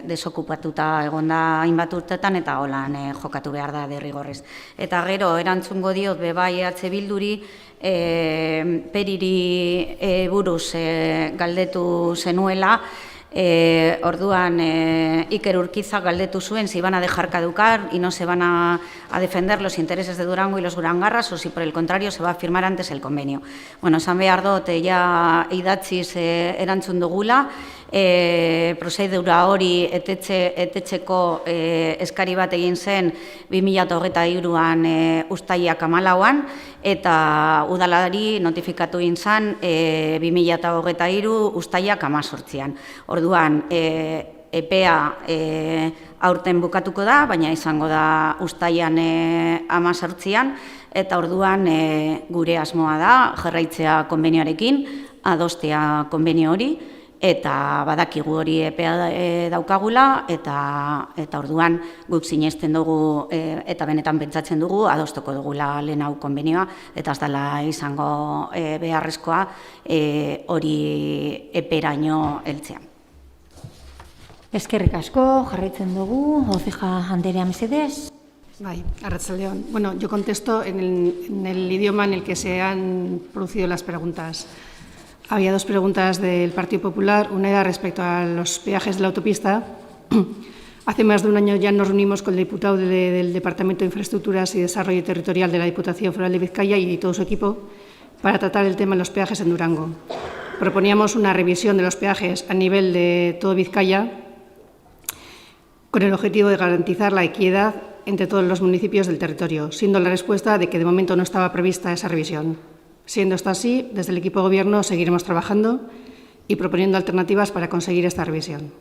desokupatuta egonda hainbat urtetan, eta holan jokatu behar da derrigorrez. Eta gero, erantzungo diot bebai EH Bilduri, periri buruz galdetu zenuela, orduan Iker Urquiza galdetu zuen si van a dejar caducar y no se van a defender los intereses de Durango y los durangarras o si por el contrario se va a firmar antes el convenio. Esan behar dut ja idatziz erantzun dugula, prozedura hori etetxeko eskari bat egin zen 2023an uztailak 14an, eta udalari notifikatu egin zen 2023 uztailak 18an. Orduan, EPEA aurten bukatuko da, baina izango da uztailan 18an, eta orduan gure asmoa da jarraitzea konbenioarekin, adostea konbenio hori, eta badakigu hori EPEA daukagula, eta orduan guk sinesten dugu eta benetan pentsatzen dugu adosteko dugula lehen hau konbenioa, eta ez dela izango beharrezkoa hori EPEraino heltzea. Eskerrik asko, jarraitzen dugu, Oceja Anderea mesedez. Bai, arratsaldeon. Bueno, yo contesto en el idioma en el que se han producido las preguntas. Había dos preguntas del Partido Popular. Una era respecto a los peajes de la autopista. Hace más de un año ya nos reunimos con el diputado del Departamento de Infraestructuras y Desarrollo Territorial de la Diputación Foral de Vizcaya y todo su equipo para tratar el tema de los peajes en Durango. Proponíamos una revisión de los peajes a nivel de todo Vizcaya con el objetivo de garantizar la equidad entre todos los municipios del territorio, siendo la respuesta de que de momento no estaba prevista esa revisión. Siendo esto así, desde el equipo de Gobierno seguiremos trabajando y proponiendo alternativas para conseguir esta revisión.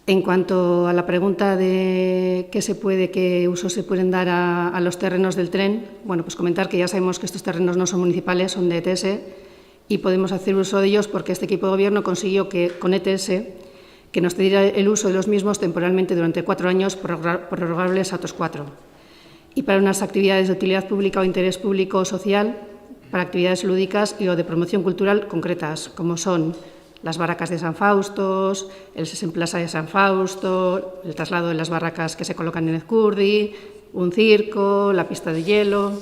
En cuanto a la pregunta de qué usos se pueden dar a los terrenos del tren, bueno, pues comentar que ya sabemos que estos terrenos no son municipales, son de ETS y podemos hacer uso de ellos porque este equipo de Gobierno consiguió que con ETS que nos cediera el uso de los mismos temporalmente durante 4 años, prorrogables a otros 4. Y para unas actividades de utilidad pública o interés público o social, para actividades lúdicas y o de promoción cultural concretas, como son las barracas de San Faustos, el Sesen Plaza de San Fausto, el traslado de las barracas que se colocan en Ezcurdi, un circo, la pista de hielo.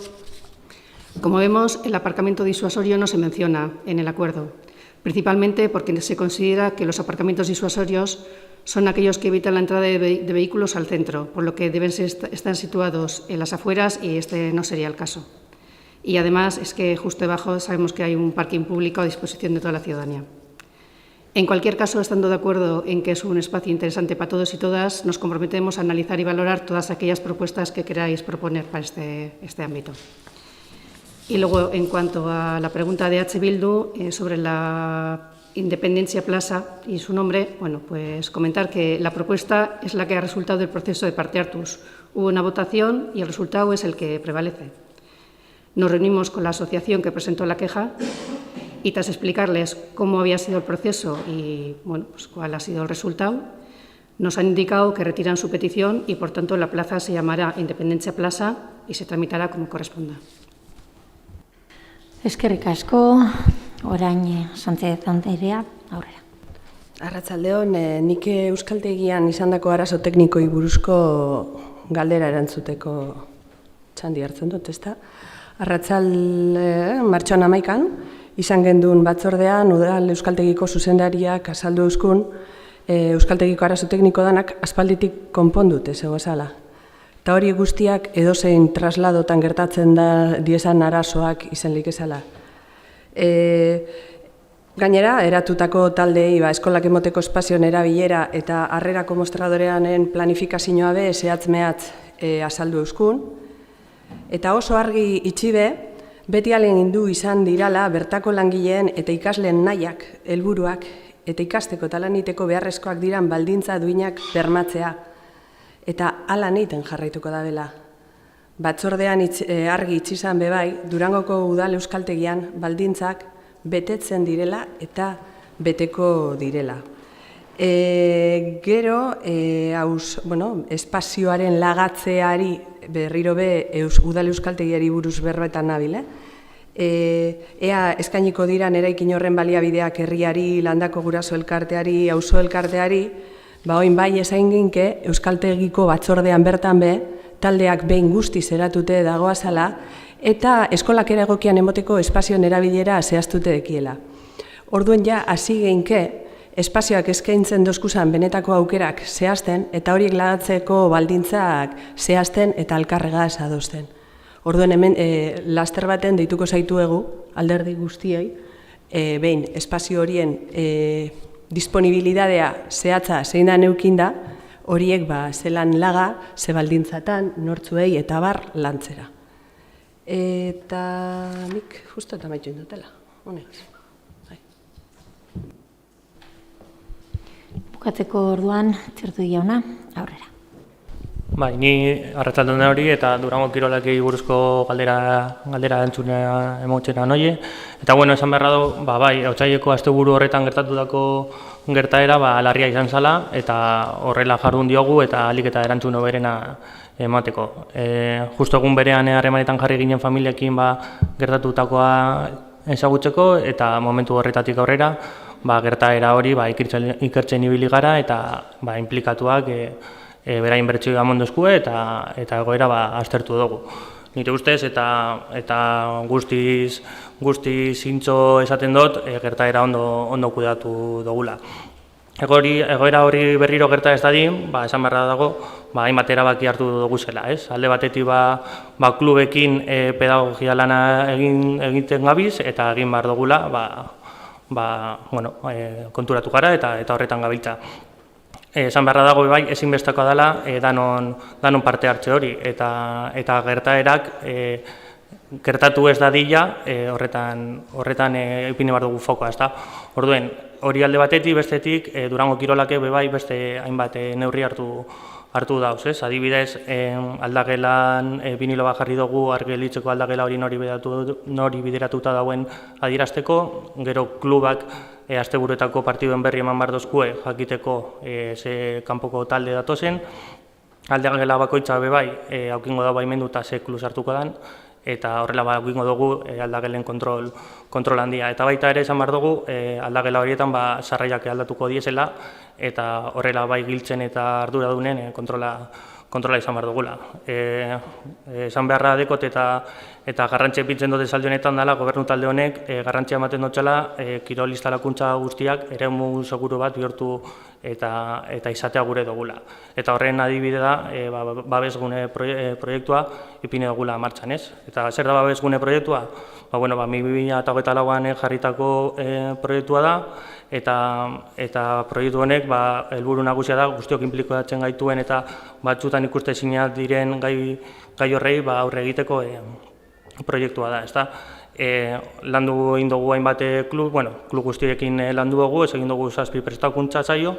Como vemos, el aparcamiento disuasorio no se menciona en el acuerdo, principalmente porque se considera que los aparcamientos disuasorios son aquellos que evitan la entrada de vehículos al centro, por lo que deben estar situados en las afueras y este no sería el caso. Y además es que justo debajo sabemos que hay un parking público a disposición de toda la ciudadanía. En cualquier caso, estando de acuerdo en que es un espacio interesante para todos y todas, nos comprometemos a analizar y valorar todas aquellas propuestas que queráis proponer para este ámbito. Y luego, en cuanto a la pregunta de H. Bildu sobre la Independencia Plaza y su nombre, bueno, pues comentar que la propuesta es la que ha resultado del proceso de Parte Hartus. Hubo una votación y el resultado es el que prevalece. Nos reunimos con la asociación que presentó la queja y tras explicarles cómo había sido el proceso y bueno, pues cuál ha sido el resultado, nos han indicado que retiran su petición y, por tanto, la plaza se llamará Independencia Plaza y se tramitará como corresponda. Eskerrik asko, orain Sánchez Andrea, aurrera. Arratsaldeon, nik Euskaltegian izandako arazo teknikoi buruzko galdera erantzuteko txandi hartzen dut, ezta? Martxoan 11an, izan gendun batzordean, udal Euskaltegiko zuzendariak azaldu euskun, Euskaltegiko arazo tekniko danak aspalditik konpondute zegoazala. Eta hori guztiak edozein trasladotan gertatzen da diezan arazoak izan likezala. Gainera, eratutako taldei eskolak emoteko espazioen erabilera eta harrerako mostradoreanen planifikazioa be zehatz-mehatz azaldu euskun. Eta oso argi itxibe, beti ahalegin izan dirala bertako langileen eta ikasleen nahiak, helburuak eta ikasteko eta laniteko beharrezkoak diran baldintza duinak bermatzea. Eta hala neiten jarraituko da bela. Batzordean argi itxizan bebai, Durangoko udal euskaltegian baldintzak betetzen direla eta beteko direla. Gero, espazioaren lagatzeari berriro be udal euskaltegiari buruz berbetan nabile. Ea eskainiko diran eraikin horren baliabideak herriari, landako guraso elkarteari, auzo elkarteari, oin bai esain ginke euskaltegiko batzordean bertan be, taldeak behin guztiz eratute dagoazala, eta eskolak egokian emoteko espazioen erabilera zehaztute dekiela. Orduen ja, hasi geinke, espazioak eskaintzen dozkuzan benetako aukerak zehazten, eta horiek lagatzeko baldintzak zehazten eta alkarregaz adosten. Orduen hemen, laster baten deituko zaituegu, alderdi guztiei, behin, espazio horien disponibilidadea zehatza zein da neukinda, horiek zelan laga, ze baldintzatan, nortzuei eta bar lantzera. Eta nik justo eta maitu indutela. Honegaz. Bukatzeko orduan, txertu jauna, aurrera. Bai, ni arratsaldean hori eta Durango kirolakei buruzko galdera entzunea emotzera noie. Eta bueno, esan beharra du, bai, otsaileko asteburu horretan gertatutako gertaera larria izan zala eta horrela jardun diogu eta ahalik eta erantzun hoberena emateko. Justo egun berean harremanetan jarri ginen familiekin gertatutakoa ezagutzeko eta momentu horretatik aurrera gertaera hori ikertzen ibili gara eta inplikatuak berain bertsioa mondozkue eta egoera aztertu dugu. Nire ustez eta guztiz zintzo esaten dut, gertaera ondo kudatu dugula. Egoera hori berriro gerta ez dadin, esan beharra dago, hainbat erabaki hartu dugu zela. Alde batetik klubekin pedagogia lana egiten gabiz eta egin behar dugula konturatu gara eta horretan gabiltza. Esan beharra dago ezinbestekoa dela danon parte hartze hori eta gertaerak gertatu ez dadila horretan ipini behar dugu fokoa. Orduen, hori alde batetik, bestetik, Durango Kirolake beste hainbat neurri hartu dauz. Adibidez, aldagelan vinilo bat jarri dugu argelitzeko aldagela hori nori bideratuta dauen adierazteko, gero klubak asteburuetako partiduen berri eman behar dozkue jakiteko ze kanpoko talde datozen, aldagela bakoitza aukingo da baimendu eta ze kluz hartuko dan, eta horrela aukingo dugu aldagelen kontrol handia. Eta baita ere esan behar dugu aldagela horietan sarraiak aldatuko diesela, eta horrela giltzen eta arduradunen kontrola izan behar dugula. Esan beharra dekot eta garrantzia ipintzen dut esaldi honetan dela, gobernu talde honek garrantzia ematen dutela kirol instalakuntza guztiak eremu seguru bat bihurtu eta izatea gure dugula. Eta horren adibide da babesgune proiektua ipini dugula martxan, ez? Eta zer da babesgune proiektua? 2024an jarritako proiektua da, eta proiektu honek helburu nagusia da guztiok inplikatzen gaituen eta batzutan ikuste ezinak diren gai horrei aurre egiteko proiektua da. Landu egin dugu hainbat klub guztiekin landu dugu, ez egin dugu 7 prestakuntza saio,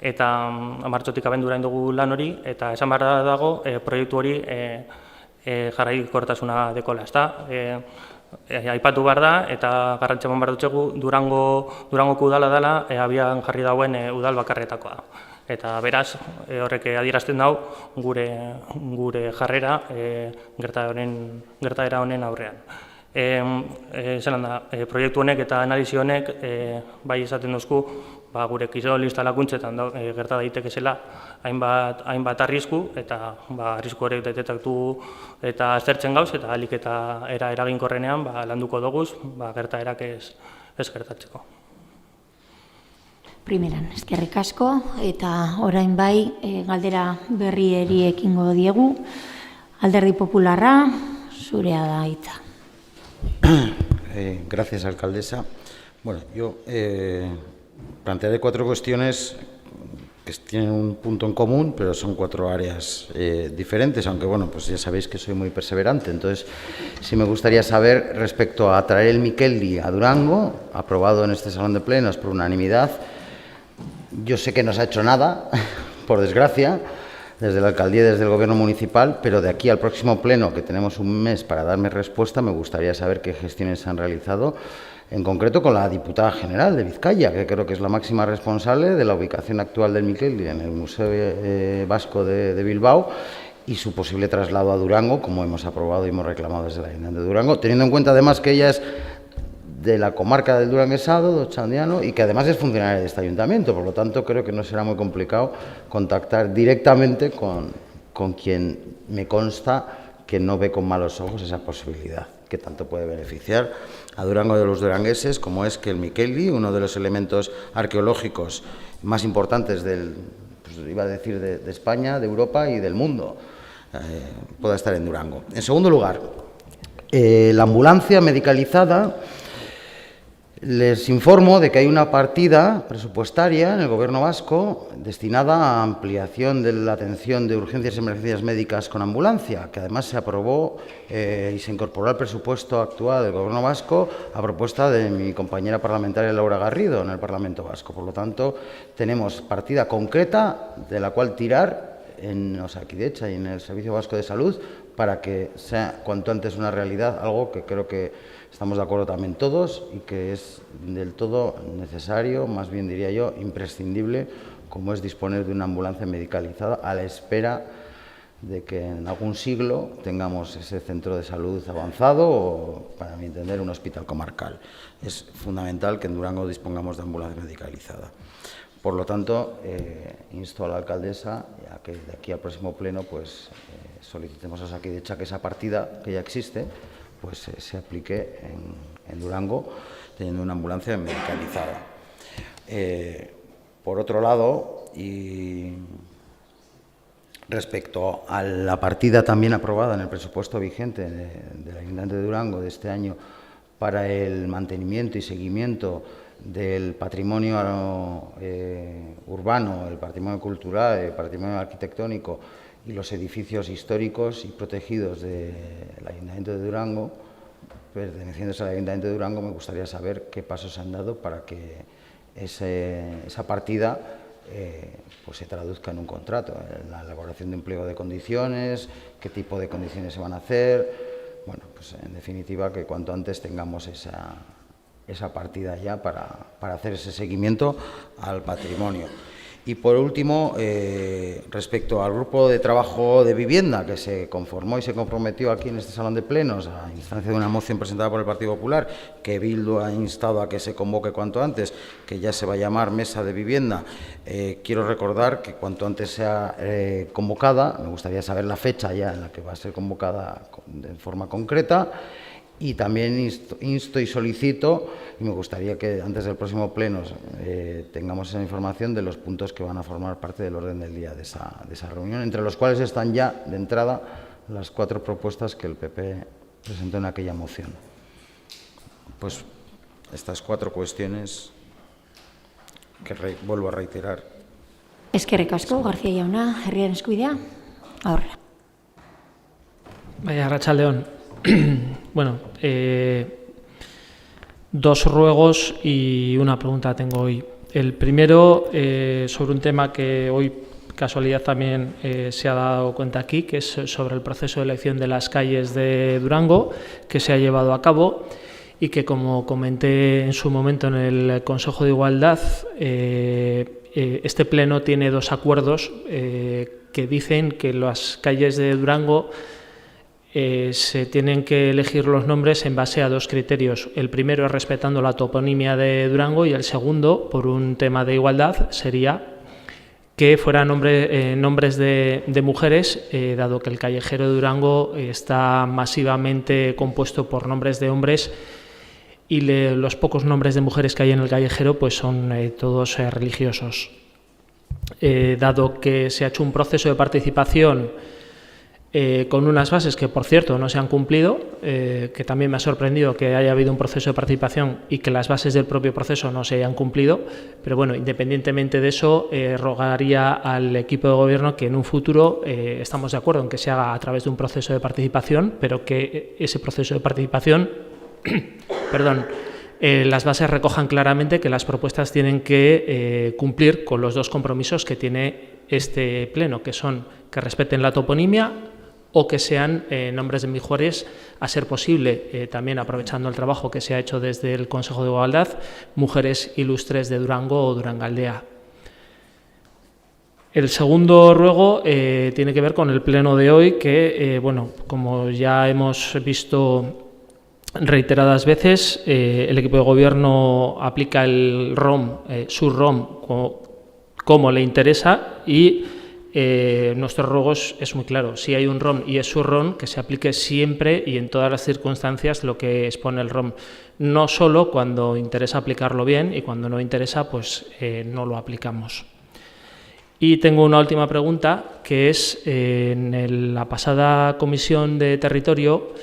eta martxotik abendura egin dugu lan hori, eta esan behar dago proiektu hori jarraikortasuna dekola. Aipatu behar da, eta garrantzia eman behar dutxegu, Durangoko udala dela abian jarri dauen udal bakarretakoa. Eta beraz, horrek adierazten dau gure jarrera gertaera honen aurrean. Zelan da, proiektu honek eta analizi honek bai esaten duzku, gure kirol instalakuntzetan gerta daitekezela hainbat arrisku, eta arrisku horrek detektatu eta aztertzen gauz, eta ahalik eta eraginkorrenean landuko doguz gertaerak ez gertatzeko. Primeran, eskerrik asko, eta orain galdera berrieri ekingo diegu. Alderdi Popularra, zurea da hitza. Gracias, alcaldesa. Bueno, yo plantearé 4 cuestiones que tienen un punto en común, pero son 4 áreas diferentes, aunque bueno, pues ya sabéis que soy muy perseverante. Entonces, sí me gustaría saber respecto a traer el Mikeldi a Durango, aprobado en este salón de plenos por unanimidad. Yo sé que no se ha hecho nada, por desgracia, desde la alcaldía y desde el gobierno municipal, pero de aquí al próximo pleno, que tenemos un mes para darme respuesta, me gustaría saber qué gestiones se han realizado, en concreto con la diputada general de Vizcaya, que creo que es la máxima responsable de la ubicación actual del Mikeldi en el Museo Vasco de Bilbao y su posible traslado a Durango, como hemos aprobado y hemos reclamado desde el Ayuntamiento de Durango, teniendo en cuenta además que ella es de la comarca del Duranguesado, de Otxandiano, y que además es funcionaria de este ayuntamiento. Por lo tanto, creo que no será muy complicado contactar directamente con quien me consta que no ve con malos ojos esa posibilidad, que tanto puede beneficiar a Durango de los durangueses, como es que el Mikeldi, uno de los elementos arqueológicos más importantes de España, de Europa y del mundo, pueda estar en Durango. En segundo lugar, la ambulancia medicalizada. Les informo de que hay una partida presupuestaria en el Gobierno vasco destinada a ampliación de la atención de urgencias y emergencias médicas con ambulancia, que además se aprobó y se incorporó al presupuesto actual del Gobierno vasco a propuesta de mi compañera parlamentaria Laura Garrido en el Parlamento vasco. Por lo tanto, tenemos partida concreta de la cual tirar en Osakidetza y en el Servicio Vasco de Salud para que sea cuanto antes una realidad, algo que creo que estamos de acuerdo también todos y que es del todo necesario, más bien diría yo, imprescindible, como es disponer de una ambulancia medicalizada a la espera de que en algún siglo tengamos ese centro de salud avanzado o, para mi entender, un hospital comarcal. Es fundamental que en Durango dispongamos de ambulancia medicalizada. Por lo tanto, insto a la alcaldesa a que de aquí al próximo pleno pues, solicitemos a Osakidetza que esa partida que ya existe pues, se aplique en Durango, teniendo una ambulancia medicalizada. Por otro lado, y respecto a la partida también aprobada en el presupuesto vigente del Ayuntamiento de Durango de este año para el mantenimiento y seguimiento del patrimonio urbano, el patrimonio cultural, el patrimonio arquitectónico y los edificios históricos y protegidos del Ayuntamiento de Durango, pertenecientes al Ayuntamiento de Durango, me gustaría saber qué pasos se han dado para que esa partida pues se traduzca en un contrato, en la elaboración de un pliego de condiciones, qué tipo de condiciones se van a hacer. Bueno, pues en definitiva que cuanto antes tengamos esa partida ya para hacer ese seguimiento al patrimonio. Y por último, respecto al grupo de trabajo de vivienda que se conformó y se comprometió aquí en este salón de plenos a instancia de una moción presentada por el Partido Popular, que Bildu ha instado a que se convoque cuanto antes, que ya se va a llamar Mesa de Vivienda, quiero recordar que cuanto antes sea convocada, me gustaría saber la fecha ya en la que va a ser convocada de forma concreta. Y también insto y solicito, y me gustaría que antes del próximo pleno tengamos esa información de los puntos que van a formar parte del orden del día de esa reunión, entre los cuales están ya de entrada las 4 propuestas que el PP presentó en aquella moción. Pues estas 4 cuestiones que vuelvo a reiterar. Eskerrik asko, García Jauna, herriaren eskubidea, aurrera. Arratsaldeon. Bueno, 2 ruegos y una pregunta tengo hoy. El primero, sobre un tema que hoy, casualidad, también se ha dado cuenta aquí, que es sobre el proceso de elección de las calles de Durango, que se ha llevado a cabo y que, como comenté en su momento en el Consejo de Igualdad, este pleno tiene 2 acuerdos que dicen que las calles de Durango se tienen que elegir los nombres en base a 2 criterios. El primero es respetando la toponimia de Durango y el segundo, por un tema de igualdad, sería que fueran nombres de mujeres, dado que el callejero de Durango está masivamente compuesto por nombres de hombres y los pocos nombres de mujeres que hay en el callejero pues son todos religiosos. Dado que se ha hecho un proceso de participación con unas bases que, por cierto, no se han cumplido, que también me ha sorprendido que haya habido un proceso de participación y que las bases del propio proceso no se hayan cumplido, pero bueno, independientemente de eso, rogaría al equipo de gobierno que en un futuro estamos de acuerdo en que se haga a través de un proceso de participación, pero que ese proceso de participación, perdón, las bases recojan claramente que las propuestas tienen que cumplir con los 2 compromisos que tiene este pleno, que son que respeten la toponimia o que sean nombres de mujeres, a ser posible, también aprovechando el trabajo que se ha hecho desde el Consejo de Igualdad, mujeres ilustres de Durango o Durangaldea. El segundo ruego tiene que ver con el pleno de hoy, que, bueno, como ya hemos visto reiteradas veces, el equipo de gobierno aplica el ROM, su ROM, como le interesa y nuestro ruego es muy claro. Si hay un ROM y es su ROM, que se aplique siempre y en todas las circunstancias lo que expone el ROM. No solo cuando interesa aplicarlo bien y cuando no interesa, pues no lo aplicamos. Y tengo una última pregunta, que es, en la pasada Comisión de Territorio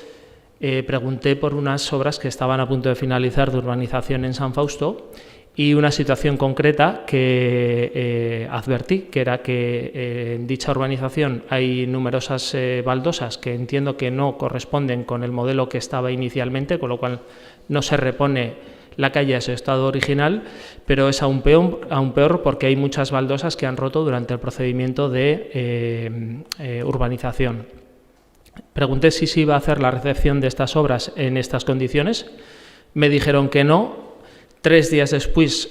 pregunté por unas obras que estaban a punto de finalizar de urbanización en San Fausto y una situación concreta que advertí, que era que en dicha urbanización hay numerosas baldosas que entiendo que no corresponden con el modelo que estaba inicialmente, con lo cual no se repone la calle a su estado original, pero es aún peor porque hay muchas baldosas que han roto durante el procedimiento de urbanización. Pregunté si se iba a hacer la recepción de estas obras en estas condiciones. Me dijeron que no. 3 días después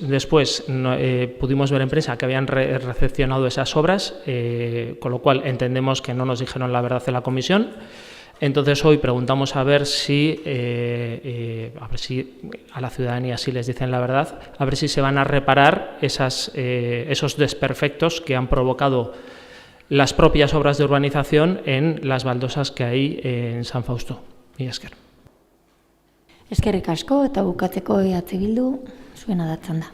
pudimos ver en prensa que habían recepcionado esas obras, con lo cual entendemos que no nos dijeron la verdad en la comisión. Entonces hoy preguntamos a ver si a la ciudadanía sí les dicen la verdad, a ver si se van a reparar esos desperfectos que han provocado las propias obras de urbanización en las baldosas que hay en San Fausto. Mila esker. Eskerrik asko eta bukatzeko Bildu zuena datzen da.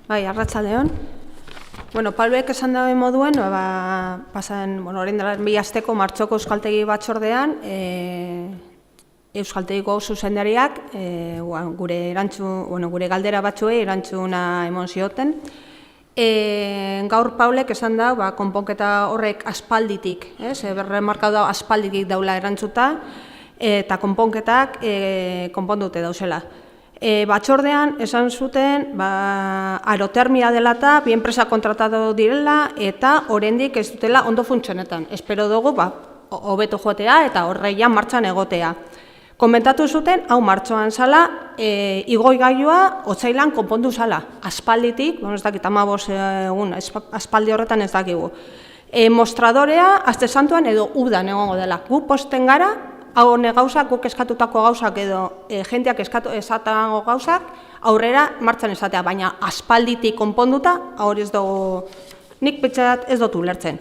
Bai, arratsaldeon. Bueno, Paulek esan dauen moduen, pasan, orain dela 2 asteko martxoko euskaltegi batzordean, euskaltegiko zuzendariak gure galdera batzuei erantzuna emon zioten. Gaur Paulek esan da, konponketa horrek aspalditik, berremarkatu da aspalditik daula erantzuta, eta konponketak konpondute dauzela. Batzordean esan zuten aerotermia dela eta bi enpresa kontratatu direla eta oraindik ez dutela ondo funtzionetan. Espero dugu hobeto joatea eta horreian martxan egotea. Komentatu zuten, hau martxoan zala, igoigailua otsailan konpondu zala. Aspalditik, ez dakit 15 egun, aspaldi horretan ez dakigu. Mostradorea, aste santuan edo udan egongo dela. Gu posten gara, hau gauzak, guk eskatutako gauzak edo jendeak esatako gauzak aurrera martxan esatea, baina aspalditik konponduta, hori ez dugu, nik pentsat ez dut ulertzen.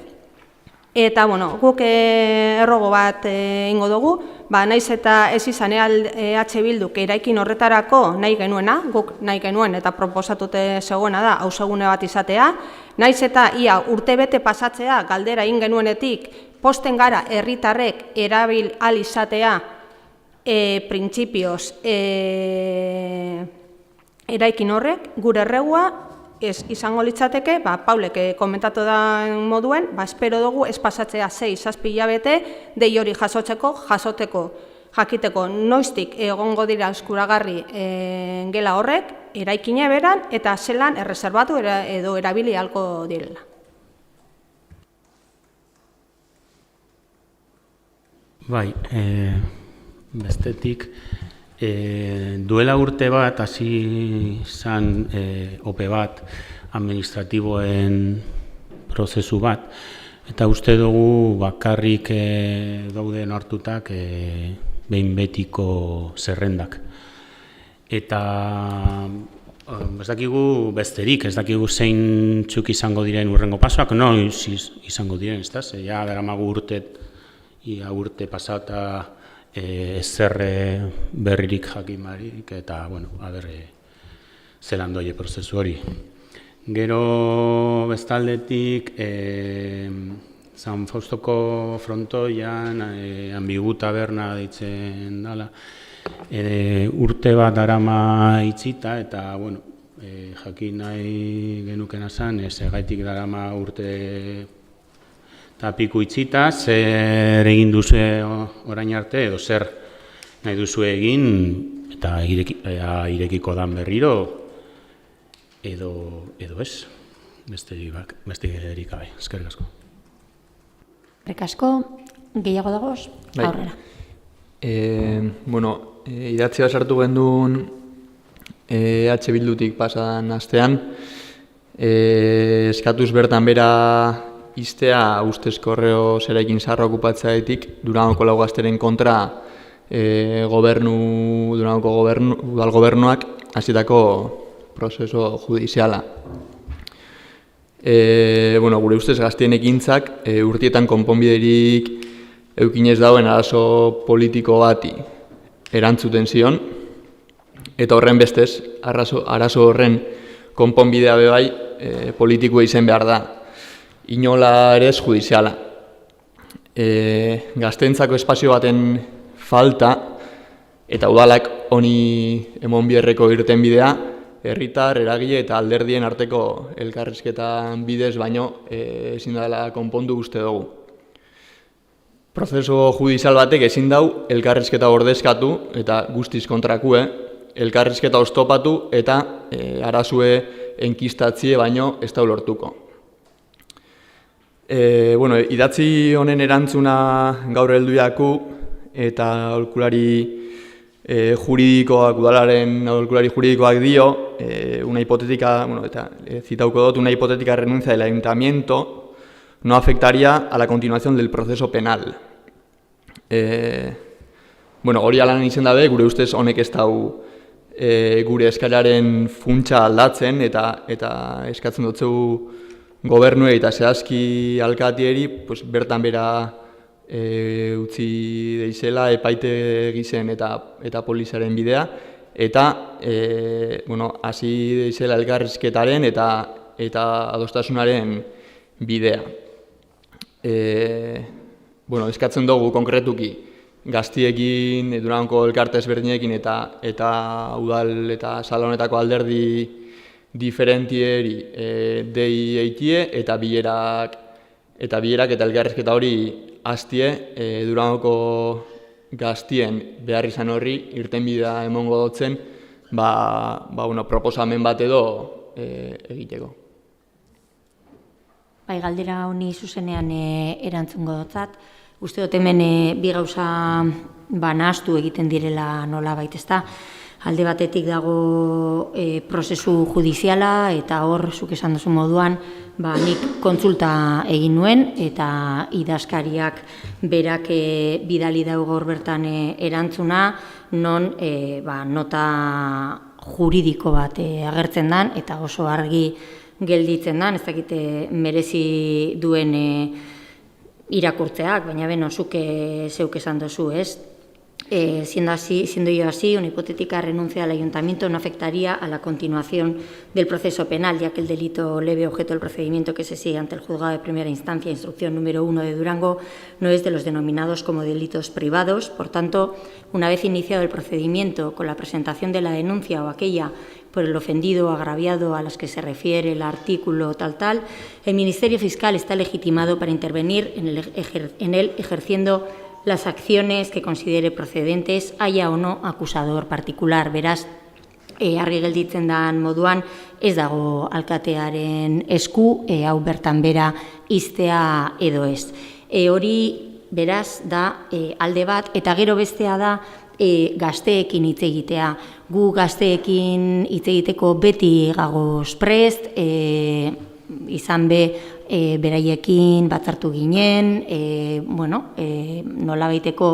Eta, guk errogo bat ingo dugu, naiz eta ez izan EH Bilduk eraikin horretarako nahi genuena, guk nahi genuen eta proposatute zegoena da, hausegune bat izatea, naiz eta ia urtebete pasatzea galdera egin genuenetik, posten gara herritarrek erabil ahal izatea printzipioz eraikin horrek, gure erregua izango litzateke, Paulek komentatu da moduen, espero dugu ez pasatzea 6-7 hilabete dei hori jasoteko, jakiteko noiztik egongo dira eskuragarri gela horrek, eraikine beran eta zelan erreserbatu edo erabili ahalko direla. Bai, bestetik, duela urte bat, hasi zan ope bat, administratiboen prozesu bat, eta uste dugu bakarrik dauden hartutak behin betiko zerrendak. Eta ez dakigu besterik, ez dakigu zein txuk izango diren urrengo pasoak, noiz izango diren, ez da, ja daramagu urte pasata zerre berririk jakimarik, eta, zelan doie prozesu hori. Gero bestaldetik, San Faustoko frontoian, ambigu taberna deitzen dela, urte bat darama itzita, eta, jakin nahi genukena zen, gaitik darama urte eta piku itzita, zer egin duzu orain arte, edo zer nahi duzu egin, eta irekiko dan berriro, edo ez, besterik gabe, eskerrik asko. Eskerrik asko, gehiago dagoz, aurrera. Idatzi bat sartu gendun EH Bildutik pasadan astean, eskatuz bertan bera iztea ustezko horreo zeraikin zaharra okupatzaetik Durangoko lau gazteren kontra Durangoko udal gobernuak hasitako prozeso judiziala. Gure ustez gaztien ekintzak urtietan konponbiderik eukinez dauen arazo politiko bati erantzuten zion, eta horren bestez, arazo horren konponbidea bebai politikoa izan behar da. Inola ere ez judiziala. Gazteentzako espazio baten falta eta udalak honi emon bierreko irten bidea, herritar, eragile eta alderdien arteko elkarrizketan bidez baino ezin dela konpondu uste dugu. Prozesu judizial batek ezin dau elkarrizketa ordezkatu eta guztiz kontrakue, elkarrizketa oztopatu eta arazue enkistatzie baino ez da lortuko. Idatzi honen erantzuna gaur helduiaku eta aholkulari juridikoak, udalaren aholkulari juridikoak dio, una hipotética, eta citauko dut, una hipotética renuncia del ayuntamiento no afectaría a la continuación del proceso penal. Hori alan izan dabe, gure ustez honek ez dau gure eskalaren funtsa aldatzen eta eskatzen dutzeu gobernue eta zehazki alkatieri bertan bera utzi deizela epaite gizen eta polizaren bidea eta hasi deizela elkarrizketaren eta adostasunaren bidea. Eskatzen dugu konkretuki gaztiekin, Durangoko elkarte ezberdinekin eta udal eta sala honetako alderdi diferentieri dei eitie eta bilerak eta elkarrizketa hori hastie Durangoko gaztien behar izan horri irtenbidea emongo dotzen proposamen bat edo egiteko. Bai, galdera honi zuzenean erantzungo dotzat. Uste dut hemen bi gauza nahastu egiten direla nolabait, ezta? Alde batetik dago prozesu judiziala eta hor, zuk esan duzu moduan, nik kontsulta egin nuen eta idazkariak berak bidali dago gaur bertan erantzuna, non nota juridiko bat agertzen dan eta oso argi gelditzen dan, ez dakite merezi duen irakurtzeak, baina beno, zuk zeuk esan dozu, ez? Siendo yo así, una hipotética renuncia al ayuntamiento no afectaría a la continuación del proceso penal, ya que el delito leve objeto del procedimiento que se sigue ante el juzgado de primera instancia, instrucción número 1 de Durango, no es de los denominados como delitos privados. Por tanto, una vez iniciado el procedimiento con la presentación de la denuncia o aquella por el ofendido o agraviado a las que se refiere el artículo tal, el Ministerio Fiscal está legitimado para intervenir en él ejerciendo las acciones que considere procedentes, haya o no acusador particular. Beraz, argi gelditzen dan moduan, ez dago alkatearen esku, hau bertan bera iztea edo ez. Hori, beraz, da alde bat, eta gero bestea da gazteekin hitz egitea. Gu gazteekin hitz egiteko beti gagoz prest, izan be beraiekin batzartu ginen, nolabaiteko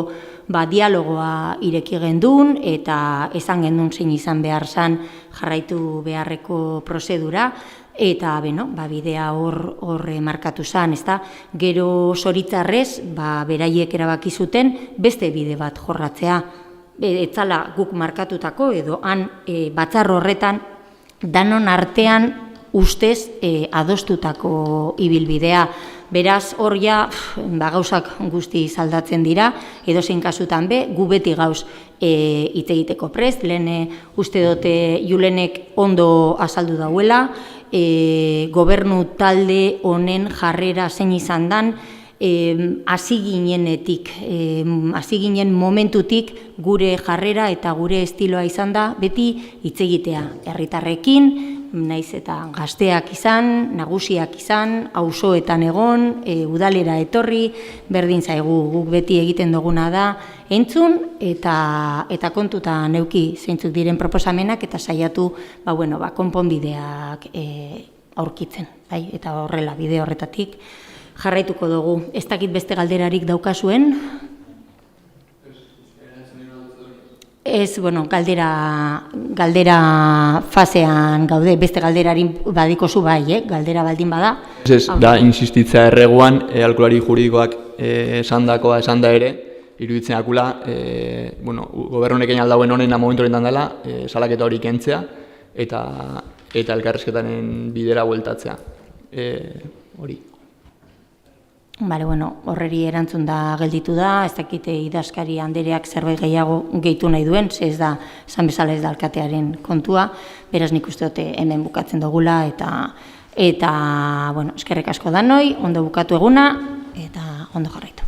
dialogoa ireki gendun eta esan gendun zein izan behar zan jarraitu beharreko prozedura eta bidea hor markatu zan, ezta? Gero zoritzarrez, beraiek erabaki zuten beste bide bat jorratzea, etzala guk markatutako edo han batzar horretan danon artean ustez adostutako ibilbidea. Beraz, hor ja gauzak guzti aldatzen dira, edozein kasutan be, gu beti gauz hitz egiteko prest, lehen uste dute Julenek ondo azaldu dauela, gobernu talde honen jarrera zein izan dan, hasi ginen momentutik gure jarrera eta gure estiloa izan da, beti hitz egitea herritarrekin, naiz eta gazteak izan, nagusiak izan, auzoetan egon, udalera etorri, berdin zaigu, guk beti egiten duguna da, entzun eta kontuta neuki zeintzuk diren proposamenak eta saiatu konponbideak aurkitzen, eta horrela bide horretatik jarraituko dugu. Ez dakit beste galderarik daukazuen? Ez, galdera fasean gaude, beste galderarin badiko zu bai, galdera baldin bada. Ez, da, insistitza erreguan, alkulari juridikoak esandakoa esanda ere, iruditzen akula, gobernunekin aldauen honena momentu horretan dela, salaketa hori kentzea, eta elkarrizketaren bidera bueltatzea. Hori. Horreri erantzun da gelditu da, ez dakite idazkari handereak zerbait gehiago gehitu nahi duen, ez da, esan bezala ez da alkatearen kontua, beraz nik uste dute hemen bukatzen dugula, eta eskerrik asko danoi, ondo bukatu eguna, eta ondo jarraitu.